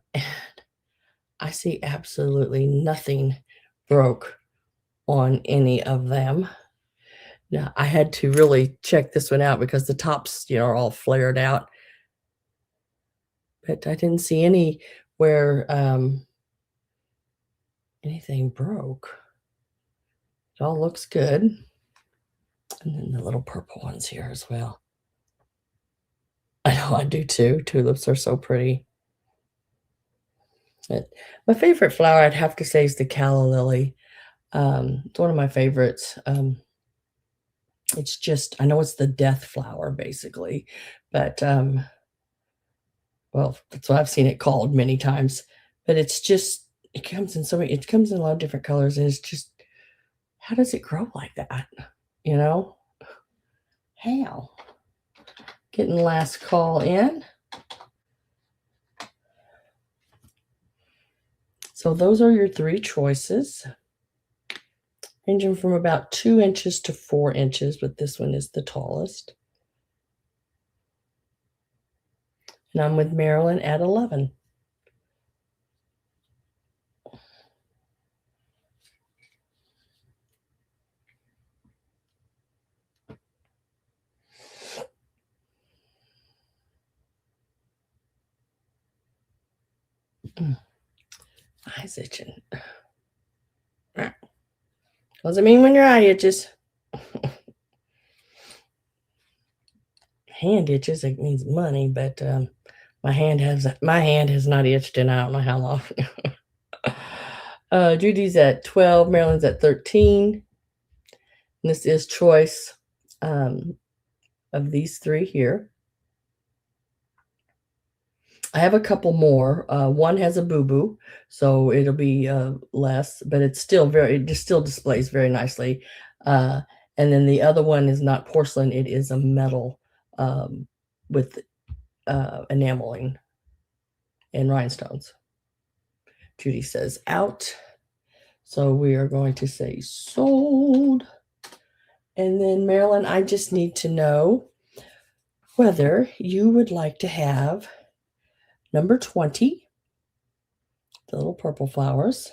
I see absolutely nothing broke on any of them. Now, I had to really check this one out because the tops, are all flared out. But I didn't see any where anything broke. It all looks good. And then the little purple ones here as well. I know I do too. Tulips are so pretty. But my favorite flower, I'd have to say, is the calla lily. It's one of my favorites. It's just, I know it's the death flower, basically. But, well, that's what I've seen it called many times. But it's just, it comes in a lot of different colors. And it's just, how does it grow like that? How? Getting last call in. So those are your 3 choices, ranging from about 2 inches to 4 inches, but this one is the tallest. And I'm with Marilyn at 11. Eyes itching. Doesn't mean when your eye itches. Hand itches, it means money, but my hand has not itched in I don't know how long. Judy's at 12, Marilyn's at 13. And this is choice of these 3 here. I have a couple more. One has a boo-boo, so it'll be less, but it just still displays very nicely. And then the other one is not porcelain, it is a metal with enameling and rhinestones. Judy says out. So we are going to say sold. And then Marilyn, I just need to know whether you would like to have number 20, the little purple flowers.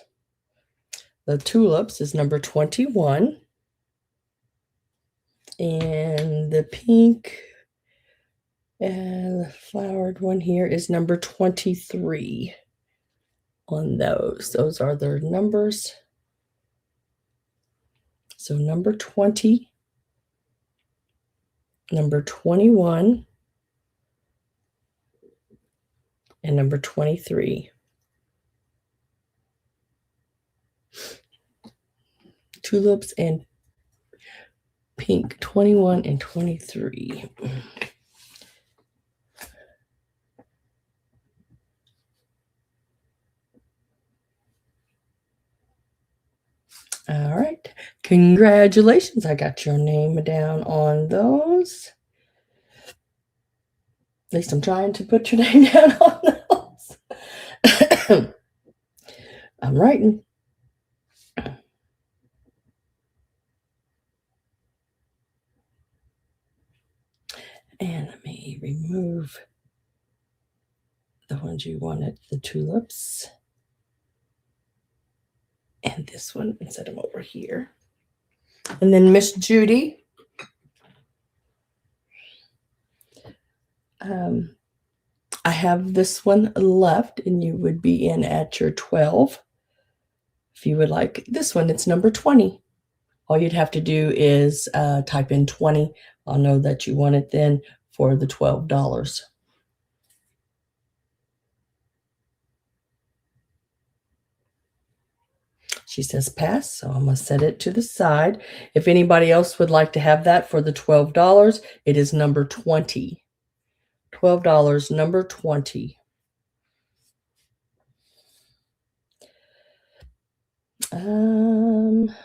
The tulips is number 21. And the pink and the flowered one here is number 23 on those. Those are their numbers. So number 20, number 21, and number 23. Tulips and pink, 21 and 23. All right. Congratulations. I got your name down on those. At least I'm trying to put your name down on those. I'm writing. And let me remove the ones you wanted, the tulips. And this one, and set them over here. And then Miss Judy. I have this one left, and you would be in at your 12. If you would like this one, it's number 20. All you'd have to do is type in 20. I'll know that you want it then for the $12. She says pass, so I'm going to set it to the side. If anybody else would like to have that for the $12, it is number 20. $12, number 20. Let's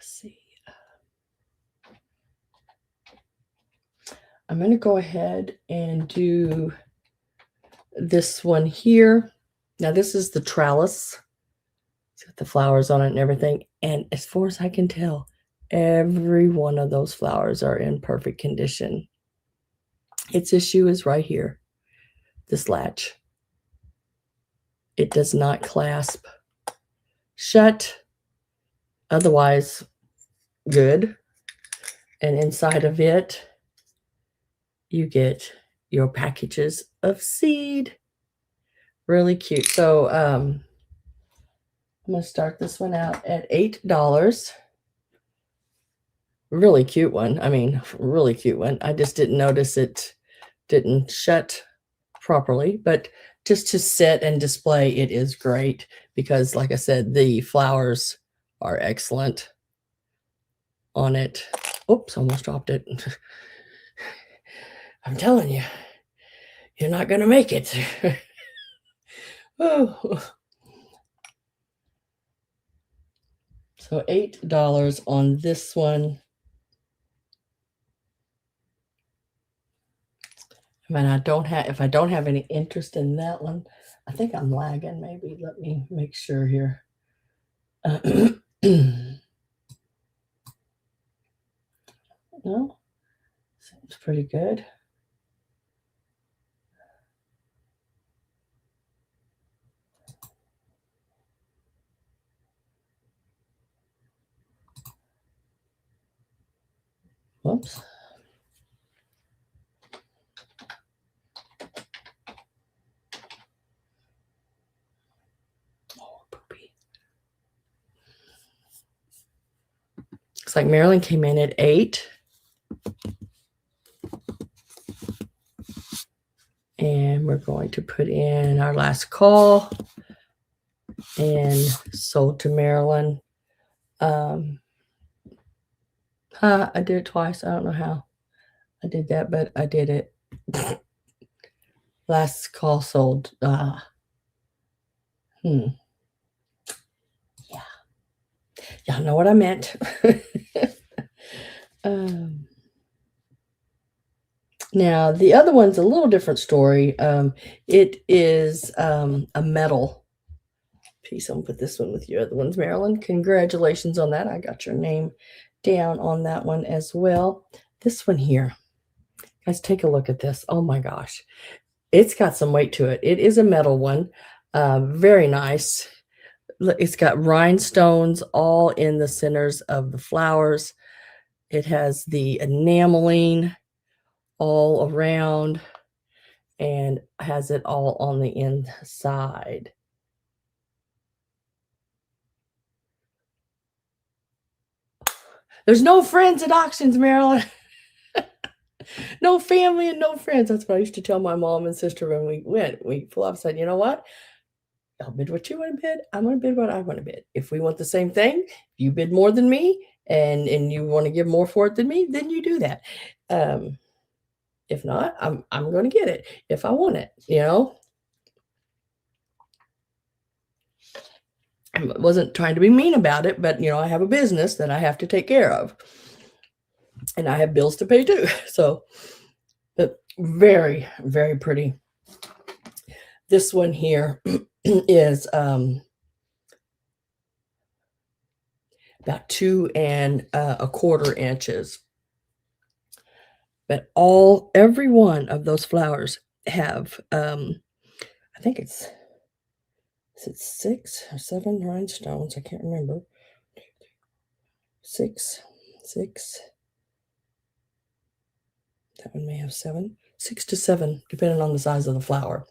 see. I'm going to go ahead and do this one here. Now this is the trellis. It's got the flowers on it and everything. And as far as I can tell, every one of those flowers are in perfect condition. Its issue is right here, this latch. It does not clasp shut. Otherwise, good. And inside of it, you get your packages of seed. Really cute. So I'm going to start this one out at $8. Really cute one. I mean, really cute one. I just didn't notice it didn't shut properly, but just to sit and display, it is great because, like I said, the flowers are excellent on it. Oops, almost dropped it. I'm telling you, you're not going to make it. Oh. So $8 on this one. And if I don't have any interest in that one, I think I'm lagging maybe. Let me make sure here. No, seems pretty good. Whoops. Oh, poopy. Looks like Marilyn came in at 8. And we're going to put in our last call and sold to Marilyn. I did it twice. I don't know how I did that, but I did it. Last call sold. Yeah. Y'all know what I meant. Now, the other one's a little different story. It is a metal piece. I'm going to put this one with your other ones, Marilyn. Congratulations on that. I got your name down on that one as well. This one here. Guys, take a look at this. Oh my gosh. It's got some weight to it. It is a metal one. Very nice. It's got rhinestones all in the centers of the flowers. It has the enameling all around and has it all on the inside. There's no friends at auctions, Marilyn. No family and no friends. That's what I used to tell my mom and sister when we went. We pull up and said, you know what? I'll bid what you want to bid. I'm going to bid what I want to bid. If we want the same thing, you bid more than me and you want to give more for it than me, then you do that. If not, I'm going to get it if I want it, you know. I wasn't trying to be mean about it, but, you know, I have a business that I have to take care of. And I have bills to pay too. So, but very, very pretty. This one here is about 2 1/4 inches. But every one of those flowers have, I think is it 6 or 7 rhinestones? I can't remember. 6. That one may have 7. 6 to 7, depending on the size of the flower.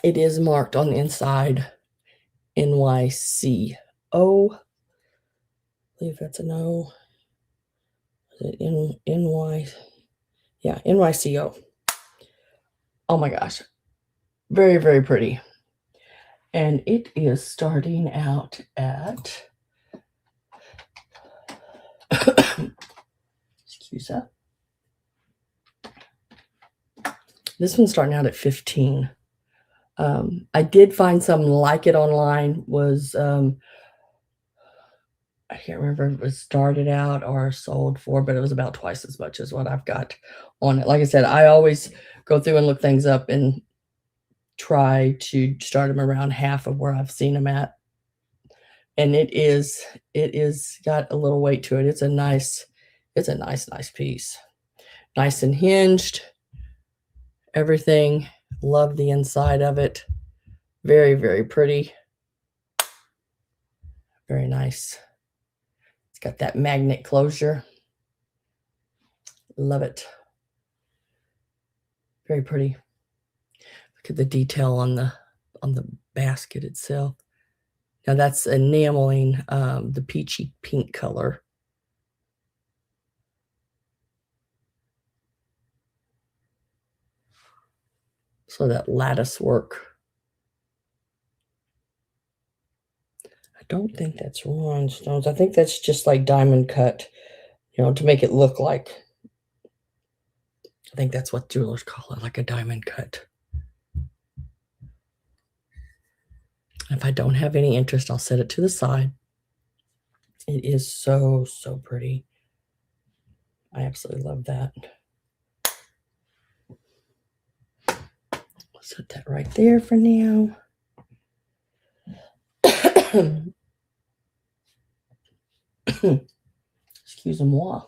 It is marked on the inside NYCO. I believe that's an O. Is it NY? Yeah, NYCO. Oh my gosh. Very, very pretty. And it is starting out at excuse that. This one's starting out at 15. I did find something like it online. Was I can't remember if it was started out or sold for, but it was about twice as much as what I've got on it. Like I said, I always go through and look things up and try to start them around half of where I've seen them at. And it is got a little weight to it. It's a nice piece. Nice and hinged. Everything. Love the inside of it. Very, very pretty. Very nice. It's got that magnet closure. Love it. Very pretty. Look at the detail on the basket itself. Now that's enameling the peachy pink color. So that lattice work. I don't think that's rhinestones. I think that's just like diamond cut, you know, to make it look like. I think that's what jewelers call it, like a diamond cut. If I don't have any interest, I'll set it to the side. It is so, so pretty. I absolutely love that. Set that right there for now. Excuse-moi.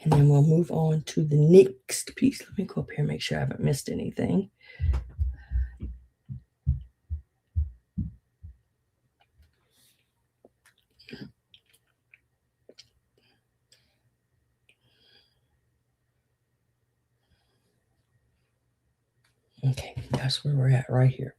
And then we'll move on to the next piece. Let me go up here and make sure I haven't missed anything. Okay, that's where we're at right here.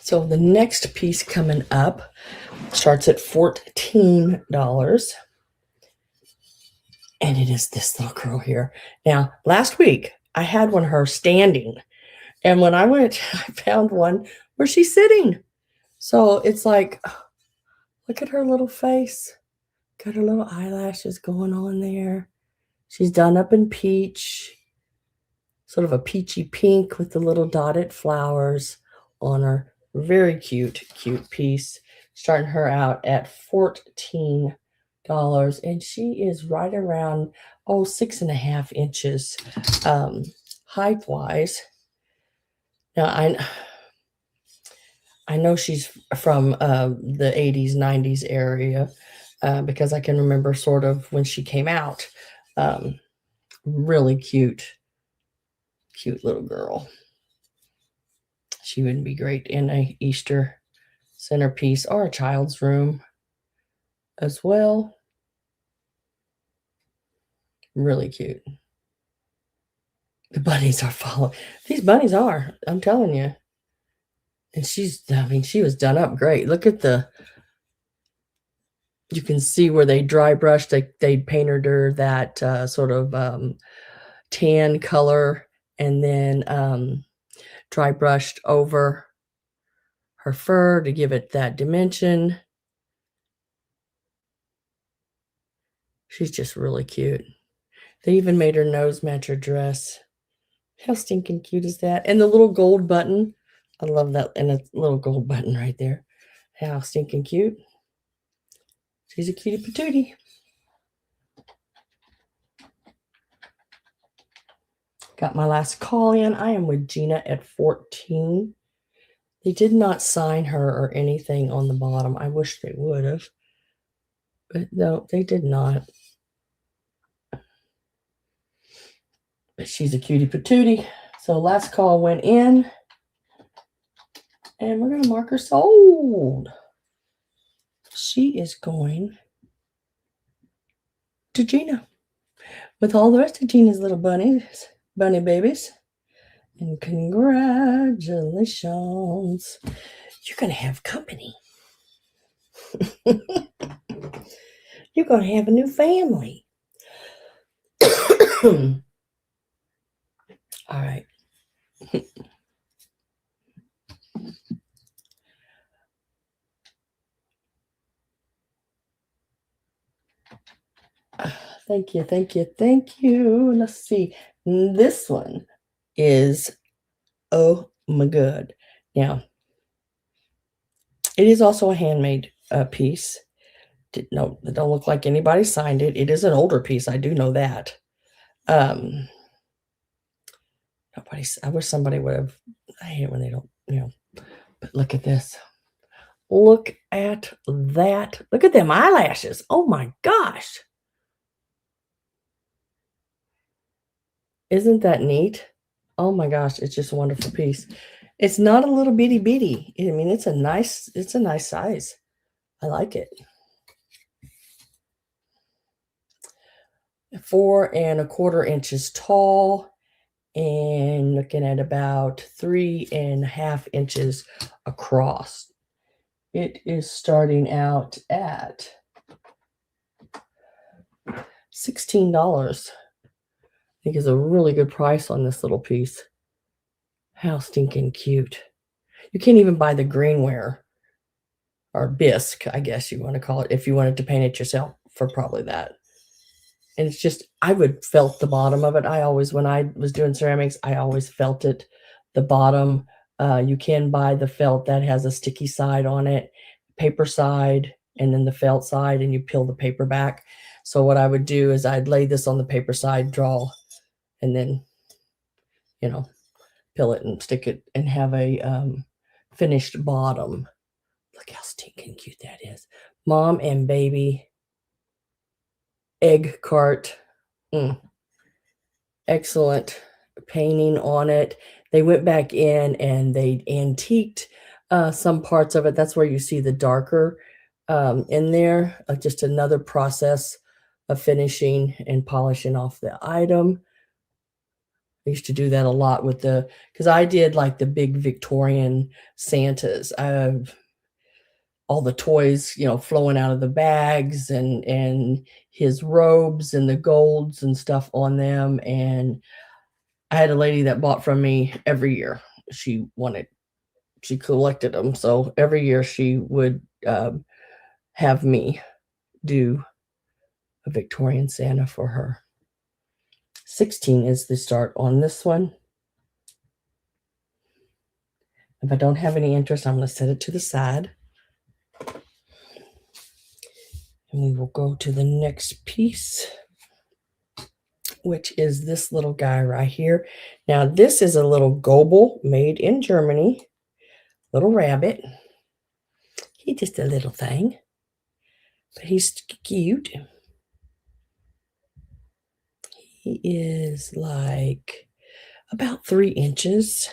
So the next piece coming up starts at $14. And it is this little girl here. Now, last week I had one of her standing. And when I went, I found one where she's sitting. So it's like, look at her little face. Got her little eyelashes going on there. She's done up in peach, sort of a peachy pink with the little dotted flowers on her. Very cute, cute piece. Starting her out at $14. And she is right around, 6.5 inches height-wise. Now, I know she's from the 80s, 90s area because I can remember sort of when she came out. Really cute little girl. She would be great in a Easter centerpiece or a child's room as well. Really cute. The bunnies are following. These bunnies are, I'm telling you. And she was done up great. Look at you can see where they dry brushed. They painted her that sort of tan color and then dry brushed over her fur to give it that dimension. She's just really cute. They even made her nose match her dress. How stinking cute is that? And the little gold button. I love that. And a little gold button right there. How stinking cute. She's a cutie patootie. Got my last call in. I am with Gina at 14. They did not sign her or anything on the bottom. I wish they would have. But no, they did not. But she's a cutie patootie. So last call went in. And we're going to mark her sold. She is going to Gina with all the rest of Gina's little bunny babies. And congratulations. You're going to have company. You're going to have a new family. All right. Thank you, thank you, thank you. Let's see. This one is, oh my God. Now, it is also a handmade piece. No, it don't look like anybody signed it. It is an older piece. I do know that. I wish somebody would have. I hate when they don't, but look at this. Look at that. Look at them eyelashes. Oh my gosh. Isn't that neat? Oh my gosh, it's just a wonderful piece. It's not a little bitty bitty. I mean, it's a nice size. I like it. 4 1/4 inches tall and looking at about 3.5 inches across. It is starting out at $16. I think is a really good price on this little piece. How stinking cute. You can't even buy the greenware or bisque, I guess you want to call it, if you wanted to paint it yourself for probably that. And it's just, I would felt the bottom of it. When I was doing ceramics, I always felt it, the bottom You can buy the felt that has a sticky side on it, paper side, and then the felt side, and you peel the paper back. So what I would do is I'd lay this on the paper side, draw, and then, you know, peel it and stick it and have a finished bottom. Look how stinking cute that is. Mom and baby egg cart. Excellent painting on it. They went back in and they antiqued some parts of it. That's where you see the darker in there. Just another process of finishing and polishing off the item. I used to do that a lot with because I did like the big Victorian Santas. All the toys, flowing out of the bags and his robes and the golds and stuff on them. And I had a lady that bought from me every year. She collected them. So every year she would have me do a Victorian Santa for her. 16 is the start on this one. If I don't have any interest, I'm going to set it to the side. And we will go to the next piece, which is this little guy right here. Now, this is a little Goebel made in Germany. Little rabbit. He's just a little thing, but he's cute. He is like about 3 inches,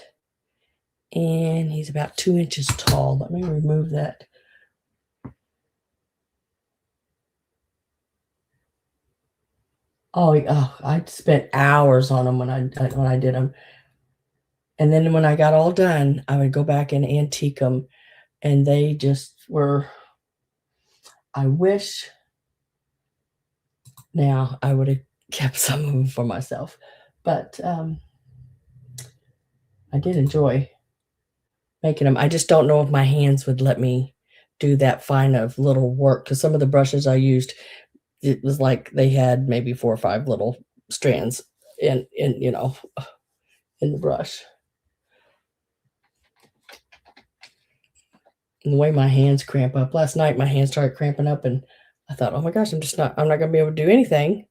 and he's about 2 inches tall. Let me remove that. Oh, I spent hours on them when I did them. And then when I got all done, I would go back and antique them, and they just were, I wish now I would have kept some of them for myself. But I did enjoy making them. I just don't know if my hands would let me do that fine of little work, because some of the brushes I used, it was like they had maybe 4 or 5 little strands in the brush. And the way my hands cramp up. Last night, my hands started cramping up, and I thought, oh my gosh, I'm not going to be able to do anything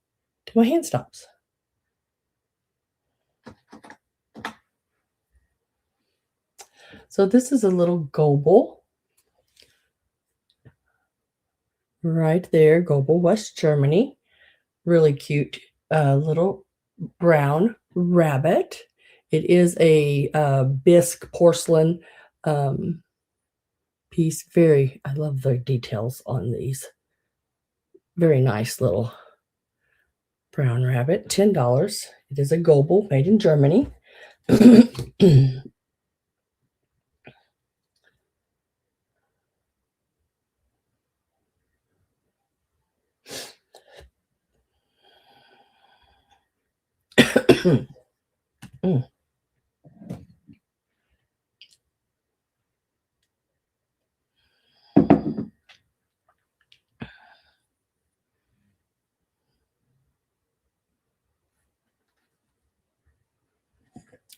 till my hand stops. So this is a little Goebel. Right there, Goebel, West Germany. Really cute little brown rabbit. It is a bisque porcelain piece. I love the details on these. Very nice little brown rabbit. $10. It is a Goebel made in Germany.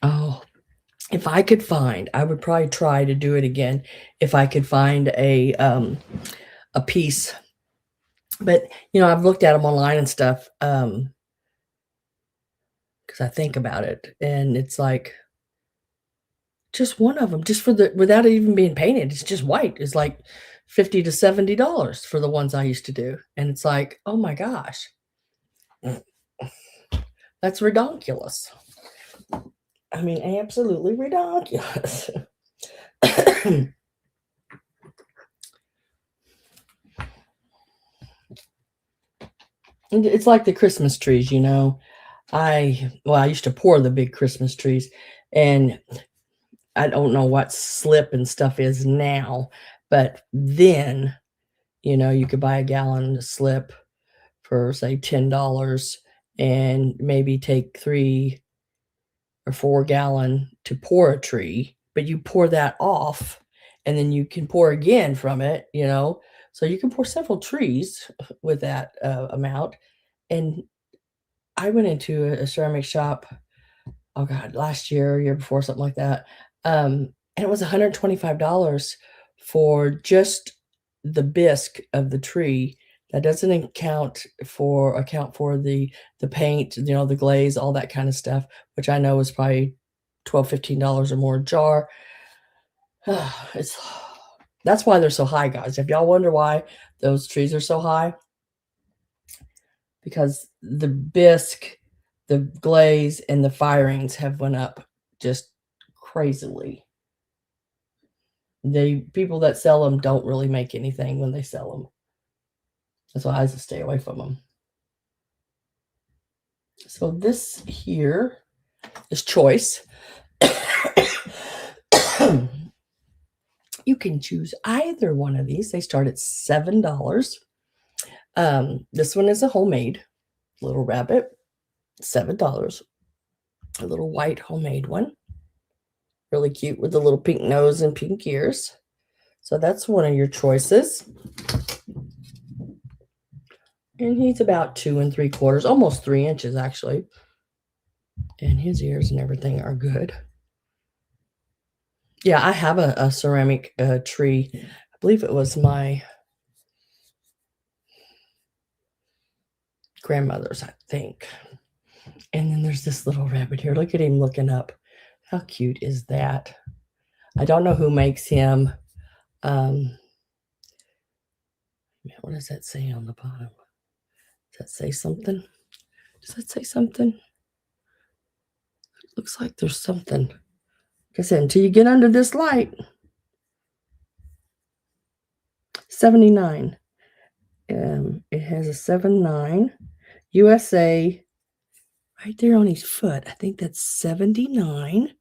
Oh, if I could find, I would probably try to do it again if I could find a piece. But I've looked at them online and stuff because I think about it, and it's like just one of them, just without it even being painted. It's just white. It's like $50 to $70 for the ones I used to do, and it's like, oh my gosh, that's ridiculous. I mean, absolutely ridiculous. It's like the Christmas trees, I used to pour the big Christmas trees, and I don't know what slip and stuff is now, but then, you could buy a gallon of slip for, say, $10 and maybe take 3 or 4 gallon to pour a tree, but you pour that off and then you can pour again from it, so you can pour several trees with that amount. And I went into a ceramic shop, oh god, last year before, something like that, and it was $125 for just the bisque of the tree. That doesn't account for the paint, the glaze, all that kind of stuff, which I know is probably $12, $15 or more a jar. It's that's why they're so high, guys. If y'all wonder why those trees are so high, because the bisque, the glaze, and the firings have went up just crazily. The people that sell them don't really make anything when they sell them. That's why I just stay away from them. So this here is choice. You can choose either one of these. They start at $7. This one is a homemade little rabbit, $7. A little white homemade one. Really cute with the little pink nose and pink ears. So that's one of your choices. And he's about 2 3/4, almost 3 inches actually. And his ears and everything are good. Yeah, I have a ceramic tree. I believe it was my grandmother's, I think. And then there's this little rabbit here. Look at him looking up. How cute is that? I don't know who makes him. What does that say on the bottom? Does that say something? Does that say something? It looks like there's something. Like I said, until you get under this light. 79. It has a 79. USA right there on his foot. I think that's 79.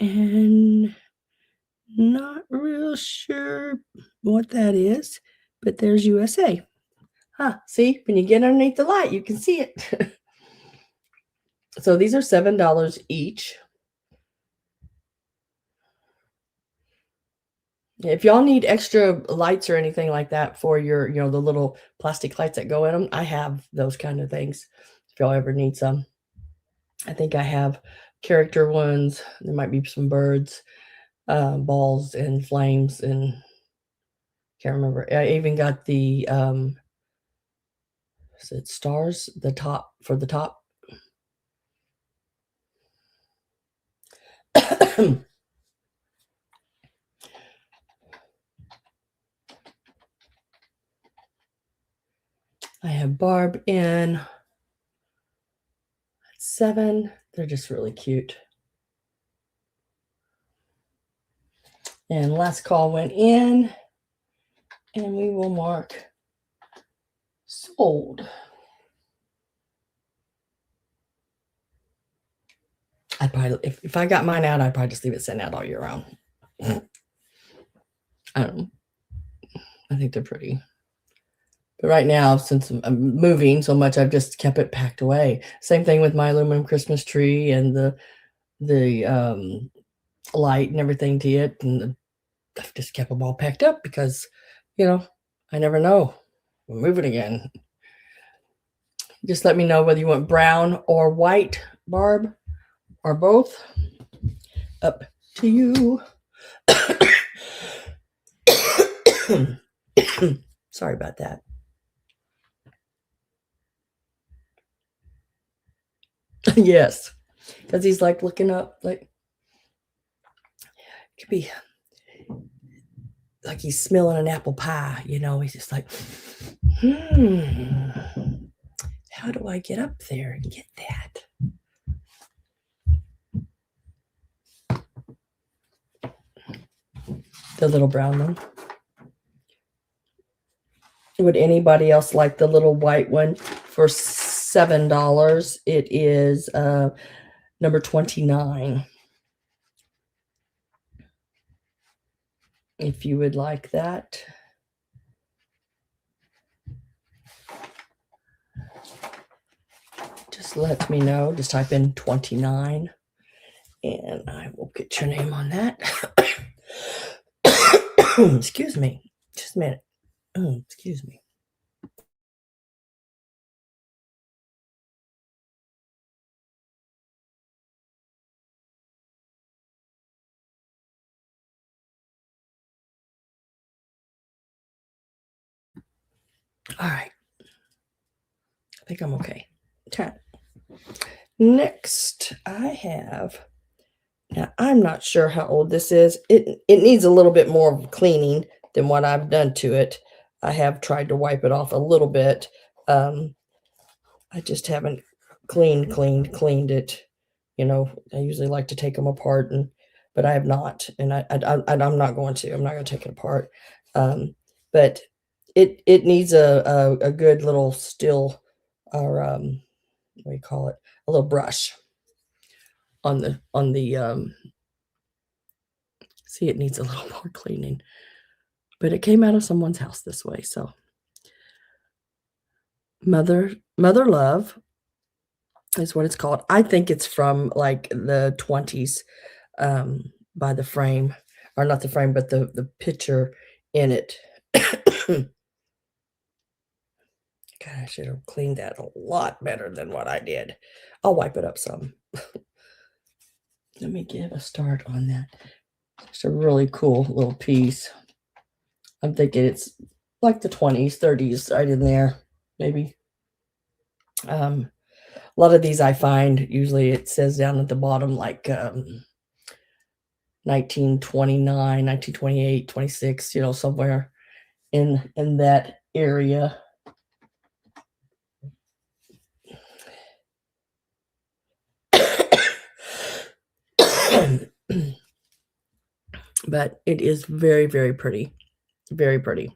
And not real sure what that is, but there's USA. See, when you get underneath the light, you can see it. So these are $7 each. If y'all need extra lights or anything like that for your, the little plastic lights that go in them, I have those kind of things. If y'all ever need some. I think I have character ones. There might be some birds, balls and flames, and can't remember. I even got the is it stars? The top for the top. I have Barb in 7. They're just really cute. And last call went in, and we will mark sold. I'd probably, if I got mine out, I'd probably just leave it sitting out all year round. I don't know. I think they're pretty. But right now, since I'm moving so much, I've just kept it packed away. Same thing with my aluminum Christmas tree and the light and everything to it. And I've just kept them all packed up because, I never know. We're moving again. Just let me know whether you want brown or white, Barb, or both. Up to you. Sorry about that. Yes, because he's like looking up, like it could be like he's smelling an apple pie. He's just like, how do I get up there and get that? The little brown one. Would anybody else like the little white one for $7? It is number 29. If you would like that. Just let me know. Just type in 29 and I will get your name on that. Excuse me. Just a minute. Excuse me. All right. I think I'm okay. Okay. Next, I have. Now, I'm not sure how old this is. It needs a little bit more cleaning than what I've done to it. I have tried to wipe it off a little bit. I just haven't cleaned it. You know, I usually like to take them apart, but I have not, and I'm not going to. I'm not going to take it apart. But it needs a good little still, or what do you call it? A little brush on the. See, it needs a little more cleaning, but it came out of someone's house this way. So, Mother Love is what it's called. I think it's from like the 20s, by the frame, or not the frame, but the picture in it. God, I should have cleaned that a lot better than what I did. I'll wipe it up some. Let me give a start on that. It's a really cool little piece. I'm thinking it's like the 20s, 30s, right in there, maybe. A lot of these I find, usually it says down at the bottom, like 1929, 1928, 26, you know, somewhere in that area. But it is very, very pretty. Very pretty.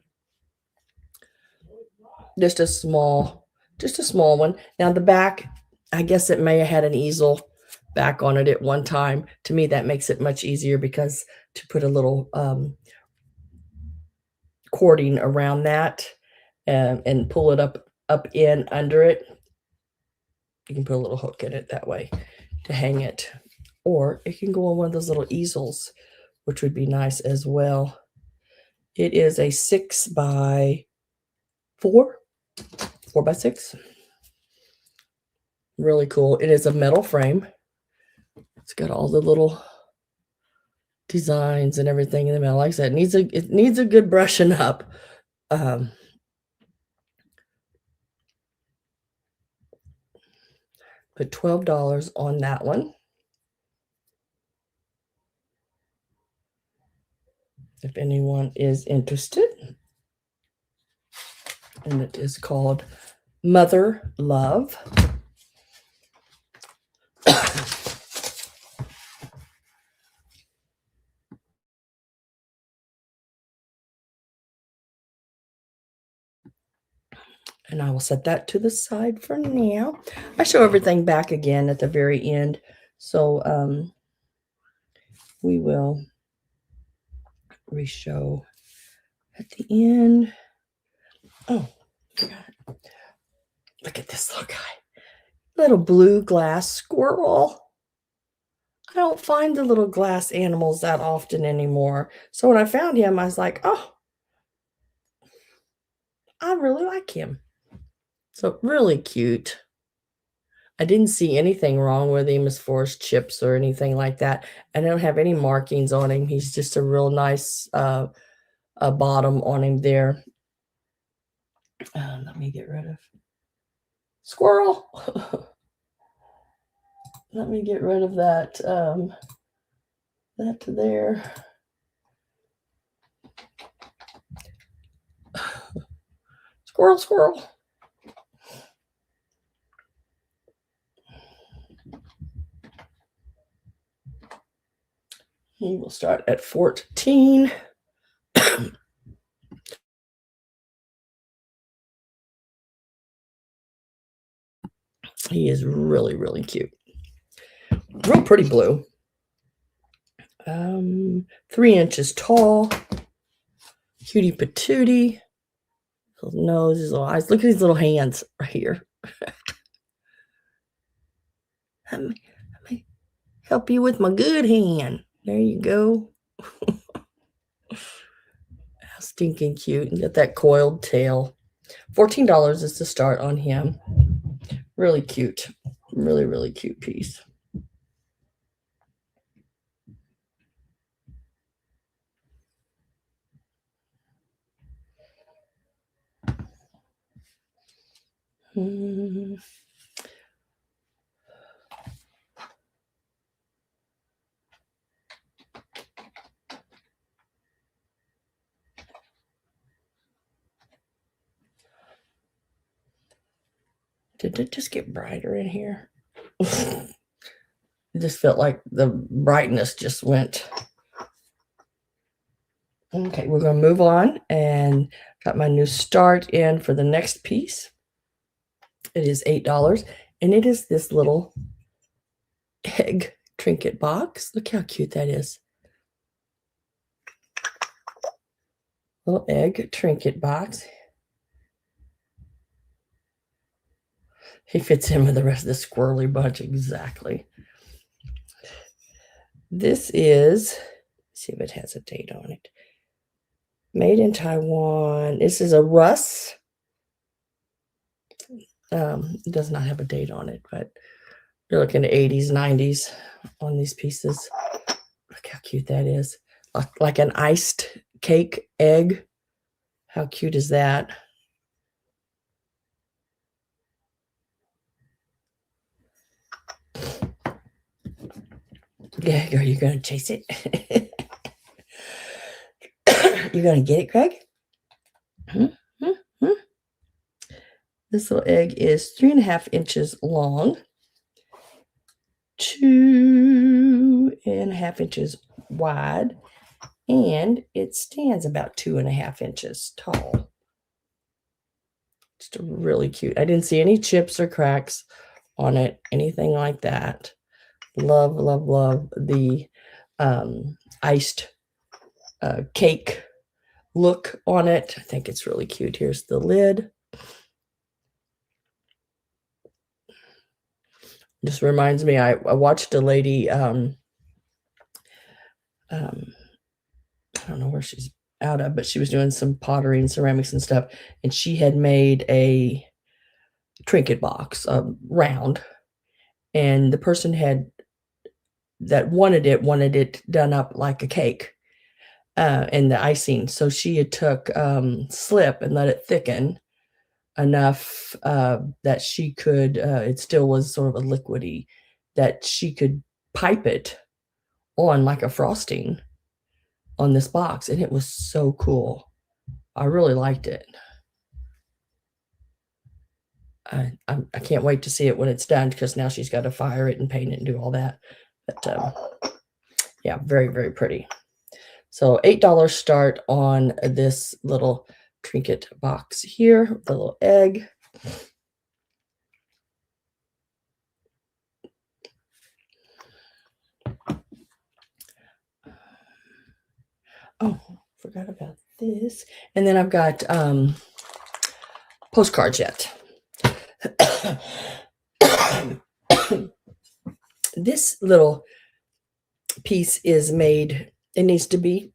Just a small one. Now the back, I guess it may have had an easel back on it at one time. To me, that makes it much easier because to put a little cording around that, and pull it up in under it. You can put a little hook in it that way to hang it, or it can go on one of those little easels, which would be nice as well. It is a 6x4, 4x6. Really cool. It is a metal frame. It's got all the little designs and everything in the middle. Like I said, it needs a good brushing up. Put $12 on that one. If anyone is interested. And it is called Mother Love. And I will set that to the side for now. I show everything back again at the very end. So we will re-show at the end. Oh, look at this little guy. Little blue glass squirrel. I don't find the little glass animals that often anymore. So when I found him, I was like, oh, I really like him. So really cute. I didn't see anything wrong with him as far as chips or anything like that. I don't have any markings on him. He's just a real nice bottom on him there. Let me get rid of squirrel. Let me get rid of that that there. Squirrel. He will start at 14. He is really, really cute. Real pretty blue. 3 inches tall. Cutie patootie. His nose, his little eyes. Look at his little hands right here. Let me help you with my good hand. There you go. How stinking cute. And got that coiled tail. $14 is the start on him. Really cute. Really, really cute piece. Hmm. Did it just get brighter in here? It just felt like the brightness just went. Okay, we're going to move on and got my new start in for the next piece. It is $8, and it is this little egg trinket box. Look how cute that is. Little egg trinket box. He fits in with the rest of the squirrely bunch exactly. This is, let's see if it has a date on it. Made in Taiwan. This is a Russ. It does not have a date on it, but you're looking at 80s, 90s on these pieces. Look how cute that is. Like an iced cake egg. How cute is that? Yeah, are you going to chase it? You're going to get it, Craig? This little egg is 3.5 inches long, 2.5 inches wide, and it stands about 2.5 inches tall. Just really cute. I didn't see any chips or cracks on it, anything like that. Love, love, love the iced cake look on it. I think it's really cute. Here's the lid. Just reminds me, I watched a lady, I don't know where she's out of, but she was doing some pottery and ceramics and stuff, and she had made a trinket box, round, and the person that wanted it done up like a cake, and the icing. So she had took slip and let it thicken enough that she could, it still was sort of a liquidy, that she could pipe it on like a frosting on this box, and it was so cool. I really liked it. I can't wait to see it when it's done, because now she's got to fire it and paint it and do all that. But yeah, very, very pretty. So $8 start on this little trinket box here, the little egg. Oh, forgot about this. And then I've got postcards yet. This little piece is made, it needs to be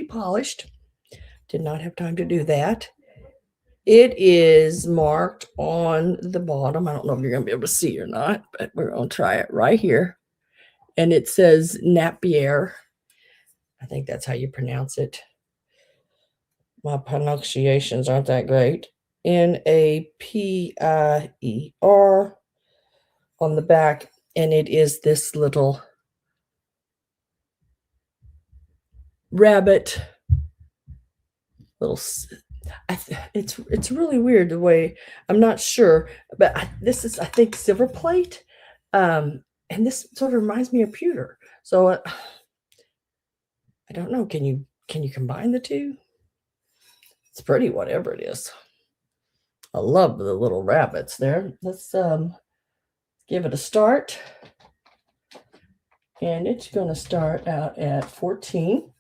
polished. Did not have time to do that. It is marked on the bottom. I don't know if you're going to be able to see or not, but we're going to try it right here. And it says Napier. I think that's how you pronounce it. My pronunciations aren't that great. Napier on the back. And it is this little rabbit. It's really weird the way, I'm not sure, but this is, I think, silver plate. And this sort of reminds me of pewter. So I don't know. Can you combine the two? It's pretty, whatever it is. I love the little rabbits there. Let's give it a start. And it's going to start out at 14.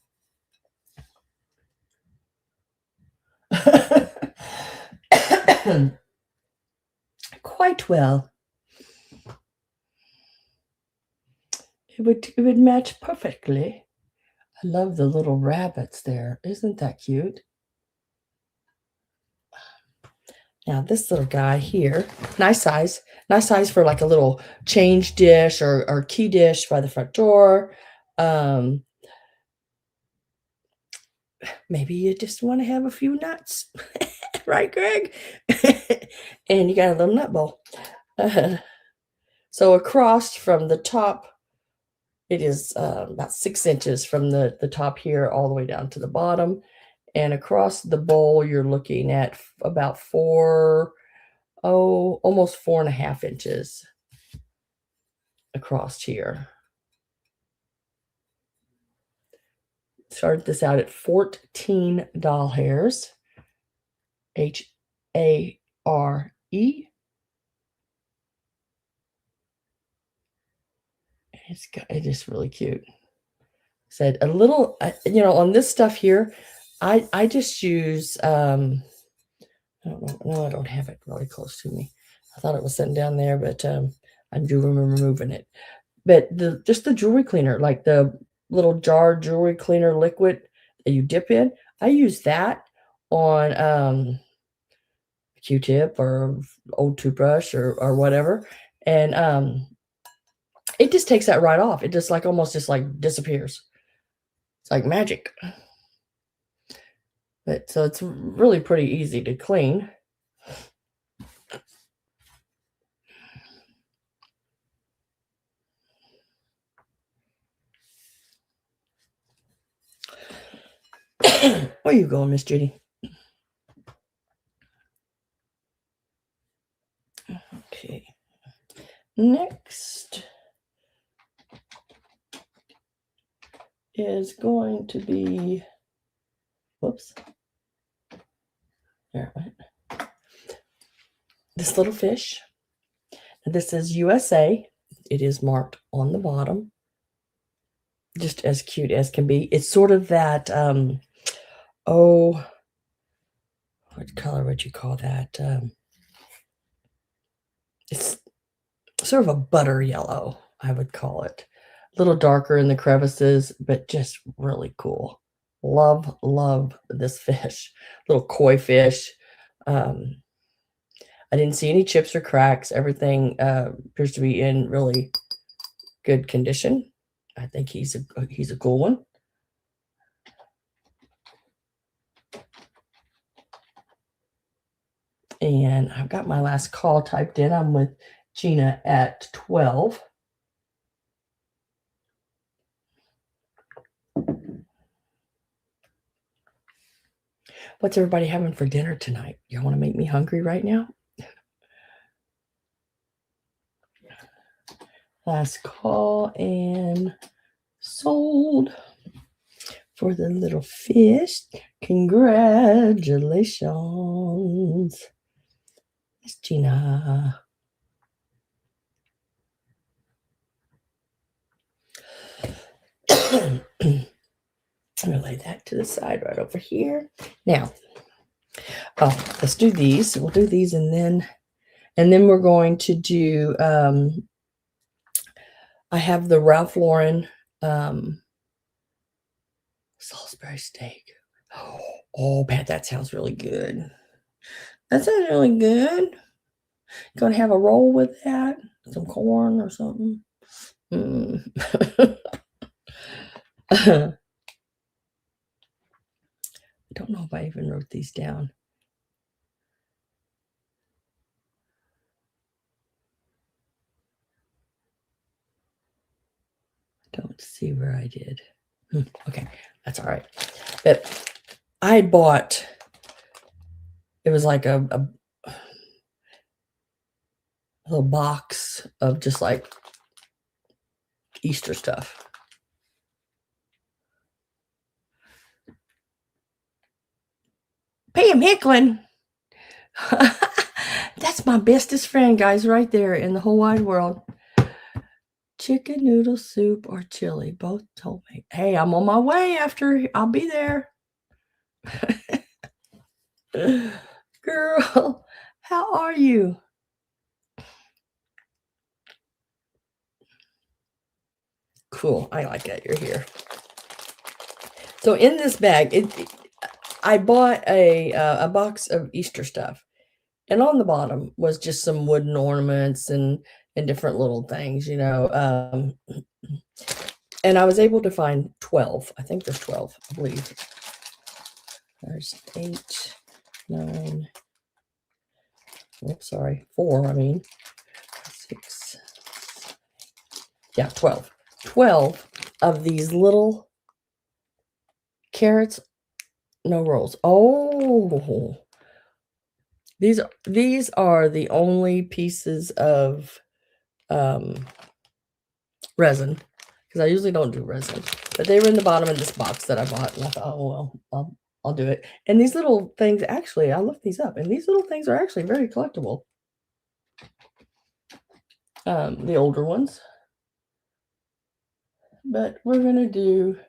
Quite well. It would match perfectly. I love the little rabbits there. Isn't that cute? Now this little guy here, nice size for like a little change dish or key dish by the front door. Maybe you just want to have a few nuts. Right, Greg? And you got a little nut bowl. So across from the top, it is about 6 inches from the top here all the way down to the bottom. And across the bowl, you're looking at about almost 4.5 inches across here. Started this out at 14 doll hairs, HARE. It is really cute. Said a little, on this stuff here, I just use, I don't know, no, I don't have it really close to me. I thought it was sitting down there, but I do remember moving it. But just the jewelry cleaner, like the little jar jewelry cleaner liquid that you dip in, I use that on Q-tip or old toothbrush or whatever, and it just takes that right off. It just almost disappears. It's like magic. But so it's really pretty easy to clean. Where you going, Miss Judy? Okay. Next is going to be, whoops. There it went. This little fish. This is USA. It is marked on the bottom. Just as cute as can be. It's sort of that, what color would you call that? It's sort of a butter yellow, I would call it. A little darker in the crevices, but just really cool. Love this fish. Little koi fish. I didn't see any chips or cracks. Everything appears to be in really good condition. I think he's a cool one. And I've got my last call typed in. I'm with Gina at 12. What's everybody having for dinner tonight? You want to make me hungry right now? Last call and sold for the little fish. Congratulations, Miss Gina. I'm going to lay that to the side right over here. Now, let's do these. We'll do these and then we're going to do, I have the Ralph Lauren Salisbury steak. Oh, Pat, that sounds really good. That sounds really good. Gonna have a roll with that? Some corn or something? I don't know if I even wrote these down. Don't see where I did. Okay, that's all right. But I bought, it was like a little box of just like Easter stuff. Pam Hicklin. That's my bestest friend, guys, right there in the whole wide world. Chicken noodle soup or chili, both told me. Hey, I'm on my way after. I'll be there. Girl, how are you? Cool. I like that you're here. So in this bag, I bought a box of Easter stuff, and on the bottom was just some wooden ornaments and different little things, and I was able to find 12. I think there's 12, I believe. There's 8, 9, oops, sorry, 4, I mean, 6, yeah, 12. 12 of these little carrots, no rolls. Oh, these are the only pieces of resin, because I usually don't do resin, but they were in the bottom of this box that I bought, and I thought, oh well, I'll do it. And these little things, actually, I looked these up, and these little things are actually very collectible. The older ones, but we're gonna do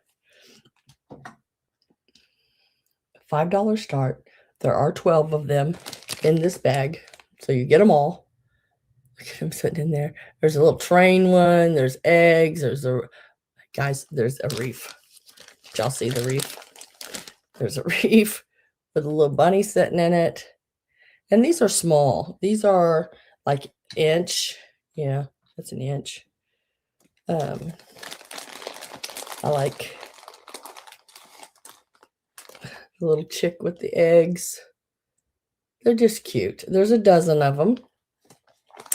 $5 start. There are 12 of them in this bag, so you get them all. Look at them sitting in there. There's a little train one. There's eggs. There's a reef. Did y'all see the reef? There's a reef with a little bunny sitting in it. And these are small. These are like inch. Yeah, that's an inch. I like the little chick with the eggs. They're just cute. There's a dozen of them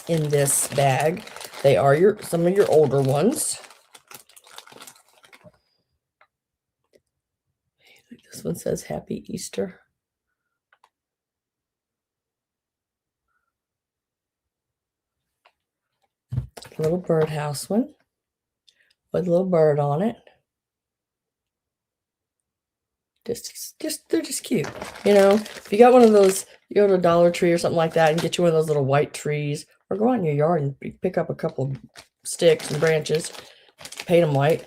in this bag. They are some of your older ones. This one says Happy Easter. A little birdhouse one with a little bird on it. They're just cute. You know, if you got one of those, you go to a Dollar Tree or something like that and get you one of those little white trees, or go out in your yard and pick up a couple of sticks and branches, paint them white,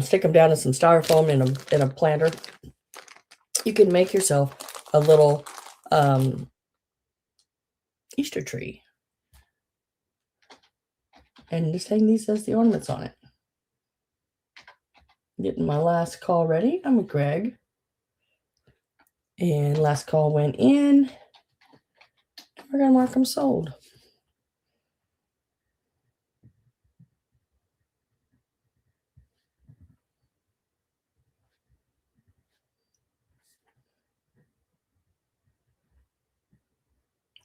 stick them down in some styrofoam in a planter. You can make yourself a little Easter tree and just hang these as the ornaments on it. Getting my last call ready. I'm with Greg. And last call went in. We're going to mark them sold.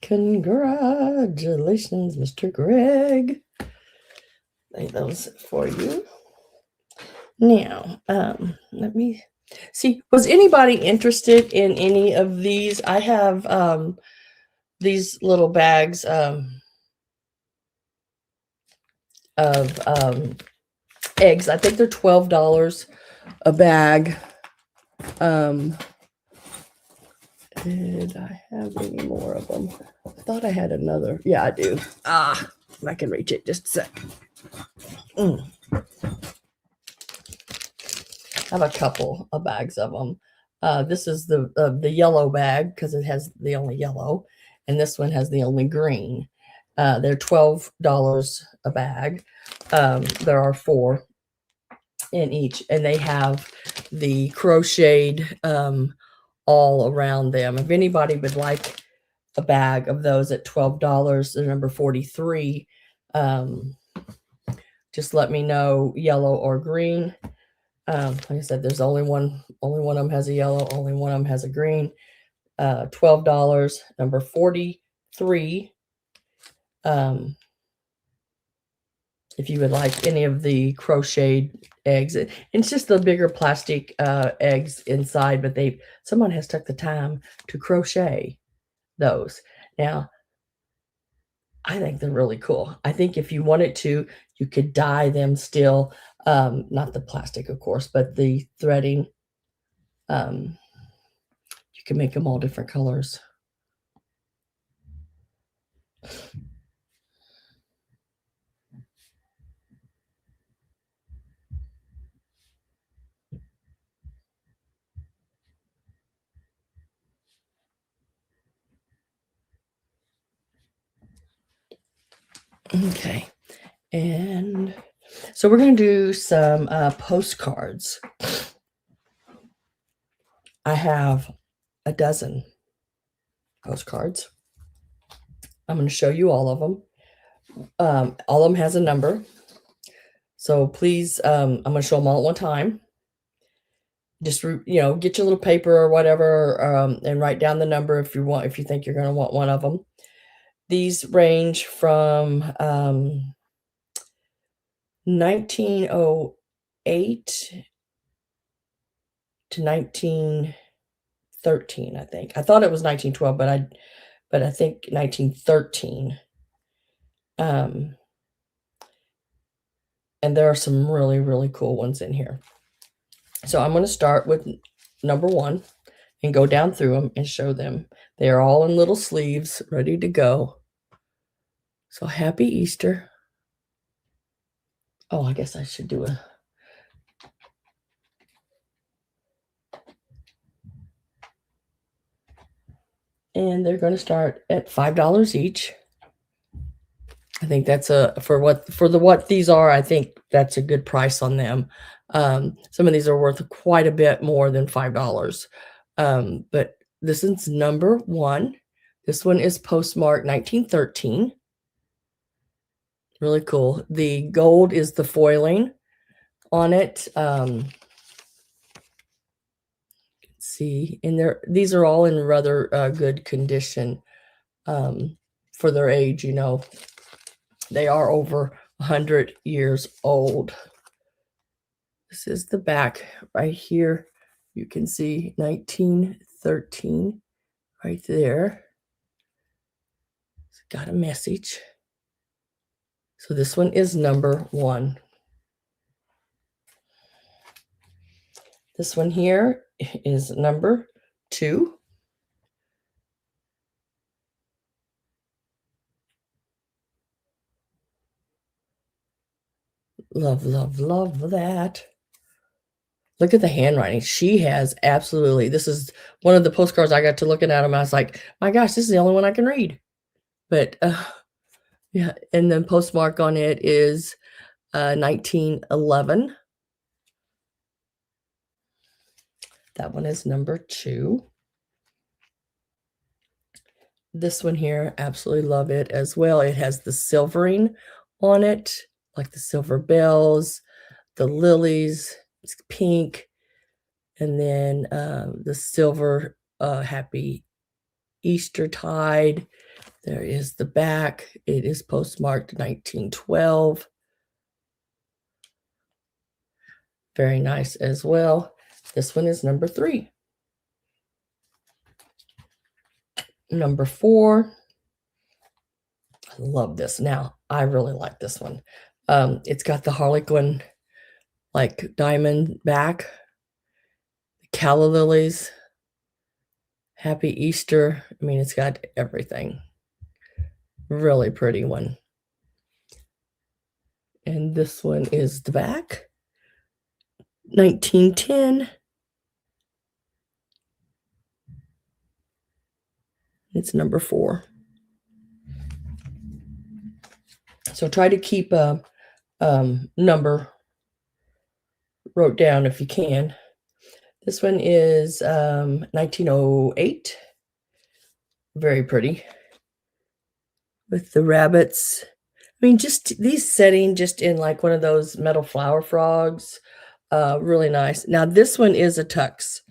Congratulations, Mr. Greg. Lay those for you. Now, let me see. Was anybody interested in any of these? I have these little bags of eggs. I think they're $12 a bag. Did I have any more of them? I thought I had another. Yeah, I do. I can reach it. Just a sec. I have a couple of bags of them. This is the yellow bag because it has the only yellow, and this one has the only green. They're $12 a bag. There are 4 in each, and they have the crocheted all around them. If anybody would like a bag of those at $12, the number 43, just let me know, yellow or green. Like I said, there's only one of them has a yellow, only one of them has a green. $12, number 43. If you would like any of the crocheted eggs, it's just the bigger plastic eggs inside, but someone has took the time to crochet those. Now, I think they're really cool. I think if you wanted to, you could dye them still. Not the plastic, of course, but the threading. You can make them all different colors. Okay, and so we're going to do some postcards. I have a dozen postcards. I'm going to show you all of them. All of them has a number. So please, I'm going to show them all at one time. Just, get your little paper or whatever, and write down the number if you think you're gonna want one of them. These range from, 1908 to 1913, I think. I thought it was 1912, but I think 1913. Um, and there are some really, really cool ones in here. So I'm gonna start with number 1 and go down through them and show them. They are all in little sleeves, ready to go. So happy Easter. Oh, I guess I should do a and they're gonna start at $5 each. I think that's for what these are, I think that's a good price on them. Some of these are worth quite a bit more than $5. But this is number 1. This one is postmarked 1913. Really cool. The gold is the foiling on it. Let's see, and these are all in rather good condition for their age. They are over 100 years old. This is the back right here. You can see 1913 right there. It's got a message. So this one is number 1. This one here is number 2. Love, love, love that. Look at the handwriting. She has absolutely, this is one of the postcards I got to looking at them. I was like, my gosh, this is the only one I can read. But yeah, and then postmark on it is 1911. That one is number 2. This one here, absolutely love it as well. It has the silvering on it, like the silver bells, the lilies, it's pink, and then the silver happy Eastertide. There is the back. It is postmarked 1912. Very nice as well. This one is number 3. Number 4. I love this. Now, I really like this one. It's got the Harlequin, like, diamond back, calla lilies, happy Easter. I mean, it's got everything. Really pretty one. And this one is the back, 1910. It's number 4. So try to keep a number wrote down if you can. This one is 1908. Very pretty. With the rabbits. I mean, just these setting just in like one of those metal flower frogs. Really nice. Now this one is a tux.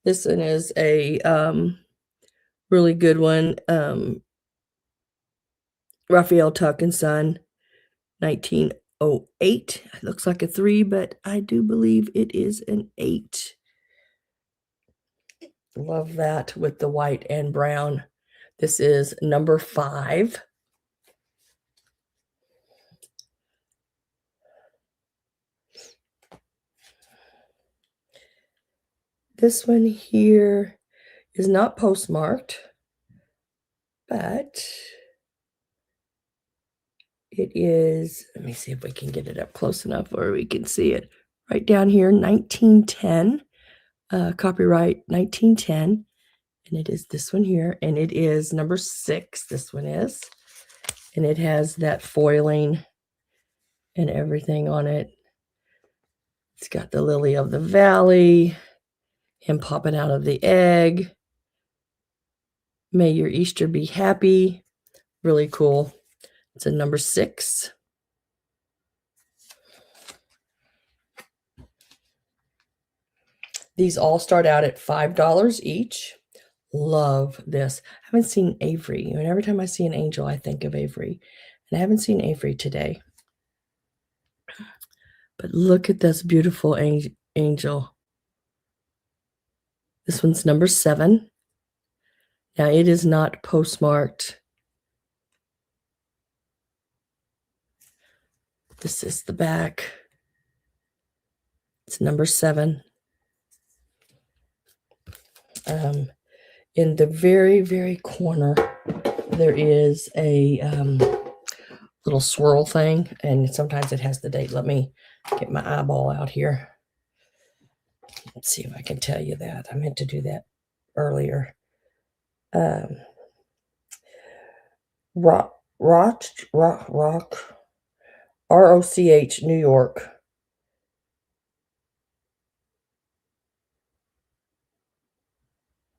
This one is a really good one. Raphael Tuck and Son, 1908. It looks like a 3, but I do believe it is an 8. Love that with the white and brown. This is number 5. This one here is not postmarked, but it is, let me see if we can get it up close enough where we can see it. Right down here, 1910, copyright 1910, and it is this one here, and it is number 6, this one is, and it has that foiling and everything on it. It's got the lily of the valley, him popping out of the egg. May your Easter be happy. Really cool. It's a number 6. These all start out at $5 each. Love this. I haven't seen Avery. And every time I see an angel, I think of Avery. And I haven't seen Avery today. But look at this beautiful angel. This one's number 7. Now, it is not postmarked. This is the back. It's number 7. In the very, very corner, there is a little swirl thing, and sometimes it has the date. Let me get my eyeball out here. Let's see if I can tell you that. I meant to do that earlier. Rock, ROCH, New York.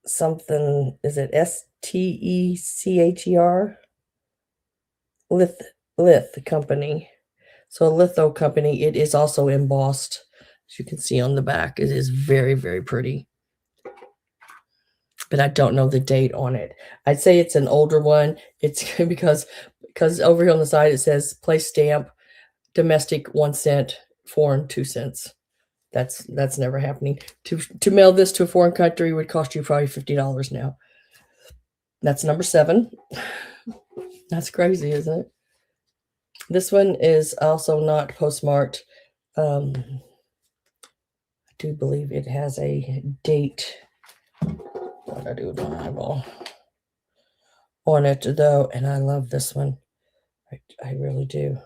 Something, is it STECHER? Lith company. So a litho company. It is also embossed, as you can see on the back. It is very, very pretty. But I don't know the date on it. I'd say it's an older one. It's because over here on the side it says place stamp, domestic 1 cent, foreign 2 cents. That's never happening. To mail this to a foreign country would cost you probably $50 now. That's number 7. That's crazy, isn't it? This one is also not postmarked. I do believe it has a date. What I do with my eyeball on it though, and I love this one. I really do.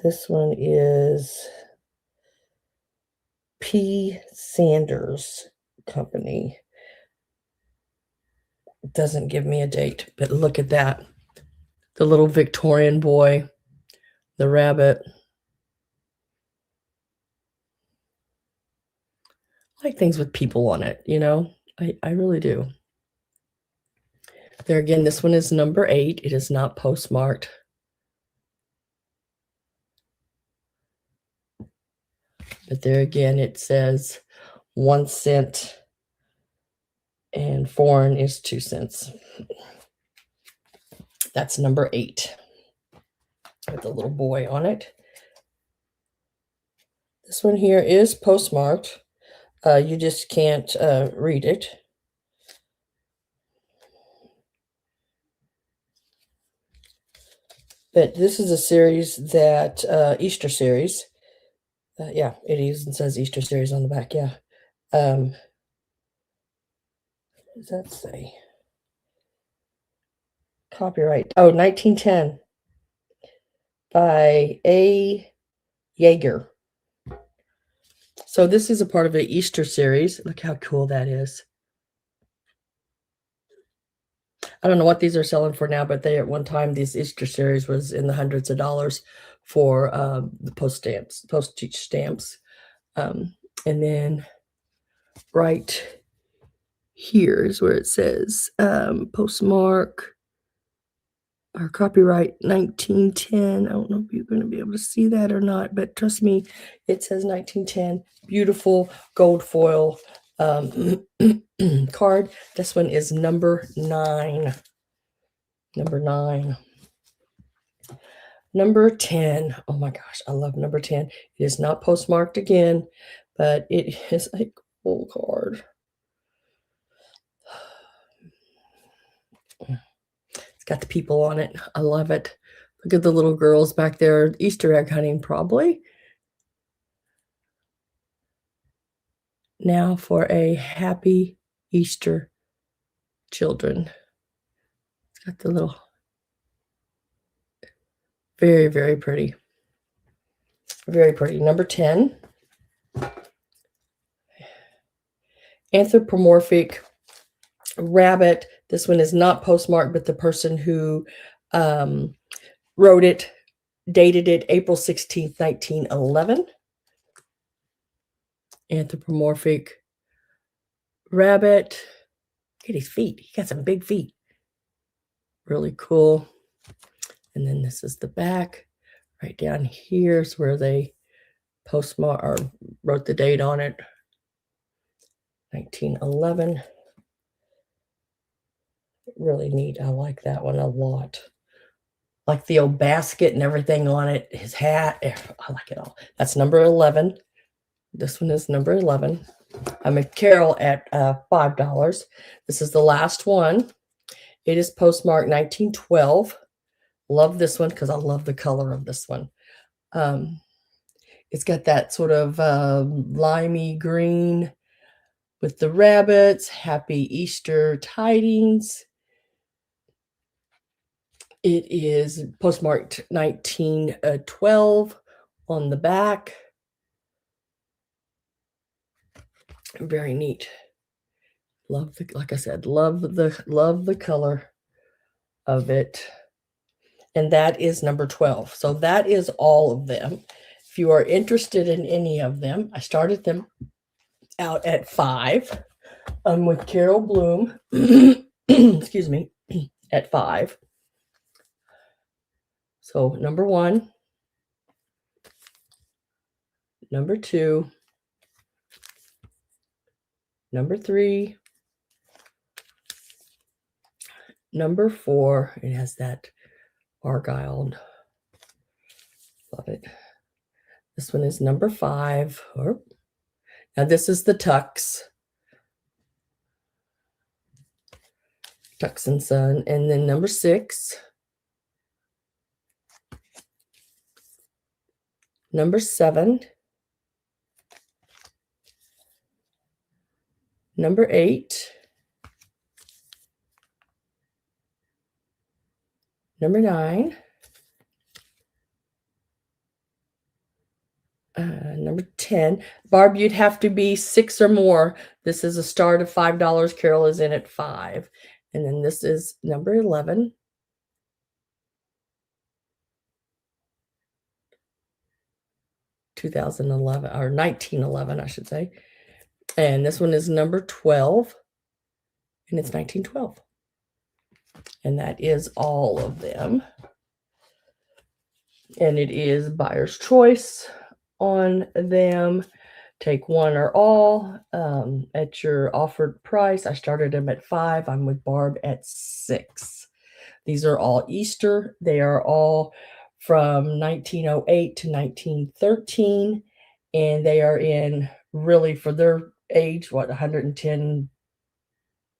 This one is P. Sanders Company. It doesn't give me a date, but look at that. The little Victorian boy, the rabbit. I like things with people on it, you know? I really do. There again, this one is number 8. It is not postmarked. But there again, it says 1 cent and foreign is 2 cents. That's number 8 with the little boy on it. This one here is postmarked. You just can't read it. But this is a series that, Easter series. Yeah, it even says Easter series on the back, yeah. What does that say? Copyright. Oh, 1910 by A. Yeager. So this is a part of the Easter series. Look how cool that is. I don't know what these are selling for now, but they at one time, this Easter series was in the hundreds of dollars for the postage stamps. And then right here is where it says postmark or copyright 1910. I don't know if you're going to be able to see that or not, but trust me, it says 1910. Beautiful gold foil card. This one is number 9. Number 9. Number 10. Oh my gosh, I love number 10. It is not postmarked again, but it is a cool card. It's got the people on it. I love it. Look at the little girls back there, Easter egg hunting probably. Now for a happy Easter, children. It's got the little, very, very pretty. Very pretty. Number 10. Anthropomorphic rabbit. This one is not postmarked, but the person who wrote it, dated it April 16th, 1911. Anthropomorphic rabbit. Look at his feet. He got some big feet. Really cool. And then this is the back. Right down here is where they postmark or wrote the date on it. 1911. Really neat. I like that one a lot. Like the old basket and everything on it, his hat. I like it all. That's number 11. This one is number 11. I'm at Carol at $5. This is the last one. It is postmarked 1912. Love this one because I love the color of this one. It's got that sort of limey green with the rabbits. Happy Easter tidings. It is postmarked 1912 on the back. Very neat. Love the, like I said, love the color of it. And that is number 12. So that is all of them. If you are interested in any of them, I started them out at 5. I'm with Carol Bloom, excuse me, at 5. So number 1, number 2, number 3, number 4. It has that argyle. Love it. This one is number 5. Now this is the Tux and Son. And then number 6. Number 7. Number 8. Number 9. Number 10. Barb, you'd have to be 6 or more. This is a start of $5. Carol is in at 5. And then this is number 11. (2011) or 1911, I should say. And this one is number 12. And it's 1912. And that is all of them. And it is buyer's choice on them. Take one or all at your offered price. I started them at 5. I'm with Barb at 6. These are all Easter. They are all from 1908 to 1913. And they are in, really, for their age, what, 110,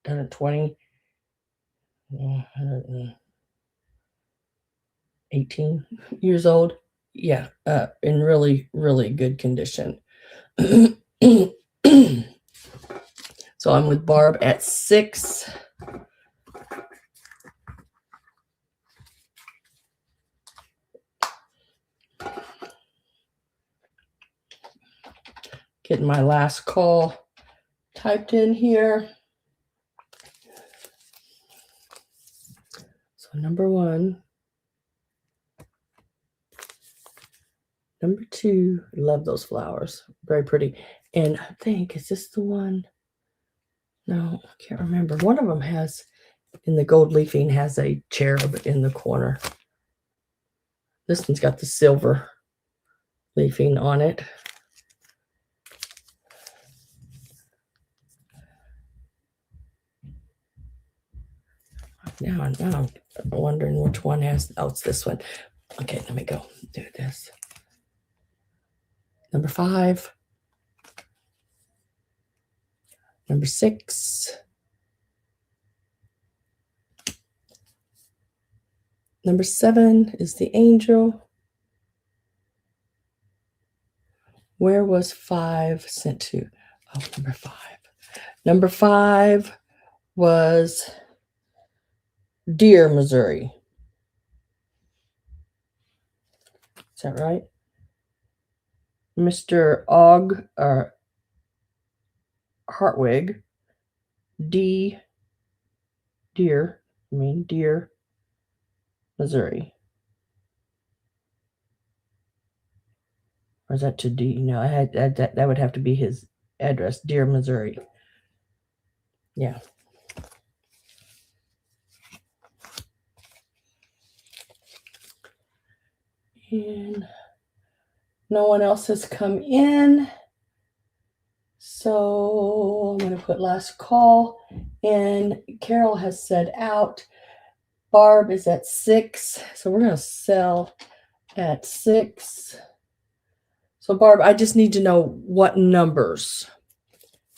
120, 118 years old. Yeah, in really, really good condition. So I'm with Barb at 6. Getting my last call typed in here. So number 1. Number 2. Love those flowers. Very pretty. And I think, is this the one? No, I can't remember. One of them has, in the gold leafing, has a cherub in the corner. This one's got the silver leafing on it. Now I'm wondering which one has, oh, it's this one. Okay, let me go do this. Number 5. Number 6. Number 7 is the angel. Where was 5 sent to? Oh, number 5. Number 5 was Deer, Missouri. Is that right? Mr. Og Hartwig, Deer, Missouri. Or is that to D? No, I had that would have to be his address, Deer, Missouri. Yeah. And no one else has come in. So I'm going to put last call. And Carol has said out. Barb is at 6. So we're going to sell at 6. So Barb, I just need to know what numbers.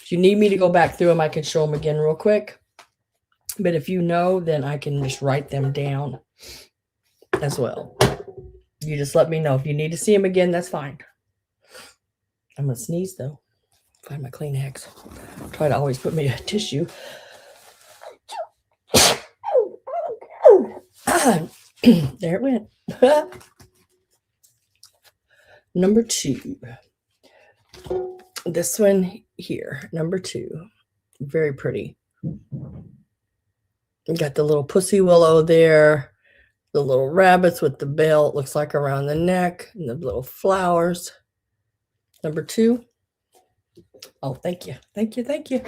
If you need me to go back through them, I can show them again real quick. But if you know, then I can just write them down as well. You just let me know. If you need to see them again, that's fine. I'm going to sneeze, though. Find my Kleenex. Try to always put me a tissue. There it went. Number 2. This one here, number 2. Very pretty. You got the little pussy willow there. The little rabbits with the bell, it looks like around the neck, and the little flowers. Number 2. Oh, thank you. Thank you. Thank you.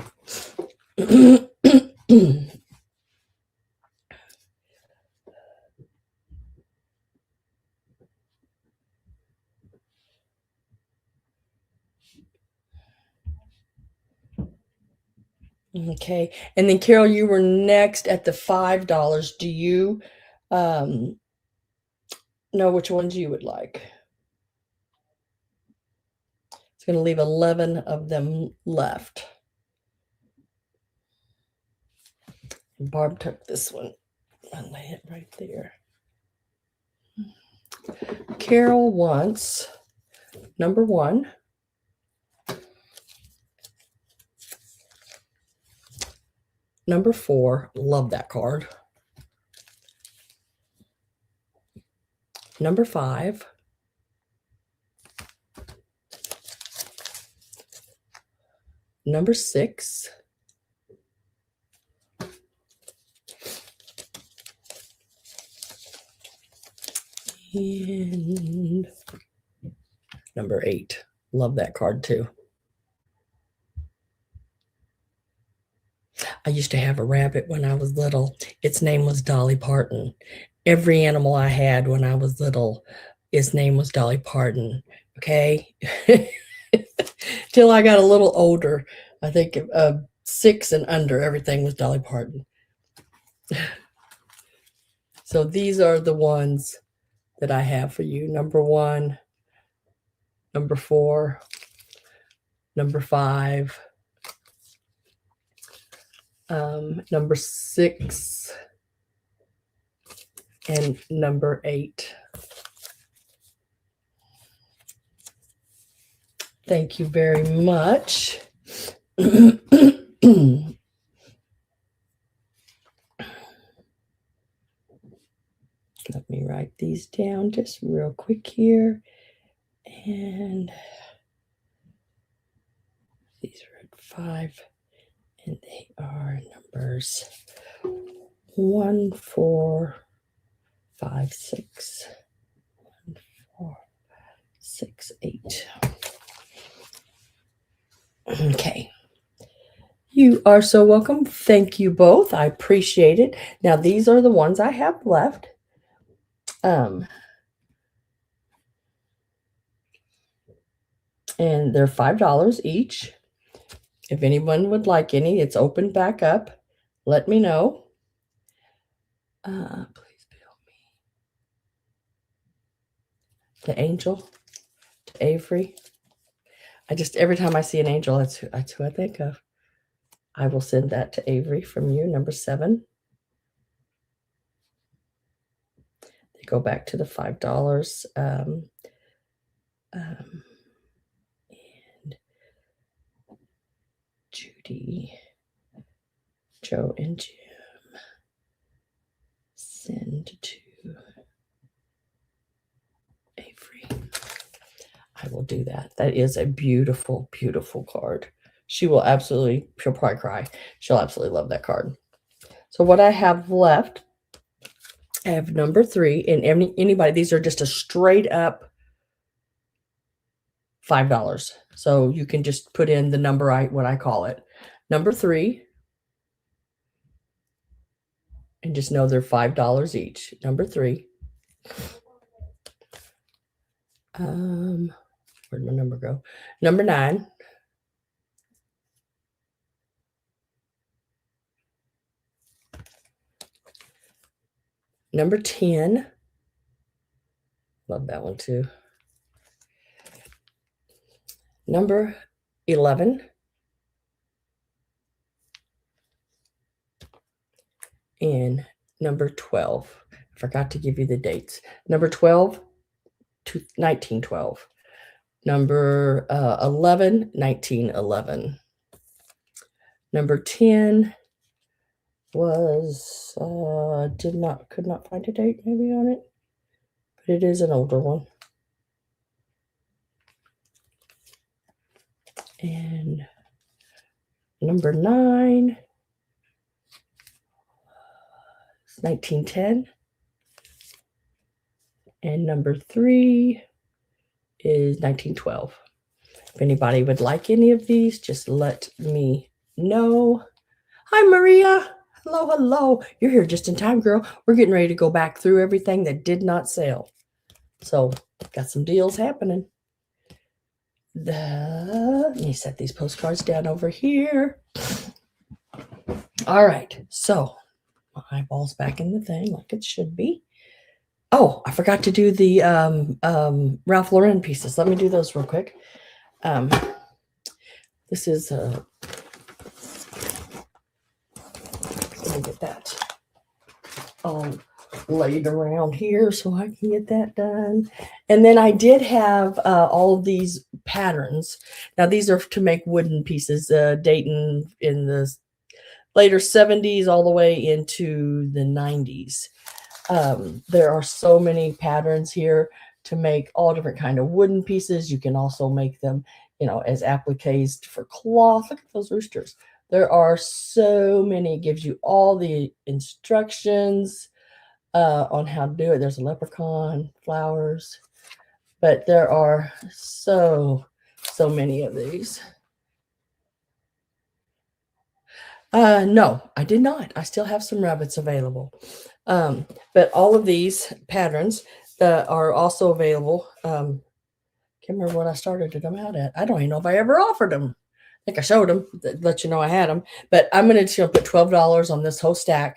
Okay. And then Carol, you were next at the $5. Do you know which ones you would like? It's going to leave 11 of them left. And Barb took this one and lay it right there. Carol wants number 1. Number 4, love that card. Number 5. Number 6. And number 8. Love that card too. I used to have a rabbit when I was little. Its name was Dolly Parton. Every animal I had when I was little, its name was Dolly Parton. Okay. Till I got a little older. I think 6 and under, everything was Dolly Parton. So these are the ones that I have for you. Number 1, number 4, number 5, number 6, and number 8. Thank you very much. Let me write these down just real quick here. And these are at 5, and they are numbers 1, 4, 5, 6. 1, 4, 6, 8. Okay. You are so welcome. Thank you both. I appreciate it. Now, these are the ones I have left. And they're $5 each. If anyone would like any, it's open back up. Let me know. Please bill me. The angel to Avery. Every time I see an angel, that's who I think of. I will send that to Avery from you, number 7. They go back to the $5. And Judy, Joe, and Jim. Send to Avery. I will do that. That is a beautiful, beautiful card. She'll probably cry. She'll absolutely love that card. So what I have left, I have number 3, and anybody, these are just a straight up $5. So you can just put in the number what I call it. Number 3. And just know they're $5 each. Number 3. Where'd my number go? Number 9. Number 10. Love that one too. Number 11. And number 12. I forgot to give you the dates. Number 12, 1912. Number 11, 1911. Number 10 was, could not find a date maybe on it, but it is an older one. And number 9 is 1910. And number 3 is 1912. If anybody would like any of these, just let me know. Hi, Maria. Hello, hello. You're here just in time, girl. We're getting ready to go back through everything that did not sell. So, got some deals happening. Let me set these postcards down over here. All right. So, my eyeball's back in the thing like it should be. Oh, I forgot to do the Ralph Lauren pieces. Let me do those real quick. This is let me get that all laid around here so I can get that done. And then I did have all of these patterns. Now these are to make wooden pieces, dating in the later 70s all the way into the 90s. There are so many patterns here to make all different kind of wooden pieces. You can also make them, as appliques for cloth. Look at those roosters. There are so many. It gives you all the instructions on how to do it. There's a leprechaun, flowers, but there are so many of these. No, I did not. I still have some rabbits available. But all of these patterns are also available. Can't remember what I started them out at. I don't even know if I ever offered them. I think I showed them, let you know I had them. But I'm going to put $12 on this whole stack,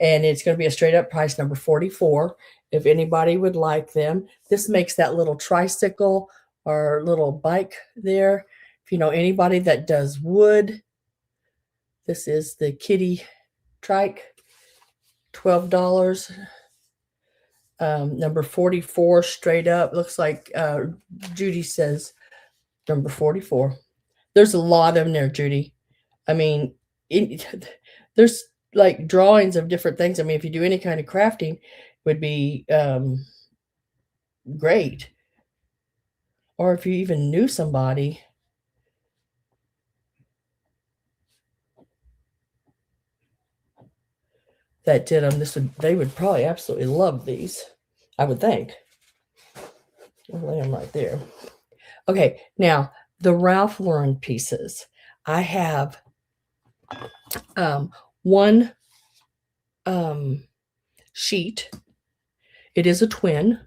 and it's going to be a straight up price, number 44. If anybody would like them, this makes that little tricycle or little bike there. If you know anybody that does wood, this is the kitty trike, $12. Number 44 straight up. Looks like Judy says number 44. There's a lot of them there, Judy. I mean, there's like drawings of different things. I mean, if you do any kind of crafting, would be great. Or if you even knew somebody that did them, they would probably absolutely love these, I would think. I'll lay them right there. Okay, now the Ralph Lauren pieces. I have one sheet. It is a twin.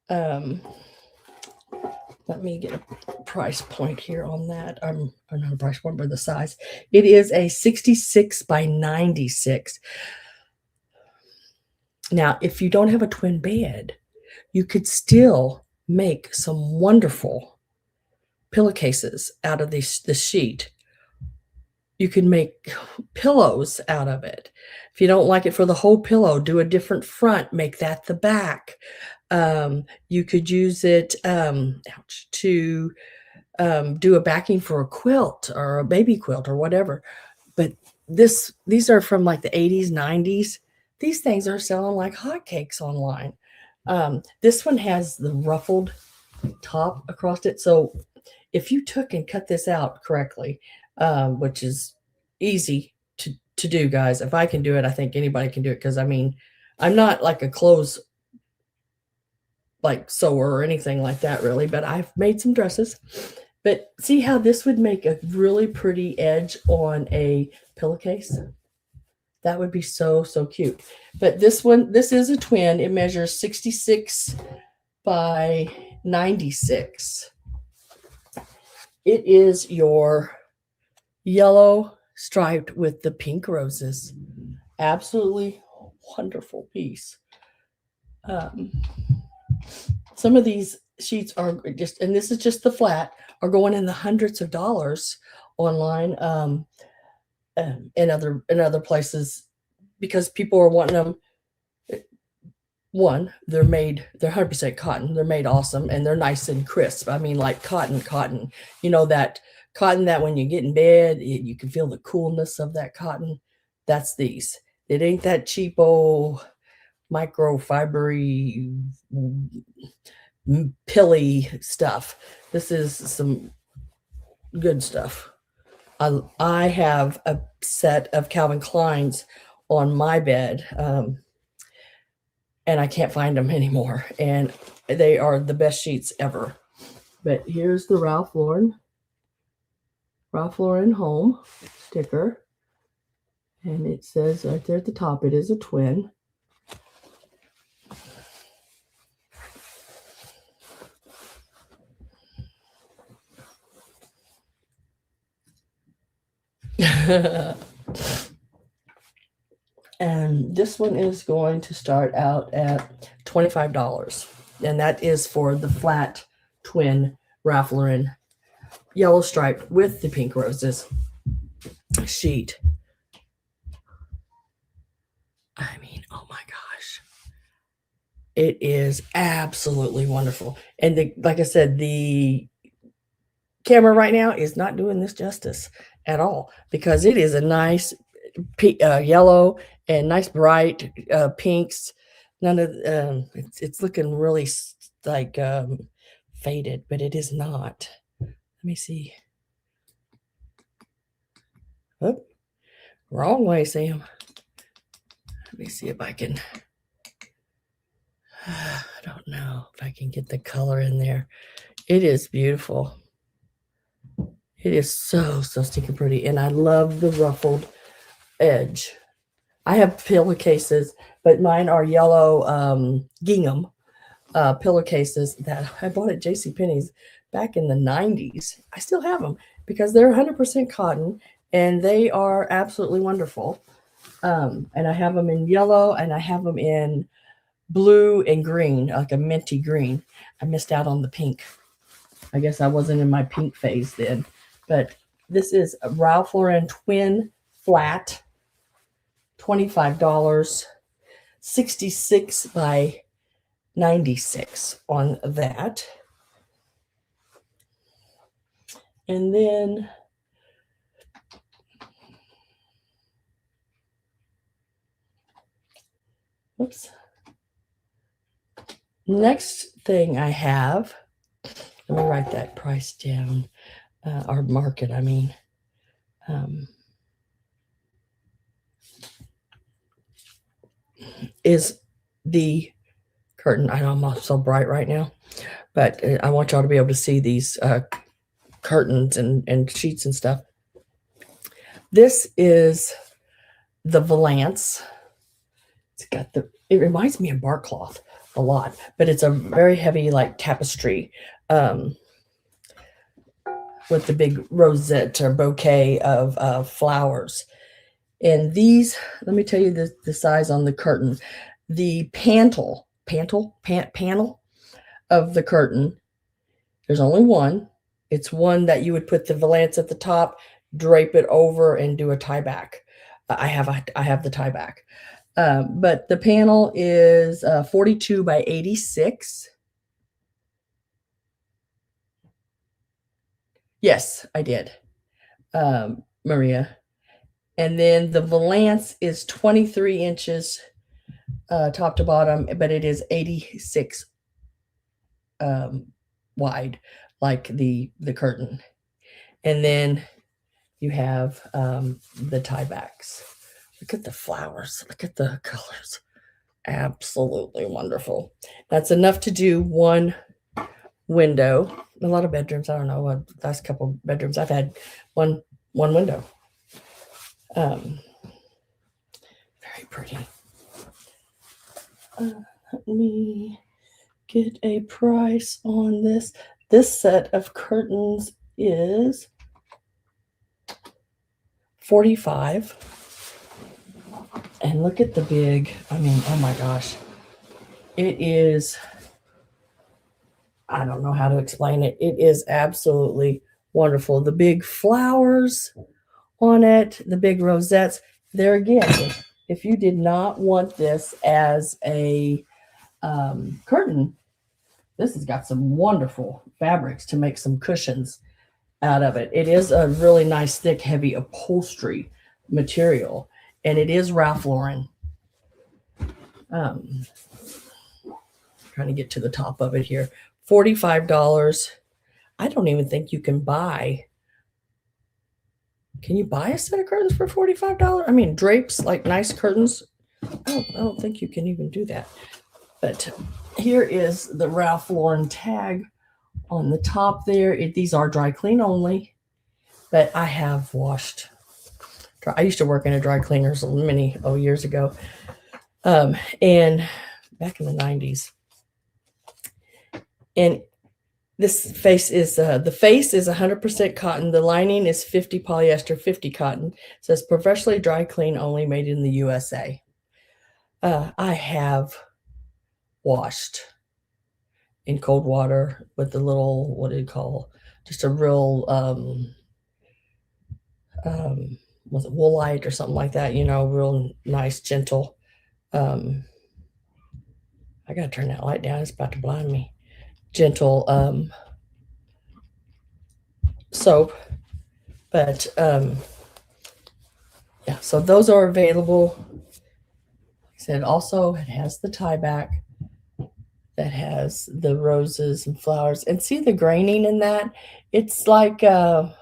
Let me get a price point here on that. Or not a price point, but the size. It is a 66 by 96. Now, if you don't have a twin bed, you could still make some wonderful pillowcases out of this sheet. You can make pillows out of it. If you don't like it for the whole pillow, do a different front, make that the back. You could use it to do a backing for a quilt or a baby quilt or whatever. But these are from like the 80s, 90s. These things are selling like hotcakes online. This one has the ruffled top across it. So if you took and cut this out correctly, which is easy to do, guys. If I can do it, I think anybody can do it. Because I mean, I'm not like a clothes like sewer or anything like that, really. But I've made some dresses. But see how this would make a really pretty edge on a pillowcase? That would be so cute. But this is a twin. It measures 66 by 96. It is your yellow striped with the pink roses. Absolutely wonderful piece. Some of these sheets are just, and this is just the flat, are going in the hundreds of dollars online, in other places, because people are wanting them. One, they're 100% cotton. They're made awesome, and they're nice and crisp. I mean, like cotton. You know, that cotton that when you get in bed, you can feel the coolness of that cotton. That's these. It ain't that cheapo microfibery pilly stuff. This is some good stuff. I have a set of Calvin Klein's on my bed, and I can't find them anymore. And they are the best sheets ever. But here's the Ralph Lauren Home sticker. And it says right there at the top, it is a twin. And this one is going to start out at $25. And that is for the flat twin Ralph Lauren yellow stripe with the pink roses sheet. I mean, oh my gosh. It is absolutely wonderful. And like I said, the camera right now is not doing this justice at all, because it is a nice yellow and nice bright pinks. None of it's looking really like faded, but it is not. Let me see. Oh, wrong way, Sam. Let me see if I can. I don't know if I can get the color in there. It is beautiful. It is so stinking pretty, and I love the ruffled edge. I have pillowcases, but mine are yellow gingham pillowcases that I bought at JCPenney's back in the 90s. I still have them because they're 100% cotton, and they are absolutely wonderful. And I have them in yellow, and I have them in blue and green, like a minty green. I missed out on the pink. I guess I wasn't in my pink phase then. But this is a Ralph Lauren twin flat, $25, 66 by 96 on that. And then oops. Next thing I have, let me write that price down, or market, I mean. Is the curtain. I know I'm not so bright right now, but I want y'all to be able to see these curtains and sheets and stuff. This is the Valance. It reminds me of bark cloth a lot, but it's a very heavy, like tapestry, with the big rosette or bouquet of flowers. And these, let me tell you the size on the curtain. The panel of the curtain, there's only one. It's one that you would put the valance at the top, drape it over, and do a tie back. I have the tie back. But the panel is 42 by 86. Yes, I did, Maria. And then the valance is 23 inches top to bottom, but it is 86 wide, like the curtain. And then you have the tie backs. Look at the flowers. Look at the colors. Absolutely wonderful. That's enough to do one window. A lot of bedrooms, I don't know, the last couple bedrooms I've had one window. Very pretty. Let me get a price on this. This set of curtains is $45. And look at the big, I mean, oh my gosh. It is, I don't know how to explain it. It is absolutely wonderful. The big flowers on it, the big rosettes. There again, if you did not want this as a curtain, this has got some wonderful fabrics to make some cushions out of it. It is a really nice, thick, heavy upholstery material, and it is Ralph Lauren. Um, Trying to get to the top of it here. $45. I don't even think you can buy. Can you buy a set of curtains for $45? I mean, drapes, like nice curtains. I don't think you can even do that. But here is the Ralph Lauren tag on the top there. These are dry clean only, but I have washed. I used to work in a dry cleaners many years ago, and back in the 90s. And this face is the face is 100% cotton. The lining is 50 polyester, 50 cotton. It says professionally dry clean only, made in the USA. I have washed in cold water with the little, what do you call, just a real was it woolite or something like that, real nice, gentle. I gotta turn that light down, it's about to blind me. Gentle soap. But yeah, so those are available. Like I said, also it has the tie back that has the roses and flowers, and see the graining in that. It's like the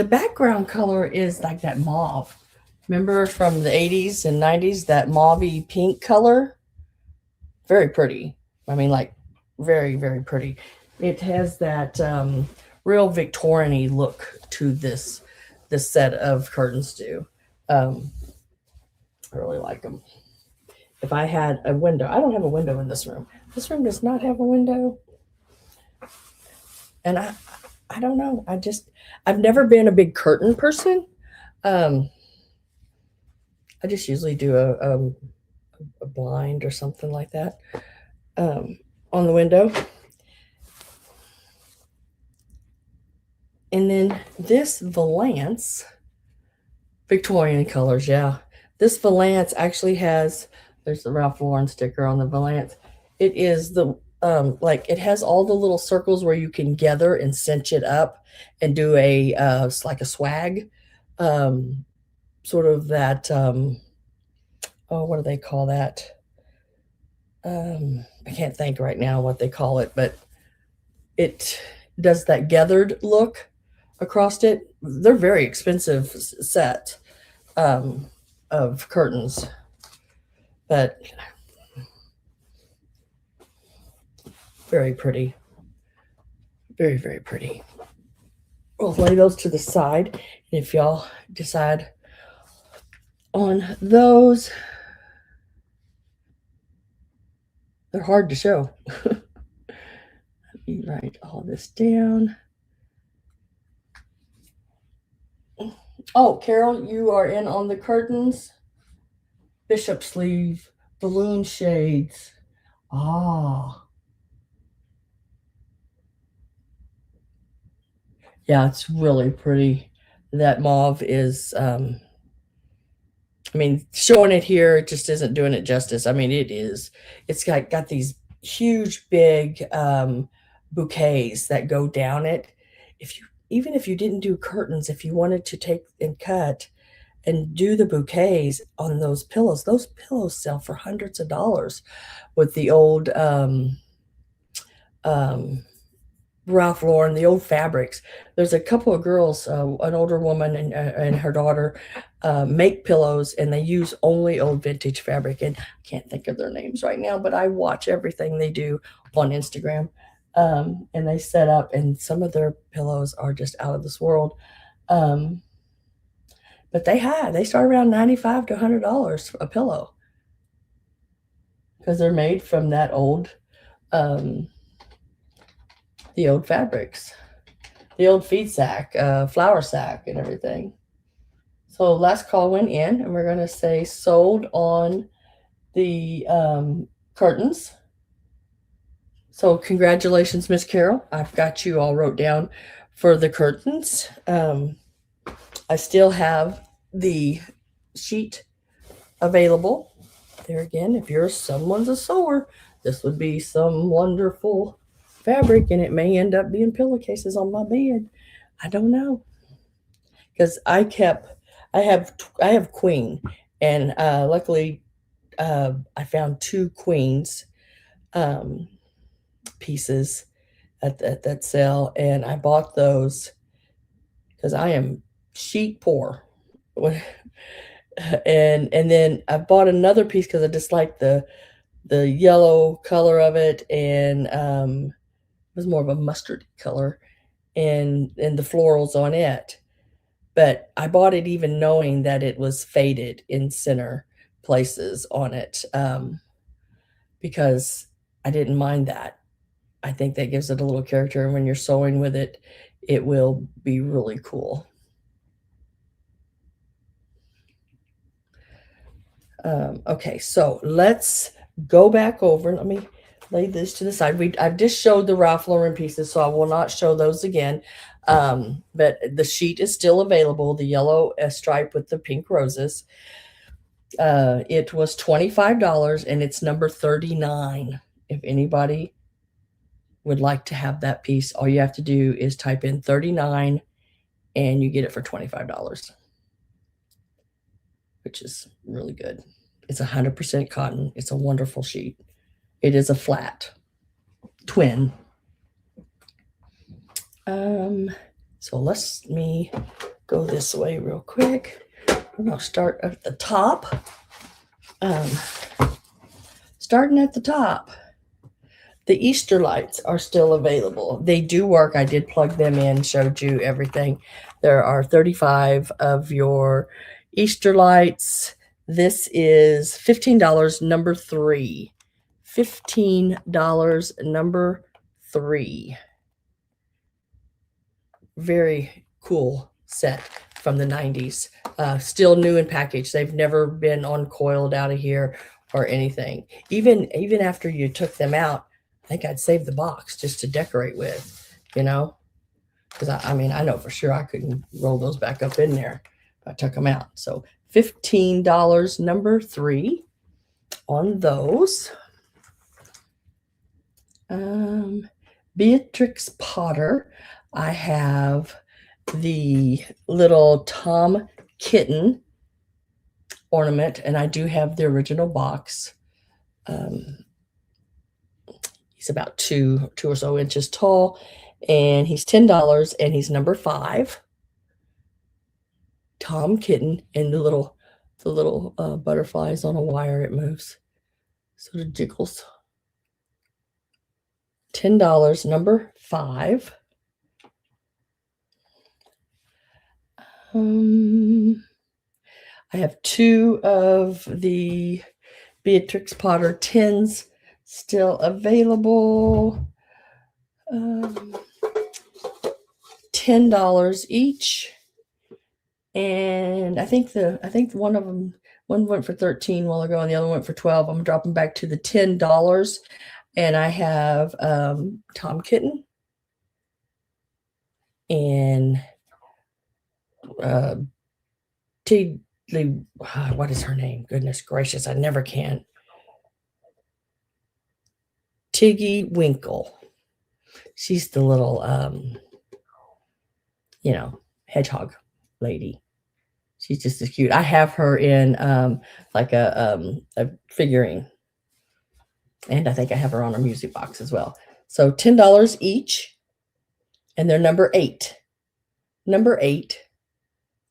background color is like that mauve. Remember from the 80s and 90s, that mauvey pink color? Very pretty. I mean, like very, very pretty. It has that real Victorian-y look to this set of curtains do. I really like them. If I had a window, I don't have a window in this room. This room does not have a window. And I don't know. I've never been a big curtain person. I just usually do a blind or something like that on the window. And then this Valance, Victorian colors, yeah. This Valance actually has, there's the Ralph Lauren sticker on the Valance. It is the, like, it has all the little circles where you can gather and cinch it up and do like a swag, sort of that, what do they call that? I can't think right now what they call it, but it does that gathered look across it. They're very expensive set of curtains, but very pretty. Very, very pretty. We'll lay those to the side. And if y'all decide on those, they're hard to show. Let me write all this down. Oh, Carol, you are in on the curtains. Bishop sleeve, balloon shades. Ah. Yeah, it's really pretty. That mauve is, I mean, showing it here just isn't doing it justice. I mean, it is. It's got these huge, big bouquets that go down it. Even if you didn't do curtains, if you wanted to take and cut and do the bouquets on those pillows sell for hundreds of dollars with the old Ralph Lauren, the old fabrics. There's a couple of girls, an older woman and her daughter, make pillows, and they use only old vintage fabric. And I can't think of their names right now, but I watch everything they do on Instagram. And they set up, and some of their pillows are just out of this world. But they start around $95 to $100 a pillow because they're made from that old, the old fabrics, the old feed sack, flour sack, and everything. So last call went in, and we're going to say sold on the curtains. So congratulations, Miss Carol. I've got you all wrote down for the curtains. I still have the sheet available. There again, if someone's a sewer, this would be some wonderful fabric, and it may end up being pillowcases on my bed. I don't know, because I have queen, and luckily I found two queens pieces at that sale, and I bought those because I am sheet poor. And then I bought another piece because I just like the yellow color of it, and it was more of a mustard color, and the florals on it. But I bought it even knowing that it was faded in center places on it, because I didn't mind that. I think that gives it a little character, and when you're sewing with it, it will be really cool. Okay, so let's go back over. Let me lay this to the side. I've just showed the Ralph Lauren pieces, so I will not show those again. But the sheet is still available, the yellow stripe with the pink roses. It was $25, and it's number 39. If anybody would like to have that piece, all you have to do is type in 39 and you get it for $25, which is really good. It's 100% cotton. It's a wonderful sheet. It is a flat twin. So let me go this way real quick. I'm going to start at the top. Starting at the top, the Easter lights are still available. They do work. I did plug them in, showed you everything. There are 35 of your Easter lights. This is $15, number 3. $15, number 3. Very cool set from the 90s. Still new in package. They've never been uncoiled out of here or anything. Even after you took them out, I think I'd save the box just to decorate with, because I know for sure I couldn't roll those back up in there if I took them out. So $15, number 3 on those. Beatrix Potter. I have the little Tom Kitten ornament, and I do have the original box. He's about two or so inches tall, and he's $10, and he's number 5. Tom Kitten, and the little butterflies on a wire. It moves, sort of jiggles. $10, number 5. I have 2 of the Beatrix Potter tins still available. $10 each, and I think one of them, one went for 13 a while ago, and the other went for 12. I'm dropping back to the $10, and I have Tom Kitten and what is her name? Goodness gracious, I never can. Tiggy Winkle. She's the little, hedgehog lady. She's just as cute. I have her in like a figurine, and I think I have her on a music box as well. So $10 each, and they're number 8. Number 8.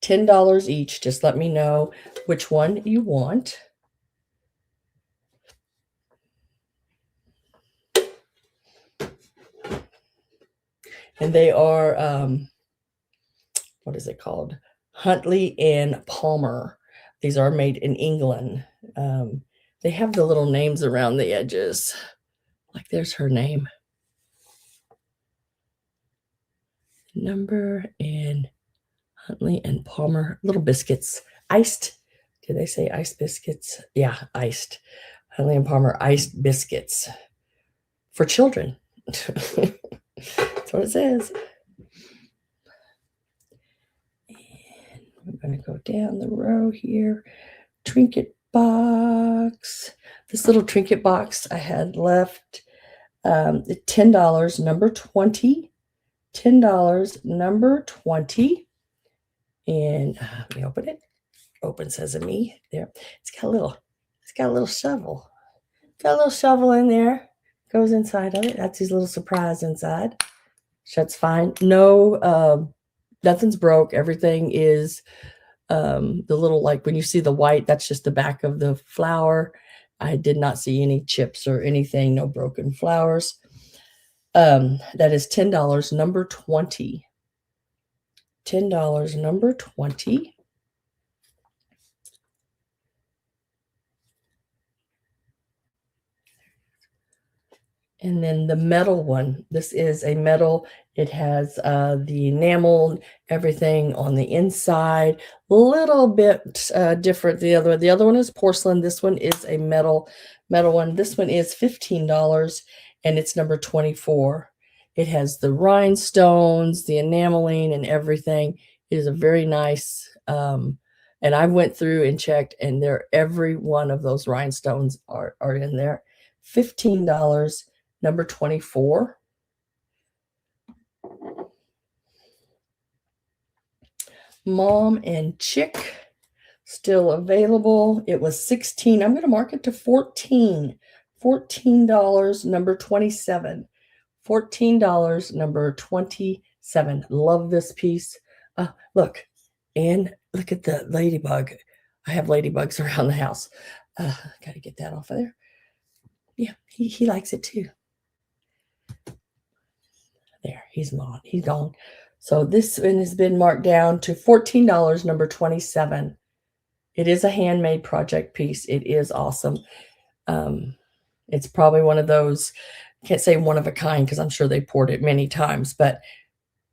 $10 each. Just let me know which one you want. And they are, what is it called? Huntley and Palmer. These are made in England. They have the little names around the edges. Like there's her name. Number and Huntley and Palmer little biscuits, iced. Did they say iced biscuits? Yeah, iced. Huntley and Palmer iced biscuits for children. That's what it says. And I'm going to go down the row here. Trinket box. This little trinket box I had left. $10, number 20. $10, number 20. And let me open it. Open sesame. There. It's got a little shovel. Got a little shovel in there. Goes inside of it. That's his little surprise inside. Shuts fine. No, nothing's broke. Everything is the little, like when you see the white, that's just the back of the flower. I did not see any chips or anything. No broken flowers. That is $10, number 20. $10, number 20. And then the metal one. This is a metal. It has the enamel, everything on the inside. A little bit different. The other one is porcelain. This one is a metal one. This one is $15, and it's number 24. It has the rhinestones, the enameling, and everything. It is a very nice. And I went through and checked, and every one of those rhinestones are in there. $15. Number 24. Mom and Chick, still available. It was 16. I'm going to mark it to 14. $14, number 27. $14, number 27. Love this piece. Look, and look at the ladybug. I have ladybugs around the house. Got to get that off of there. Yeah, he likes it too. There, he's gone. So this one has been marked down to $14, number 27. It is a handmade project piece. It is awesome. It's probably one of those, can't say one of a kind because I'm sure they poured it many times, but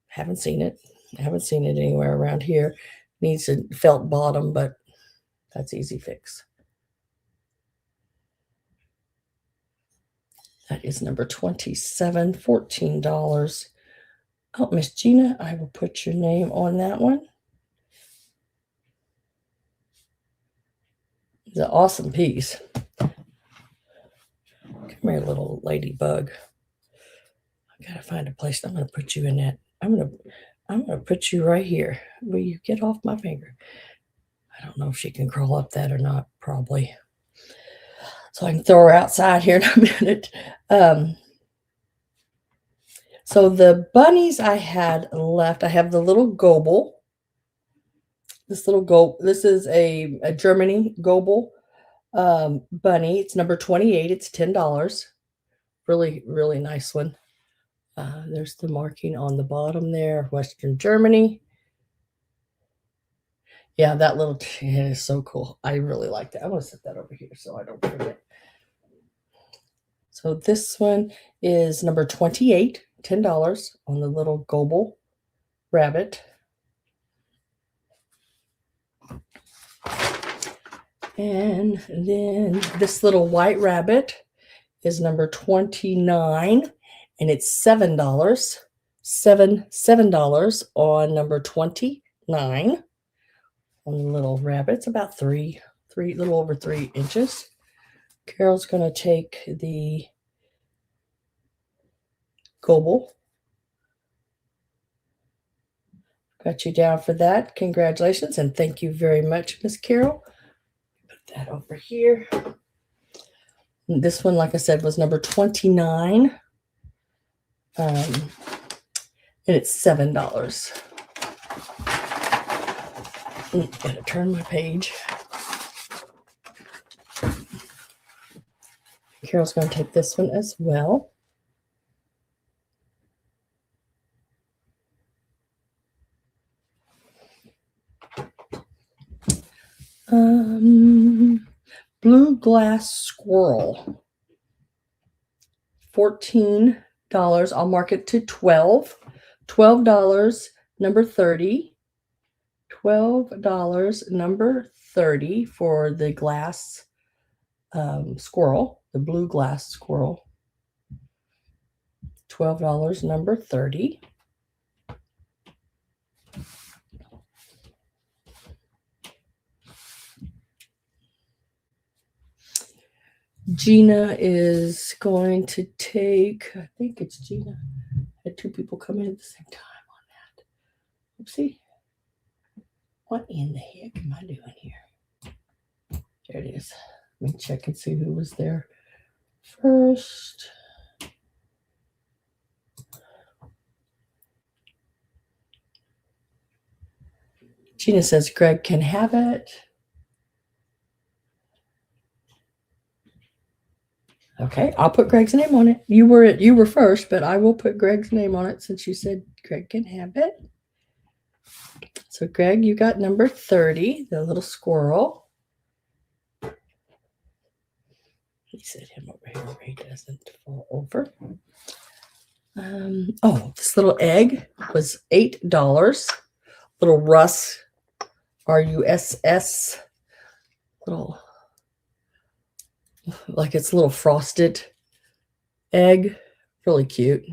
haven't seen it. I haven't seen it anywhere around here. Needs a felt bottom, but that's easy fix. That is number 27, $14. Oh, Miss Gina, I will put your name on that one. It's an awesome piece. Come here, little ladybug. I gotta find a place. I'm gonna put you in that. I'm gonna put you right here. Will you get off my finger? I don't know if she can crawl up that or not. Probably. So I can throw her outside here in a minute. So the bunnies I had left, I have the little Goebel. This is a Germany Goebel bunny. It's number 28. It's $10. Really, really nice one. There's the marking on the bottom there, Western Germany. Yeah, that little tin is so cool. I really like that. I'm going to set that over here so I don't forget. So this one is number 28, $10 on the little Goebel rabbit. And then this little white rabbit is number 29, and it's $7. $7 on number 29 on the little rabbit. It's about little over 3 inches. Carol's going to take the Goebel. Got you down for that. Congratulations, and thank you very much, Miss Carol. Put that over here. And this one, like I said, was number 29. And it's $7. Gotta turn my page. Carol's going to take this one as well. Blue glass squirrel. $14. I'll mark it to $12. $12, number 30. $12, number 30 for the glass squirrel, the blue glass squirrel. $12, number 30. Gina is going to take, I think it's Gina. I had two people come in at the same time on that. Oopsie. What in the heck am I doing here? There it is. Let me check and see who was there first. Gina says Greg can have it. Okay, I'll put Greg's name on it. You were first, but I will put Greg's name on it since you said Greg can have it. So Greg, you got number 30, the little squirrel. He set him over here where he doesn't fall over. This little egg was $8. Little Russ, RUSS, little, like it's a little frosted egg. Really cute.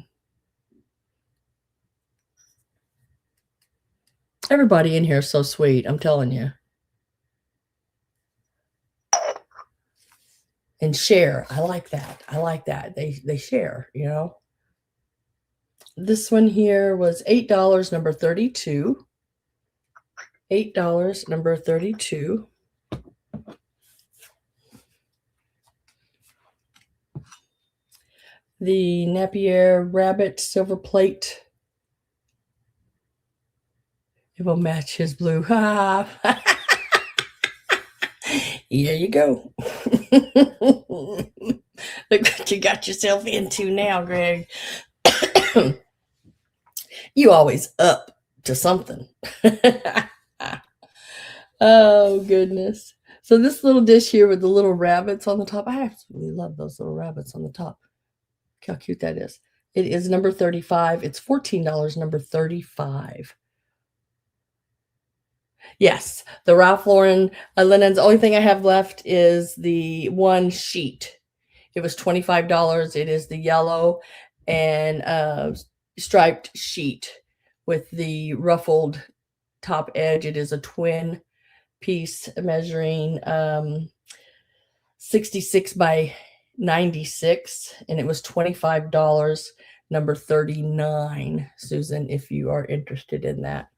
Everybody in here is so sweet, I'm telling you. And share. I like that. I like that. They share, you know. This one here was $8, number 32. $8, number 32. The Napier Rabbit silver plate. It will match his blue. Ha! Here you go. Look what you got yourself into now, Greg. You always up to something. Oh, goodness. So this little dish here with the little rabbits on the top, I absolutely love those little rabbits on the top. Look how cute that is. It is number 35. It's $14, number 35. Yes, the Ralph Lauren linens. The only thing I have left is the one sheet. It was $25. It is the yellow and striped sheet with the ruffled top edge. It is a twin piece measuring 66 by 96, and it was $25, number 39, Susan, if you are interested in that.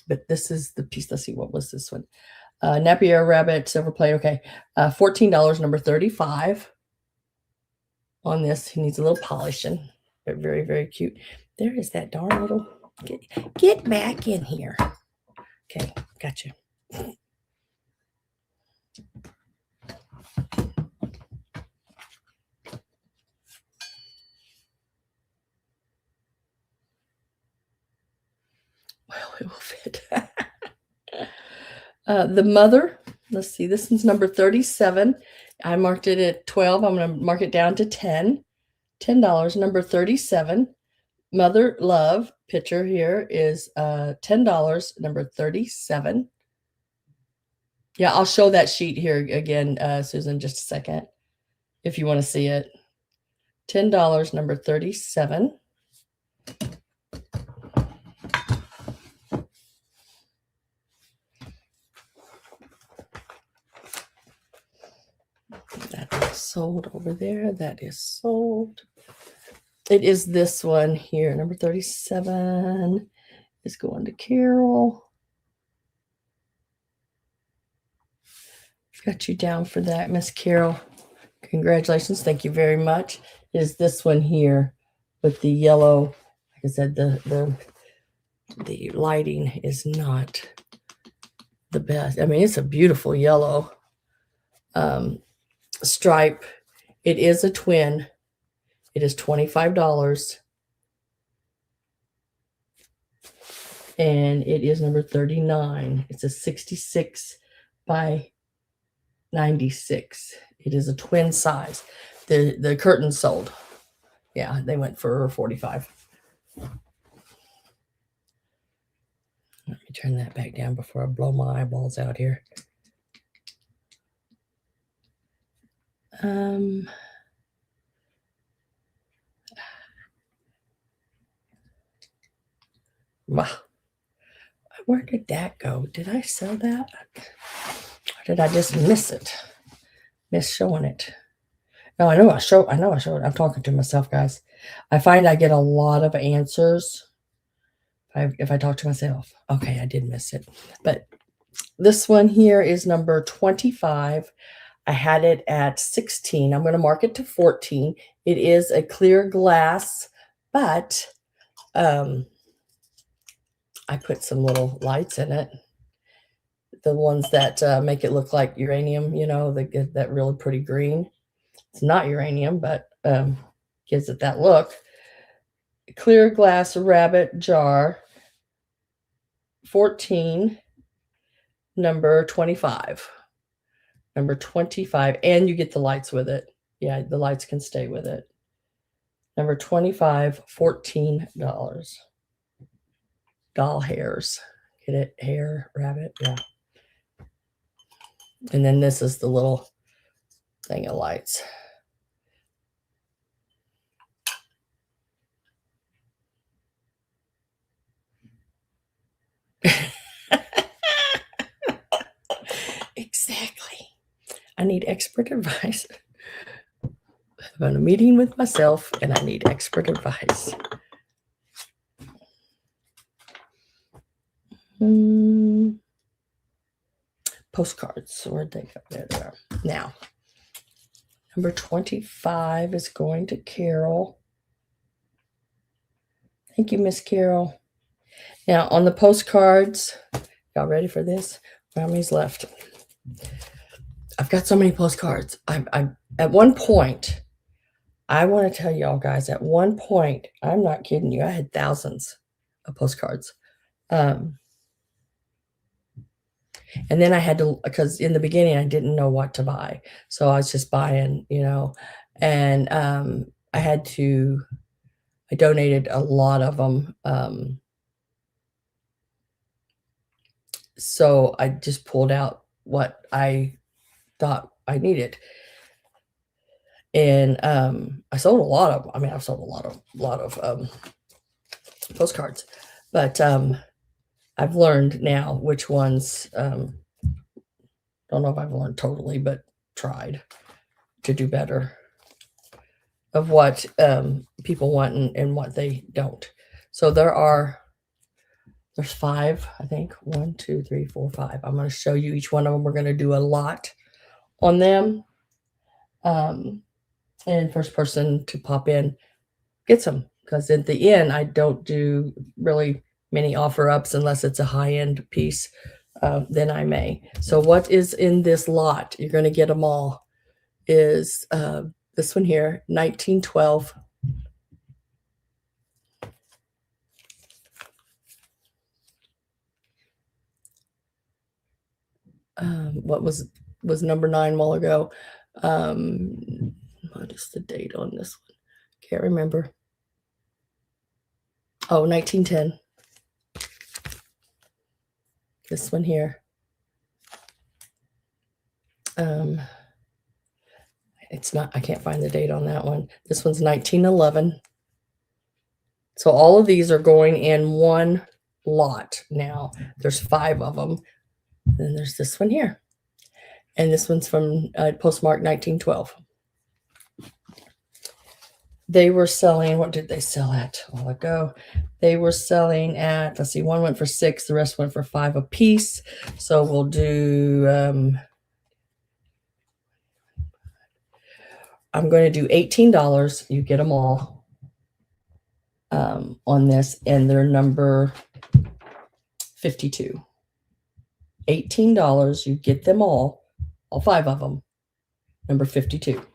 But this is the piece. Let's see, what was this one? Napier Rabbit silver plate. Okay, $14, number 35 on this. He needs a little polishing, but very, very cute. There is that darn little, get back in here. Okay, gotcha. Well, it will fit. The mother, let's see, this one's number 37. I marked it at 12. I'm going to mark it down to 10. $10, number 37. Mother Love picture here is $10, number 37. Yeah, I'll show that sheet here again, Susan, just a second, if you want to see it. $10, number 37. That is sold over there. That is sold. It is this one here, number 37 is going to Carol. Got you down for that, Miss Carol. Congratulations. Thank you very much. It is this one here with the yellow. Like I said, the lighting is not the best. I mean, it's a beautiful yellow stripe. It is a twin. It is $25. And it is number 39. It's a 66 by 96. It is a twin size. The curtains sold. Yeah, they went for 45. Let me turn that back down before I blow my eyeballs out here. Wow. Where did that go? Did I sell that? Or did I just miss it? Miss showing it. No, I know I showed it. I'm talking to myself, guys. I find I get a lot of answers if I talk to myself. Okay, I did miss it. But this one here is number 25. I had it at 16. I'm going to mark it to 14. It is a clear glass, but I put some little lights in it. The ones that make it look like uranium, you know, they get that really pretty green. It's not uranium, but gives it that look. Clear glass rabbit jar, 14, number 25. Number 25, and you get the lights with it. Yeah, the lights can stay with it. Number 25, $14. Doll hairs. Get it? Hair, rabbit, yeah. And then this is the little thing of lights. Exactly. I need expert advice. I'm in a meeting with myself and I need expert advice. Postcards. Where'd they go? There they are. Now, number 25 is going to Carol. Thank you, Miss Carol. Now, on the postcards, y'all ready for this? How many's left? I've got so many postcards. I at one point, I want to tell y'all guys, at one point, I'm not kidding you, I had thousands of postcards. And then I had to, because in the beginning, I didn't know what to buy. So I was just buying, you know, and I donated a lot of them. So I just pulled out what I thought I needed. And I sold a lot of, I mean, I've sold a lot of postcards, but I've learned now which ones, don't know if I've learned totally, but tried to do better of what people want and what they don't. So there's 5, I think. 1, 2, 3, 4, 5. I'm going to show you each one of them. We're going to do a lot on them. And first person to pop in gets them, because at the end, I don't do really many offer ups unless it's a high end piece. Then I may. So what is in this lot? You're going to get them all. Is this one here, 1912. What was number 9 a while ago? What is the date on this one? Can't remember. Oh, 1910. This one here. It's not, I can't find the date on that one. This one's 1911. So all of these are going in one lot now. There's 5 of them. Then there's this one here. And this one's from postmark 1912. They were selling, what did they sell at a while ago? They were selling at, let's see, one went for 6, the rest went for 5 a piece. So we'll do, I'm going to do $18. You get them all on this, and they're number 52. $18, you get them all 5 of them, number 52.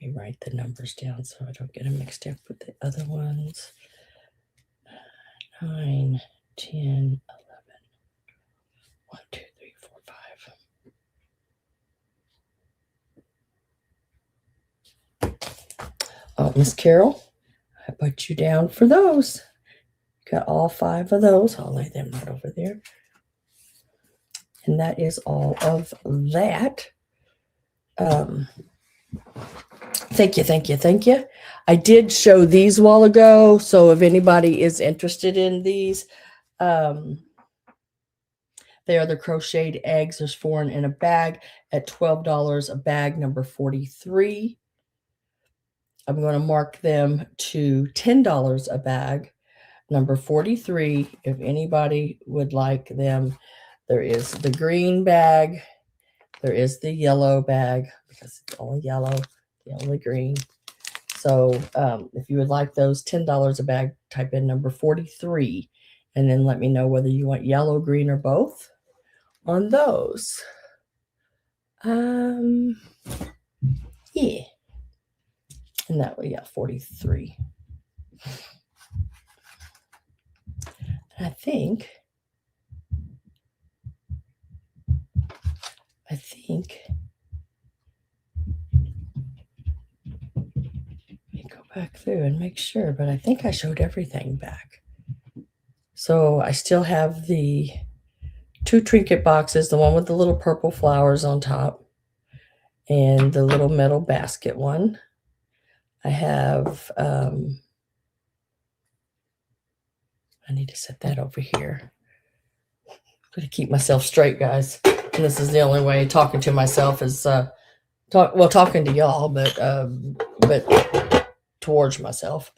Let me write the numbers down so I don't get them mixed up with the other ones. 9, 10, 11. 1, 2, 3, 4, 5. Oh, Miss Carol, I put you down for those. Got all 5 of those. I'll lay them right over there. And that is all of that. Thank you, thank you, thank you. I did show these a while ago, so if anybody is interested in these, they are the crocheted eggs. There's 4 in a bag at $12 a bag, number 43. I'm going to mark them to $10 a bag, number 43. If anybody would like them, there is the green bag. There is the yellow bag because it's only yellow, the only green. So if you would like those, $10 a bag, type in number 43 and then let me know whether you want yellow, green, or both on those. Yeah. And that way, yeah, 43. I think let me go back through and make sure, but I think I showed everything back. So I still have the 2 trinket boxes, the one with the little purple flowers on top and the little metal basket one. I have, I need to set that over here. I'm going to keep myself straight, guys. And this is the only way talking to myself is, talking to y'all, but towards myself.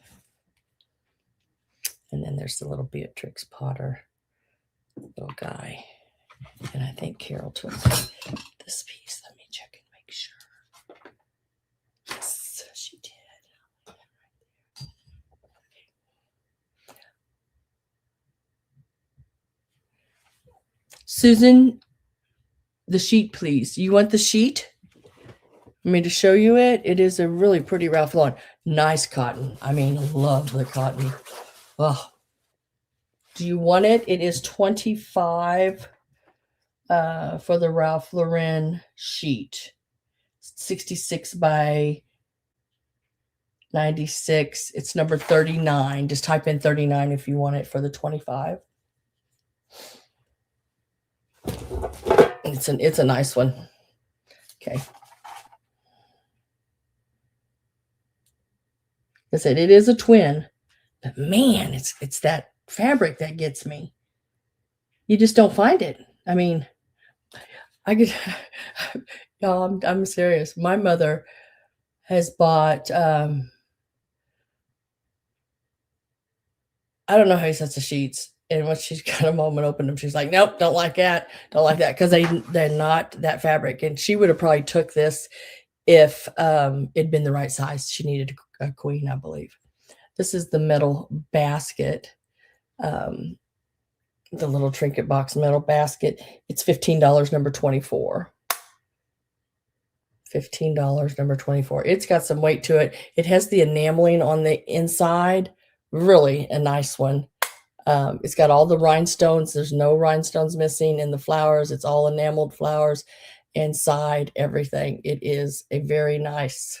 And then there's the little B.Potter little guy. And I think Carol took this piece. Let me check and make sure. Yes, she did. Susan, the sheet, please. You want the sheet? Want me to show you it? It is a really pretty Ralph Lauren. Nice cotton. I mean, love the cotton. Oh. Do you want it? It is $25 for the Ralph Lauren sheet. 66 by 96. It's number 39. Just type in 39 if you want it for the 25. It's a nice one. Okay. I said it is a twin, but man, it's that fabric that gets me. You just don't find it. I mean, y'all, I'm serious. My mother has bought I don't know how many sets of sheets. And when she's got them home and opened them, she's like, nope, don't like that. Don't like that. Because they're not that fabric. And she would have probably took this if it'd been the right size. She needed a queen, I believe. This is the metal basket. The little trinket box metal basket. It's $15, number 24. $15, number 24. It's got some weight to it. It has the enameling on the inside. Really a nice one. It's got all the rhinestones. There's no rhinestones missing in the flowers. It's all enameled flowers inside everything. It is a very nice.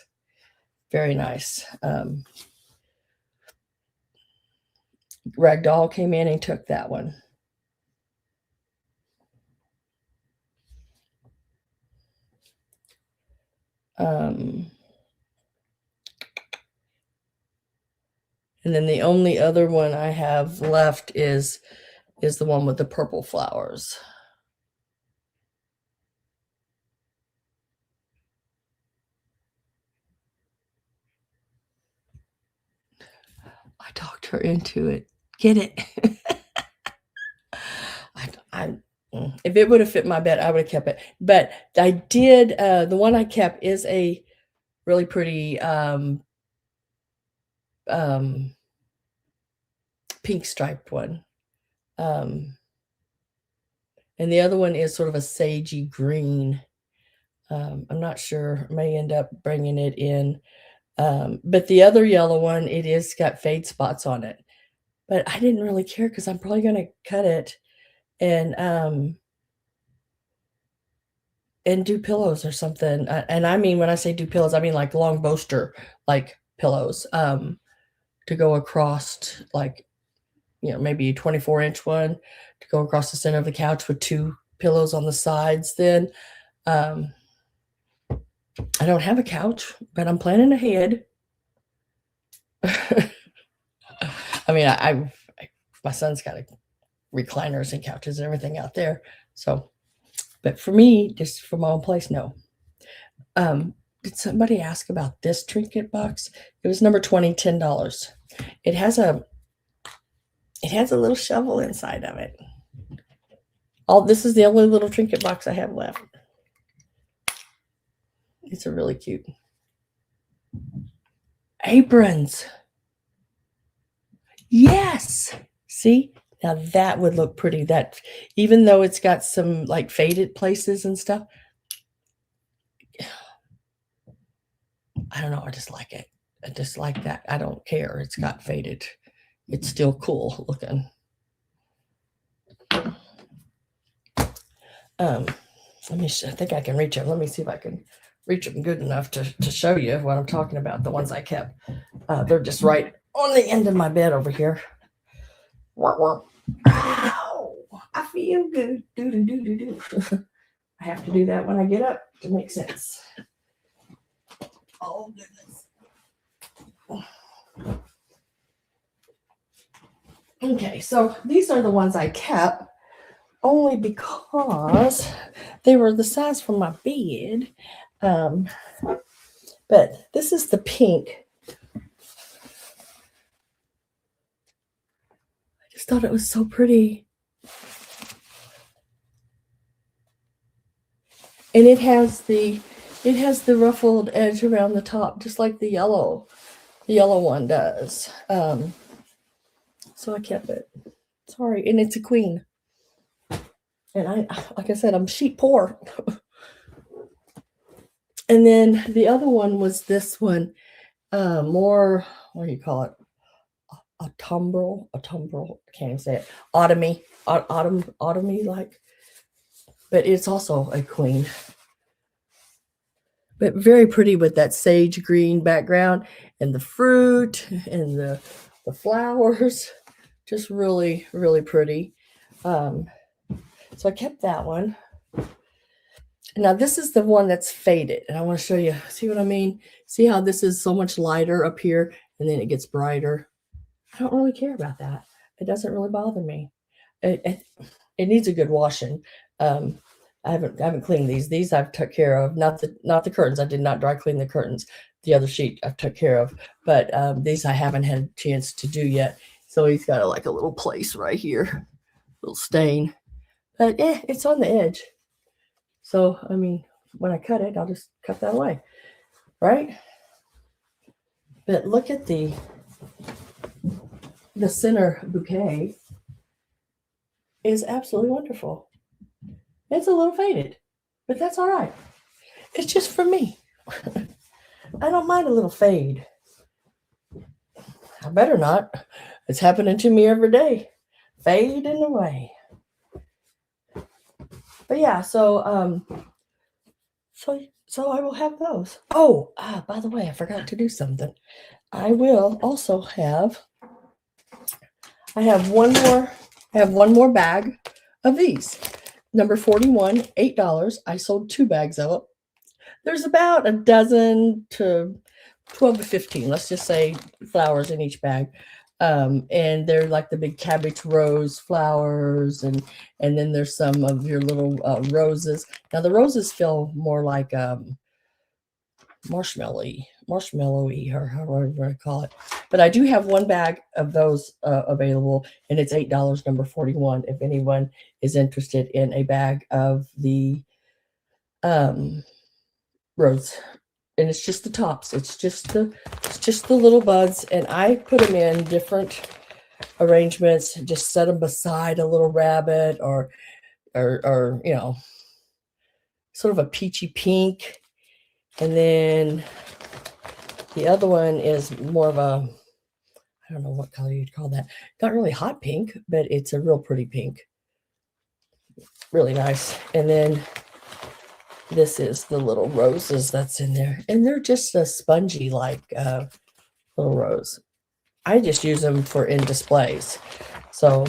Ragdoll came in and took that one. And then the only other one I have left is the one with the purple flowers. I talked her into it. Get it? If it would have fit my bed, I would have kept it. But I did. The one I kept is a really pretty pink striped one. And the other one is sort of a sagey green. I'm not sure. I may end up bringing it in. But the other yellow one, it is got fade spots on it. But I didn't really care because I'm probably going to cut it and do pillows or something. And I mean, when I say do pillows, I mean like long bolster, like pillows, to go across, like, maybe a 24-inch one to go across the center of the couch with 2 pillows on the sides. Then, I don't have a couch, but I'm planning ahead. I mean, my son's got recliners and couches and everything out there. So, but for me, just for my own place, no. Did somebody ask about this trinket box? It was number 20, $10. It has a little shovel inside of it. This is the only little trinket box I have left. It's a really cute. Aprons. Yes. See? Now that would look pretty. That, even though it's got some like faded places and stuff, I don't know. I just like it. I just like that. I don't care. It's got faded. It's still cool looking. Let me. I think I can reach them. Let me see if I can reach them good enough to show you what I'm talking about. The ones I kept. They're just right on the end of my bed over here. Ow! I feel good. Do. I have to do that when I get up to make sense. Oh goodness. Okay, so these are the ones I kept only because they were the size for my bed. But this is the pink. I just thought it was so pretty. And it has the ruffled edge around the top, just like the yellow one does. So I kept it. Sorry, and it's a queen. And like I said, I'm sheet poor. And then the other one was this one, more, what do you call it? Autumnal, I can't even say it. Autumny like. But it's also a queen. But very pretty with that sage green background and the fruit and the flowers. Just really, really pretty. So I kept that one. Now this is the one that's faded. And I want to show you, see what I mean? See how this is so much lighter up here and then it gets brighter. I don't really care about that. It doesn't really bother me. It needs a good washing. I haven't cleaned these. These I've took care of. Not the curtains. I did not dry clean the curtains. The other sheet I've took care of. But these I haven't had a chance to do yet. So he's got a little place right here, little stain. But it's on the edge. So I mean, when I cut it, I'll just cut that away, right? But look at the center bouquet is absolutely wonderful. It's a little faded, but that's all right. It's just for me. I don't mind a little fade. I better not. It's happening to me every day. Fading away. But yeah, so I will have those. Oh, by the way, I forgot to do something. I will also have. I have one more bag of these. Number 41, $8. I sold 2 bags of it. There's about a dozen to 12 to 15, let's just say, flowers in each bag. And they're like the big cabbage rose flowers, and then there's some of your little roses. Now the roses feel more like marshmallowy, or however you want to call it. But I do have one bag of those available, and it's $8, number 41. If anyone is interested in a bag of the rose, and it's just the tops. It's just the little buds, and I put them in different arrangements. Just set them beside a little rabbit, or sort of a peachy pink. And then the other one is more of a, I don't know what color you'd call that. Not really hot pink, but it's a real pretty pink. Really nice. And then this is the little roses that's in there. And they're just a spongy, like little rose. I just use them for in displays. So,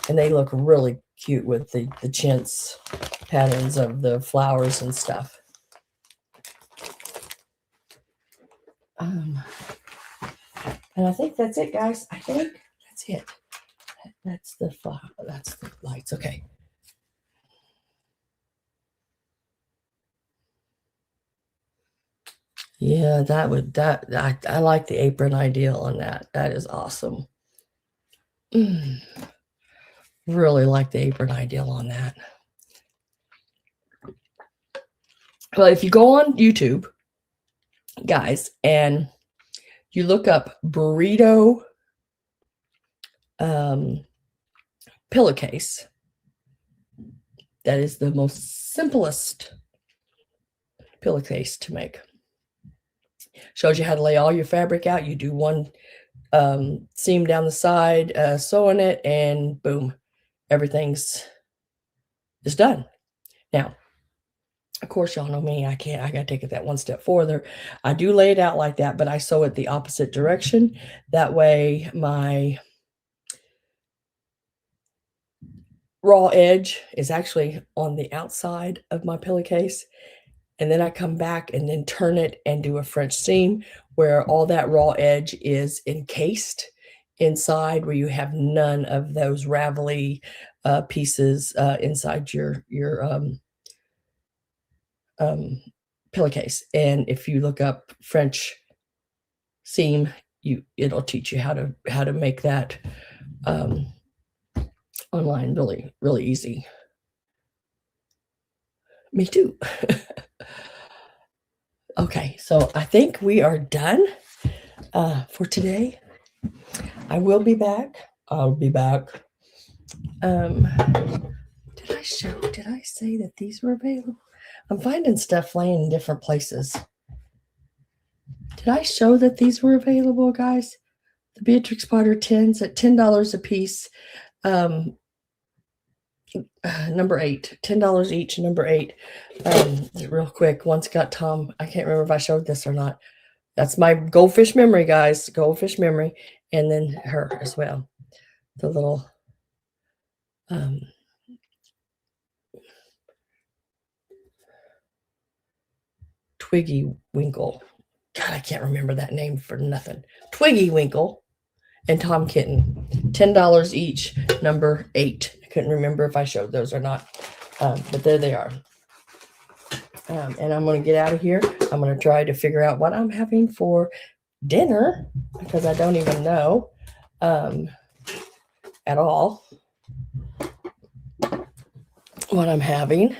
and they look really cute with the chintz patterns of the flowers and stuff. And I think that's it, guys. I think that's it. That's the lights. Okay. Yeah, I like the apron idea on that. That is awesome. Really like the apron ideal on that. Well, if you go on YouTube, guys, and you look up burrito pillowcase, that is the most simplest pillowcase to make. Shows you how to lay all your fabric out. You do one seam down the side, sewing it, and boom, everything's is done. Now, of course, y'all know me. I gotta take it that one step further. I do lay it out like that, but I sew it the opposite direction. That way my raw edge is actually on the outside of my pillowcase. And then I come back and then turn it and do a French seam where all that raw edge is encased inside, where you have none of those ravelly pieces inside your pillowcase. And if you look up French seam, it'll teach you how to make that online really, really easy. Me too. Okay, so I think we are done for today. I will be back. I'll be back. Did I say that these were available? I'm finding stuff laying in different places. Did I show that these were available, guys? The Beatrix Potter tins at $10 a piece. Number 8, $10 each, number 8. Real quick, once got Tom. I can't remember if I showed this or not. That's my goldfish memory, guys. Goldfish memory. And then her as well. The little Twiggy Winkle. God, I can't remember that name for nothing. Twiggy Winkle and Tom Kitten. $10 each, number 8. I couldn't remember if I showed those or not. But there they are. And I'm going to get out of here. I'm going to try to figure out what I'm having for dinner, because I don't even know at all what I'm having,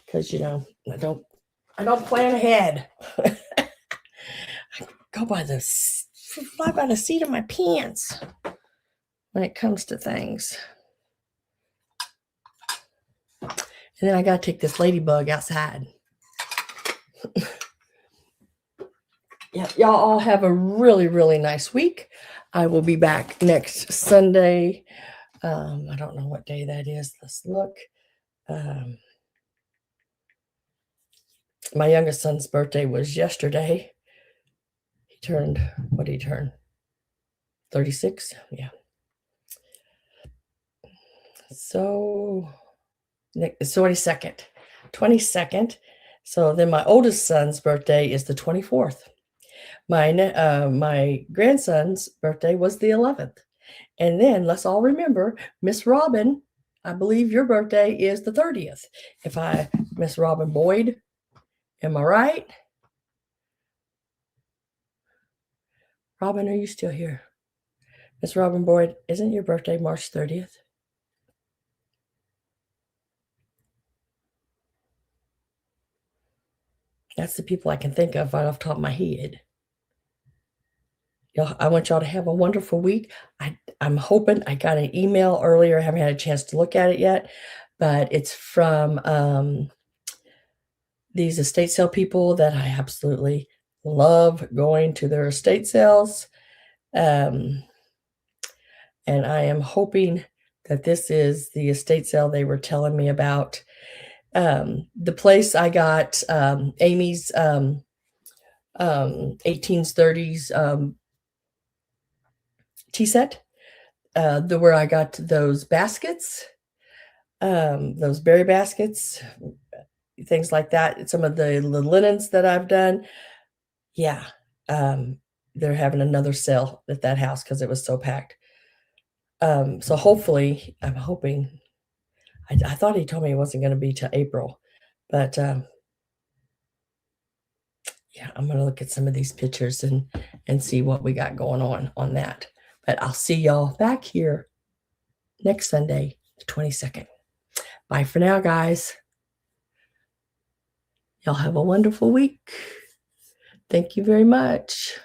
because I don't plan ahead. I go fly by the seat of my pants when it comes to things. And then I got to take this ladybug outside. Yeah, y'all all have a really, really nice week. I will be back next Sunday. I don't know what day that is. Let's look. My youngest son's birthday was yesterday. What did he turn? 36? Yeah. So, it's 22nd. 22nd. So then my oldest son's birthday is the 24th. My grandson's birthday was the 11th. And then let's all remember, Miss Robin, I believe your birthday is the 30th. Miss Robin Boyd, am I right? Robin, are you still here? Miss Robin Boyd, isn't your birthday March 30th? That's the people I can think of right off the top of my head. I want y'all to have a wonderful week. I'm hoping I got an email earlier. I haven't had a chance to look at it yet, but it's from these estate sale people that I absolutely love going to their estate sales. Um, and I am hoping that this is the estate sale they were telling me about. The place I got Amy's 1830s tea set, where I got those baskets, those berry baskets, things like that. Some of the linens that I've done. Yeah. Um, they're having another sale at that house because it was so packed. So hopefully, I'm hoping. I thought he told me it wasn't going to be till April, but yeah, I'm going to look at some of these pictures and see what we got going on that. But I'll see y'all back here next Sunday, the 22nd. Bye for now, guys. Y'all have a wonderful week. Thank you very much.